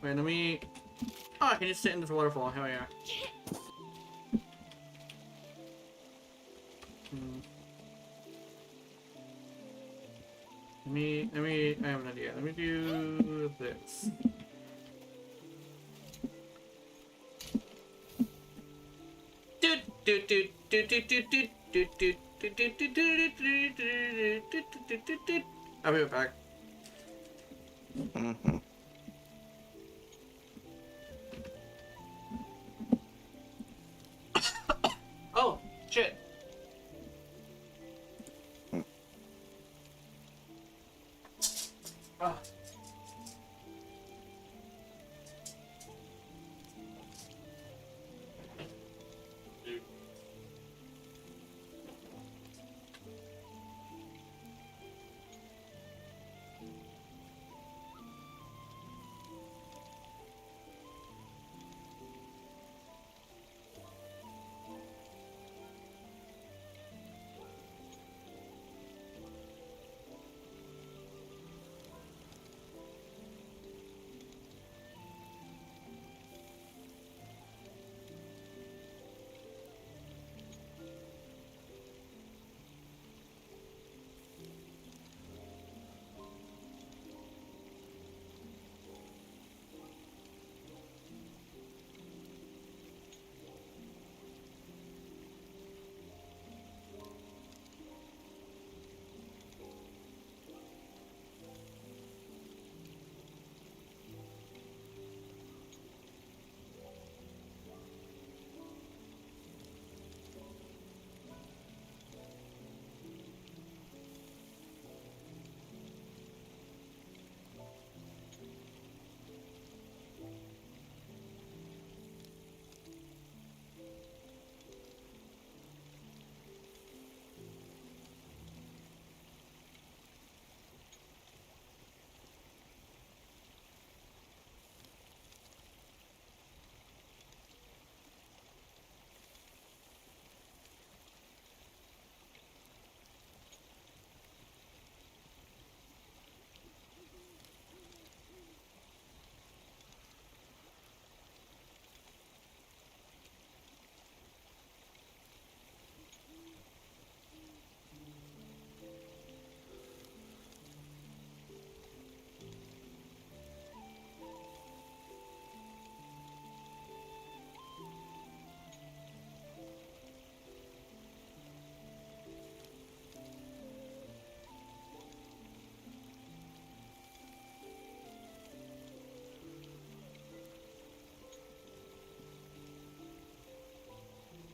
Speaker 2: Wait, let me... Oh, I can just sit in this waterfall. Hell yeah. I have an idea. Let me do this. I'll be right back.
Speaker 7: Mm-hmm.
Speaker 2: Oh, shit. Ah.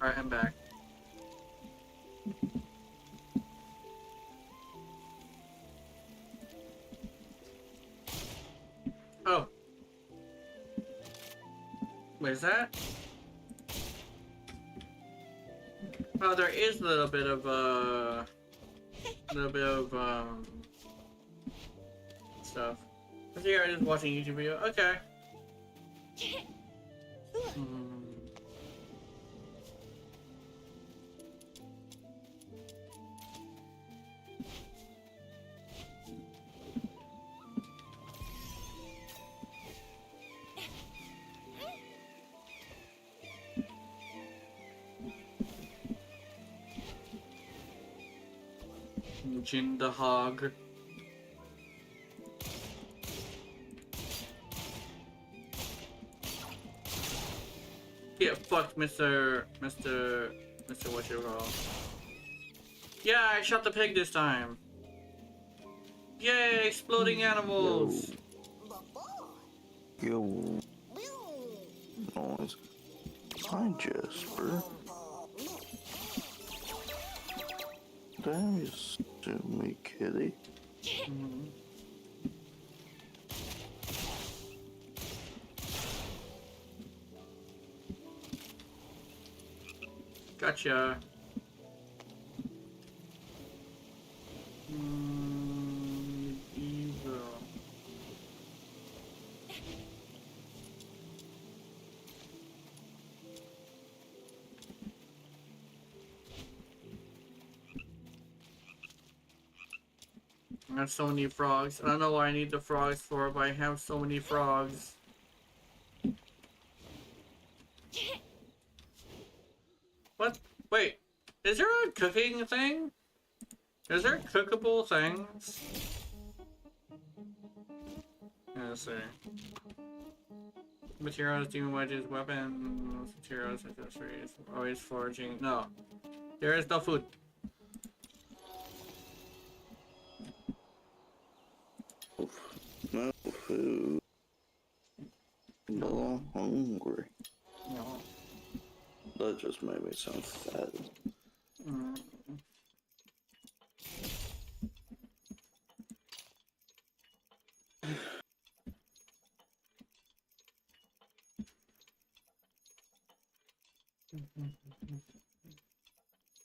Speaker 2: Alright, I'm back. Oh. Where's that? Oh, there is a little bit of, stuff. I think I was just watching a YouTube video. Okay. Jin the Hog. Get fucked, Mr. What you call? Yeah, I shot the pig this time. Yay, exploding animals.
Speaker 7: Yo. Noise. Hi, Jasper. Damn, you stupid kitty.
Speaker 2: Gotcha. Evil. I have so many frogs. I don't know what I need the frogs for, but I have so many frogs. What? Wait. Is there a cooking thing? Is there cookable things? Yeah, let's see. Materials, demon wedges, weapons, materials, accessories, always foraging. No. There is no food.
Speaker 7: No food. No, I'm hungry.
Speaker 2: No.
Speaker 7: That just made me sound fat.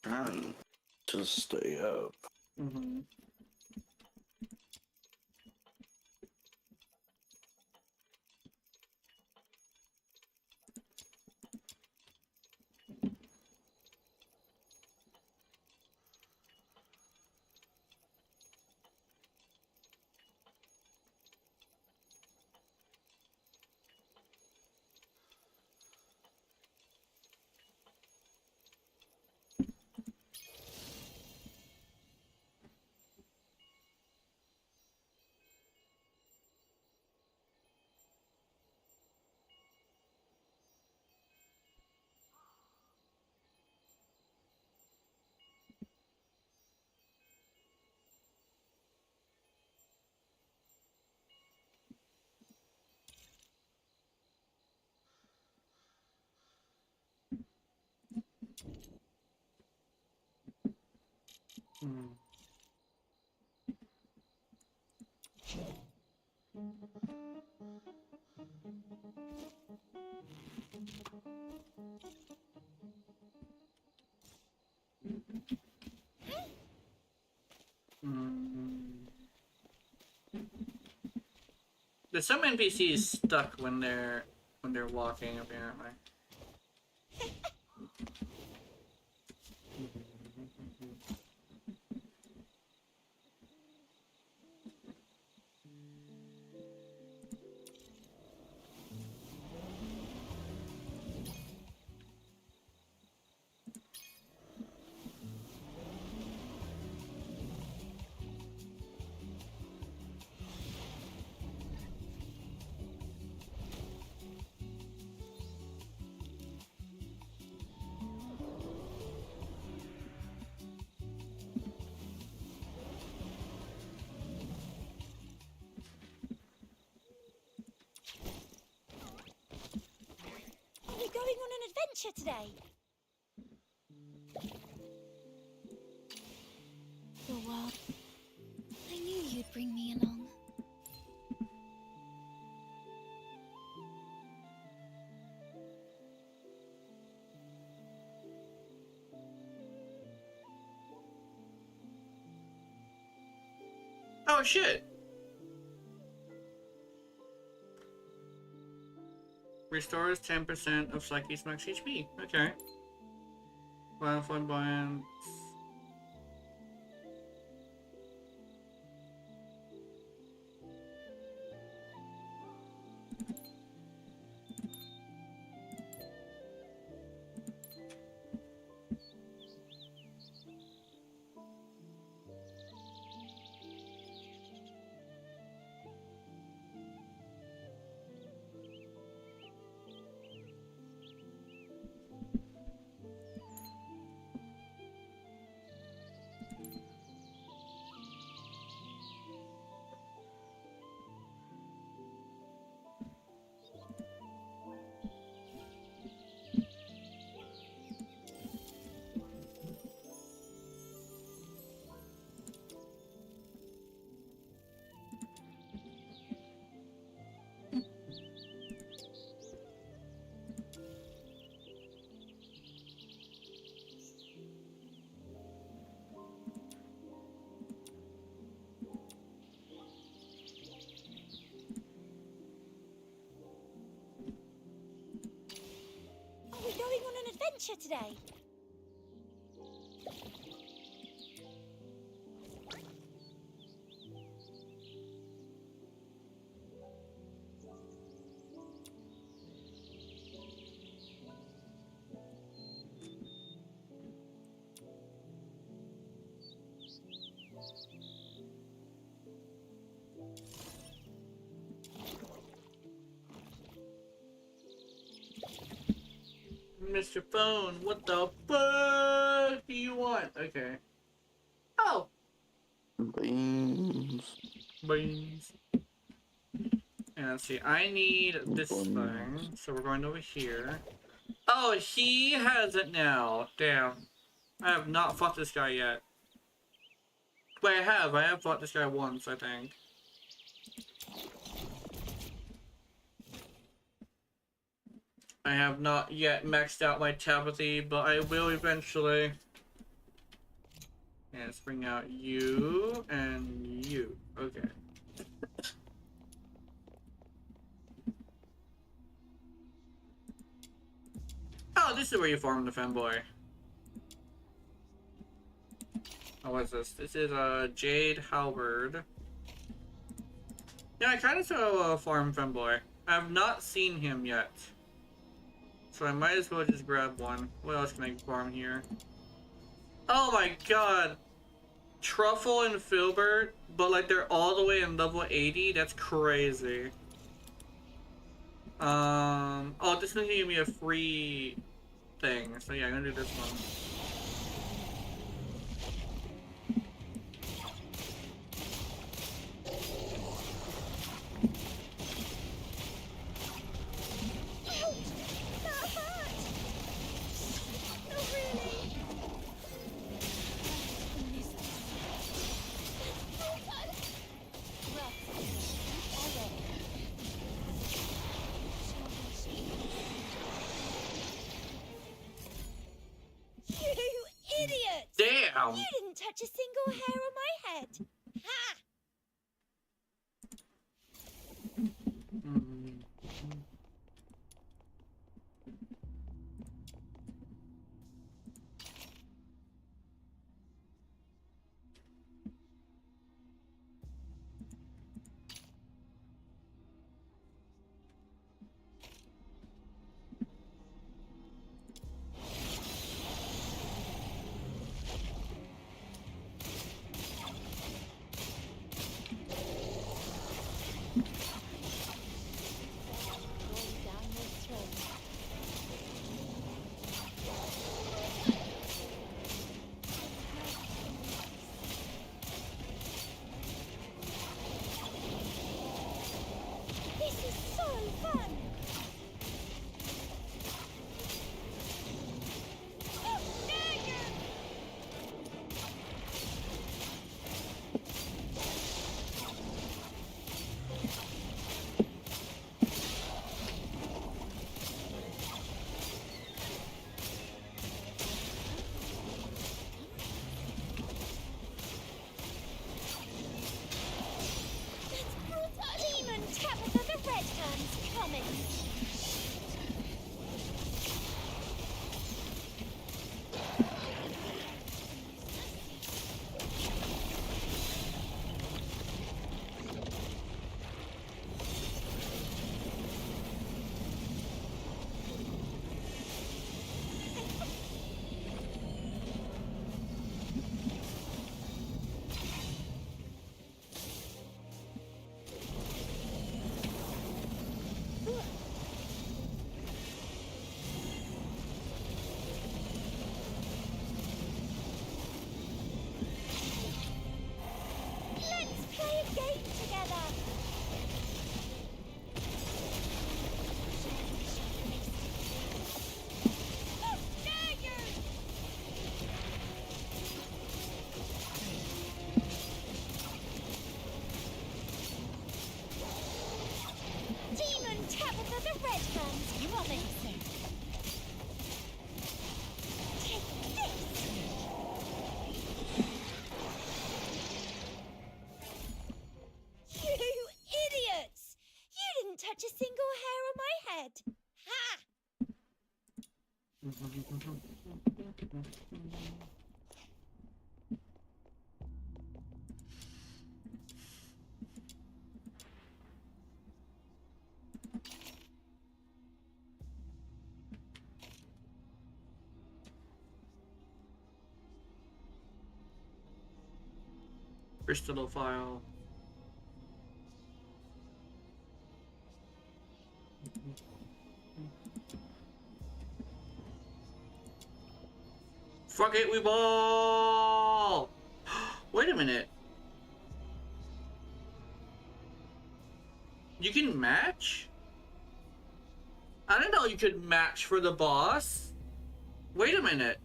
Speaker 7: Trying to stay up. There's some NPCs stuck when they're walking, apparently.
Speaker 6: Are we going on an adventure today? Aw, I knew you'd bring me along.
Speaker 2: Oh shit! Restores 10% of Psyche's max HP. Okay. Wild Flamboyance.
Speaker 6: Are we going on an adventure today?
Speaker 2: Mr. Phone, what the fuck do you want? Okay. Oh!
Speaker 7: Beans.
Speaker 2: Beans. And let's see, I need this thing, so we're going over here. Oh, he has it now. Damn. I have not fought this guy yet. Wait, I have fought this guy once, I think. I have not yet maxed out my telepathy, but I will eventually. And let's bring out you and you. Okay. Oh, this is where you farm the femboy. Oh, what's this? This is a Jade Halberd. Yeah, I kind of saw a farm femboy. I have not seen him yet. So I might as well just grab one. What else can I farm here? Oh my god! Truffle and Filbert, but like they're all the way in level 80? That's crazy. Oh, this one's gonna give me a free thing. So yeah, I'm gonna do this one. Damn!
Speaker 6: You didn't touch a single hair on my head. Ha!
Speaker 2: Crystal file. Fuck it, we ball! Wait a minute. You can match? I didn't know you could match for the boss. Wait a minute.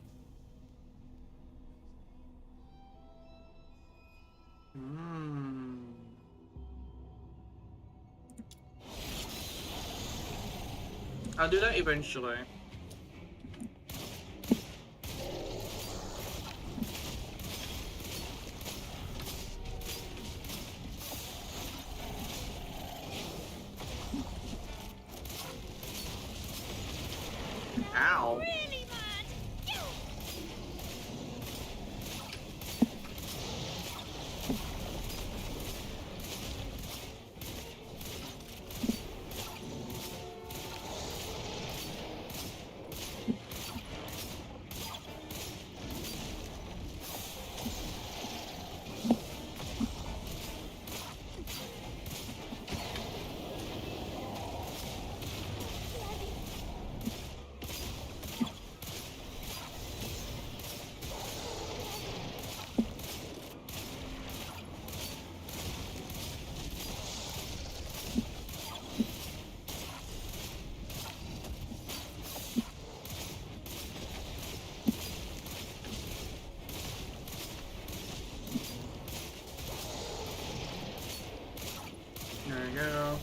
Speaker 2: I'll do that eventually. Ow.
Speaker 6: Really mad.
Speaker 2: There we go.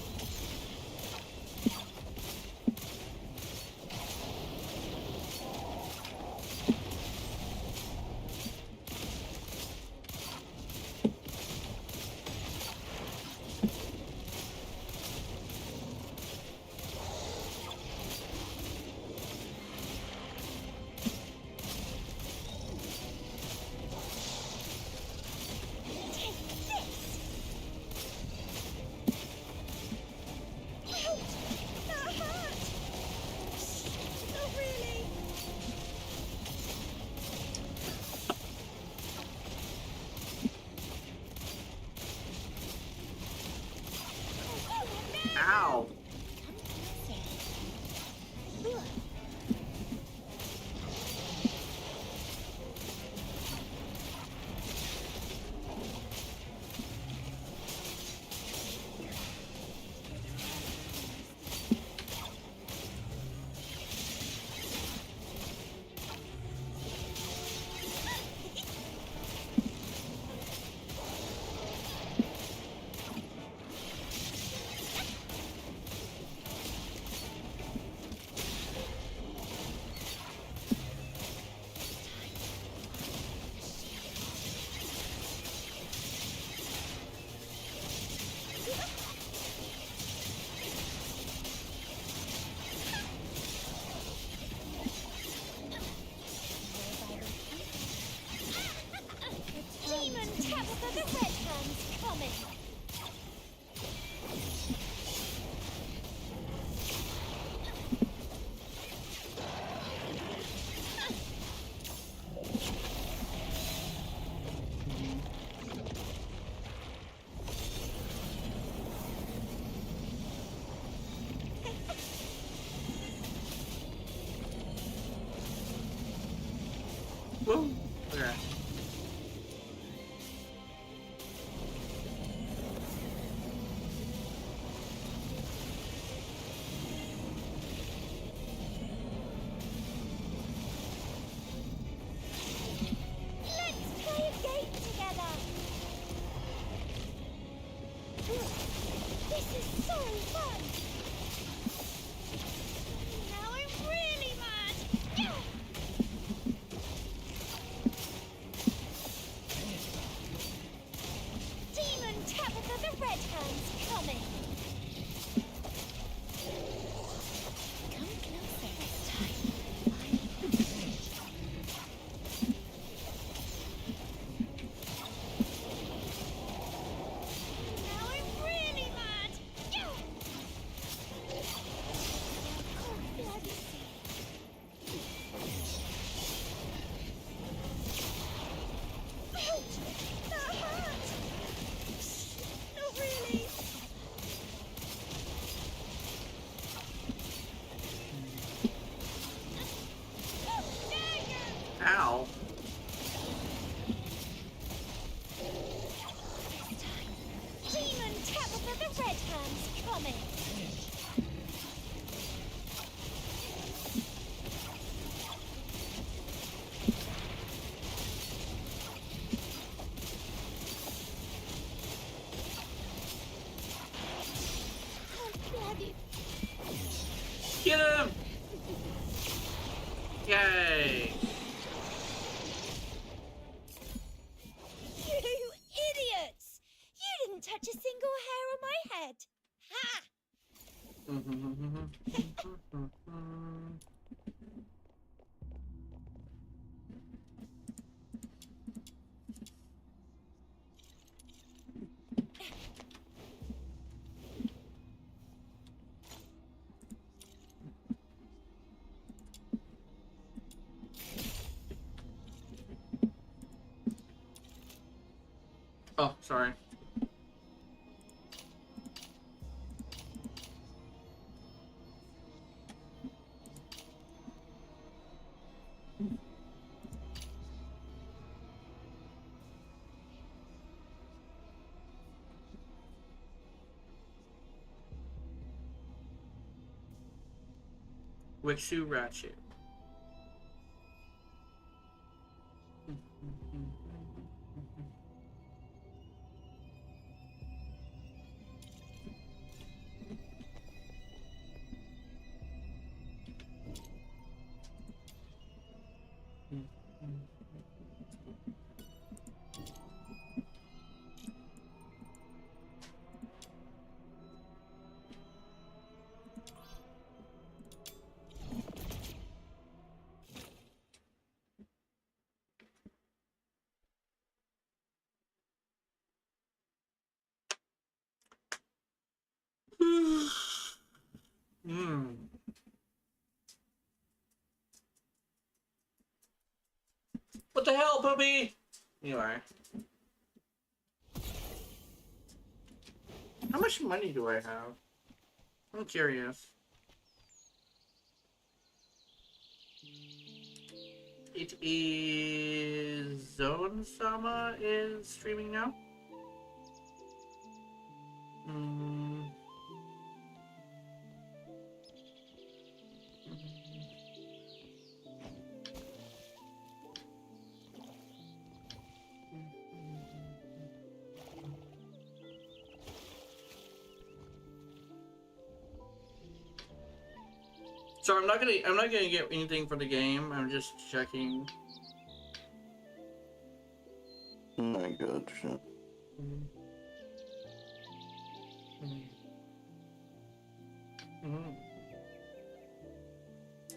Speaker 2: Ow.
Speaker 6: Demon Tabitha the Red Hand's coming.
Speaker 2: Woo. Okay.
Speaker 6: Let's play a game together. This is so fun. Now I'm really mad.
Speaker 2: Okay.
Speaker 6: You idiots! You didn't touch a single hair on my head. Ha!
Speaker 2: Oh, sorry. Wixu Ratchet. Hmm. What the hell, puppy? Anyway. How much money do I have? I'm curious. It is Zone Sama is streaming now. So I'm not gonna get anything for the game. I'm just checking.
Speaker 7: I gotcha.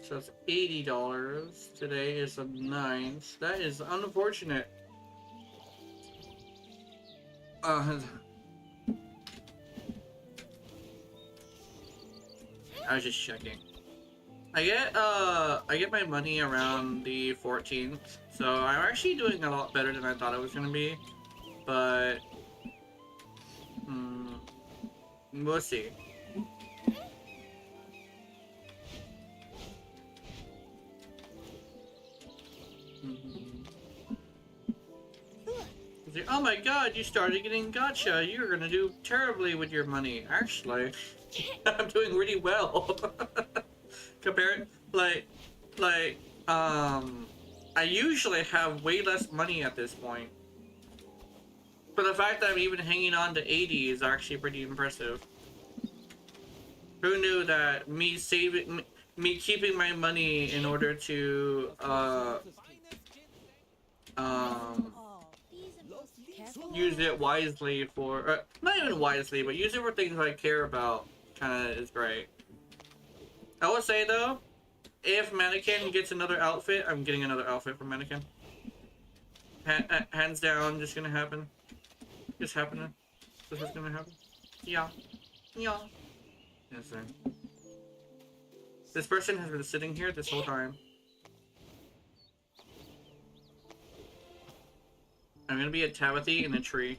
Speaker 2: So it's $80. Today is the 9th. That is unfortunate. I was just checking. I get my money around the 14th, so I'm actually doing a lot better than I thought I was gonna be, but we'll see. Oh my god, you started getting gacha. You're gonna do terribly with your money. Actually, I'm doing really well. Compared, I usually have way less money at this point. But the fact that I'm even hanging on to 80 is actually pretty impressive. Who knew that me keeping my money in order to, use it wisely for, not even wisely, but use it for things I care about, kinda is great. I would say though, if Mannequin gets another outfit, I'm getting another outfit for Mannequin. Hands down, just gonna happen. Just happening. This is gonna happen. Yeah. Yeah. Yes, sir. This person has been sitting here this whole time. I'm gonna be a Tabathy in a tree.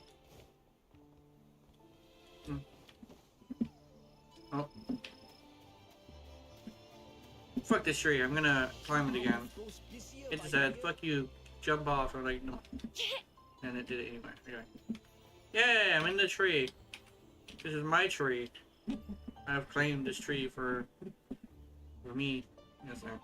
Speaker 2: Oh. Fuck this tree, I'm gonna climb it again. It said, fuck you, jump off, or like, no. And it did it anyway. Okay. Yeah, I'm in the tree. This is my tree. I've claimed this tree for me. Yes, sir.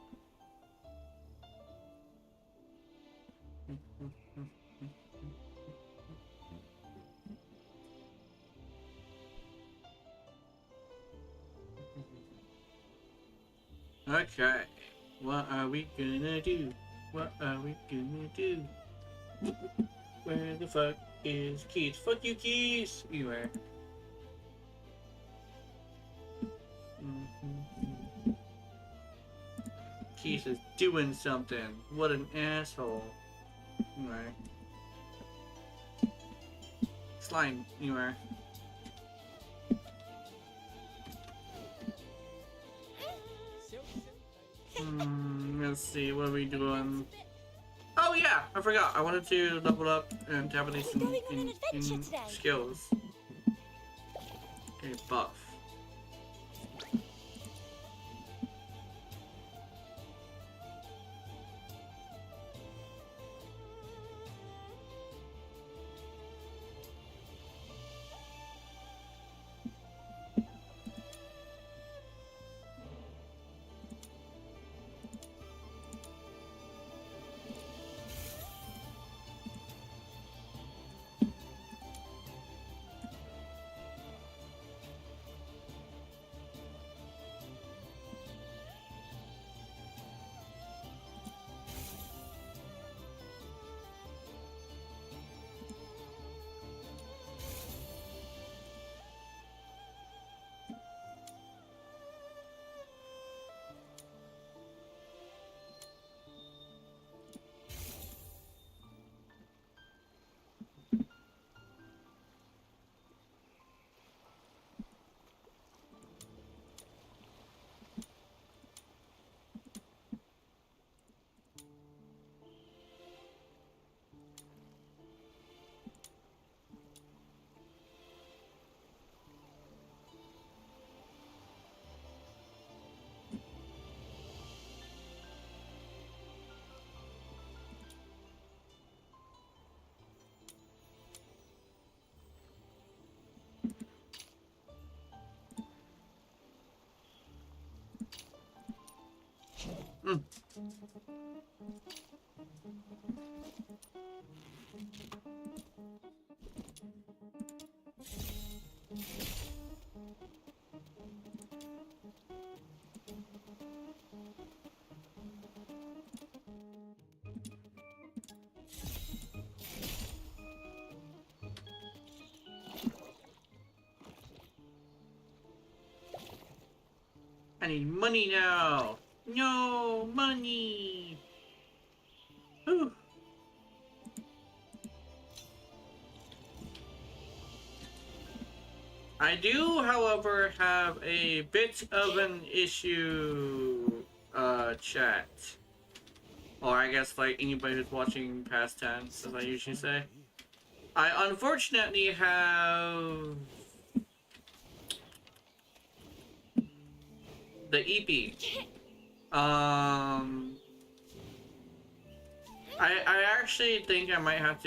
Speaker 2: Okay. What are we gonna do? What are we gonna do? Where the fuck is Keys? Fuck you, Keys! You are. Keys is doing something. What an asshole. You are. Slime, you are. Let's see, what are we doing? Oh yeah, I forgot. I wanted to level up and tap these in skills. Okay, buff. I need money now! No money! Whew. I do, however, have a bit of an issue, chat. Or I guess like anybody who's watching past tense, as I usually say. I unfortunately have the EP. I actually think I might have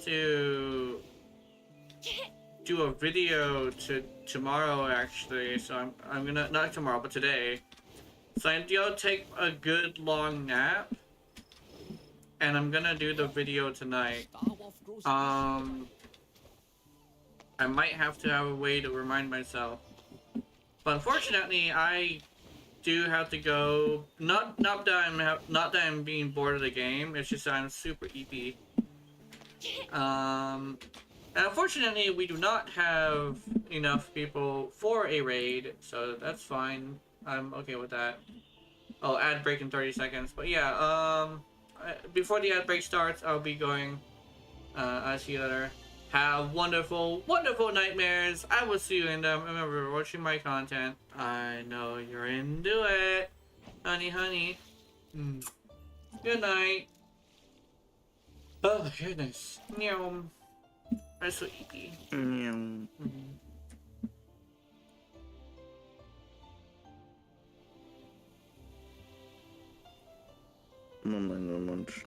Speaker 2: to do a video tomorrow actually, so I'm gonna, not tomorrow but today. So I'm gonna take a good long nap and I'm gonna do the video tonight. I might have to have a way to remind myself. But unfortunately I do have to go, not that I'm being bored of the game, it's just that I'm super EP. And unfortunately, we do not have enough people for a raid, so that's fine. I'm okay with that. Oh, ad break in 30 seconds. But yeah, before the ad break starts, I'll be going. I'll see you later. Have wonderful, wonderful nightmares. I will see you in them. Remember, watching my content. I know you're into it. Honey, honey. Good night. Oh, goodness. Meow. I'm so eepy.
Speaker 7: Meow. Moment.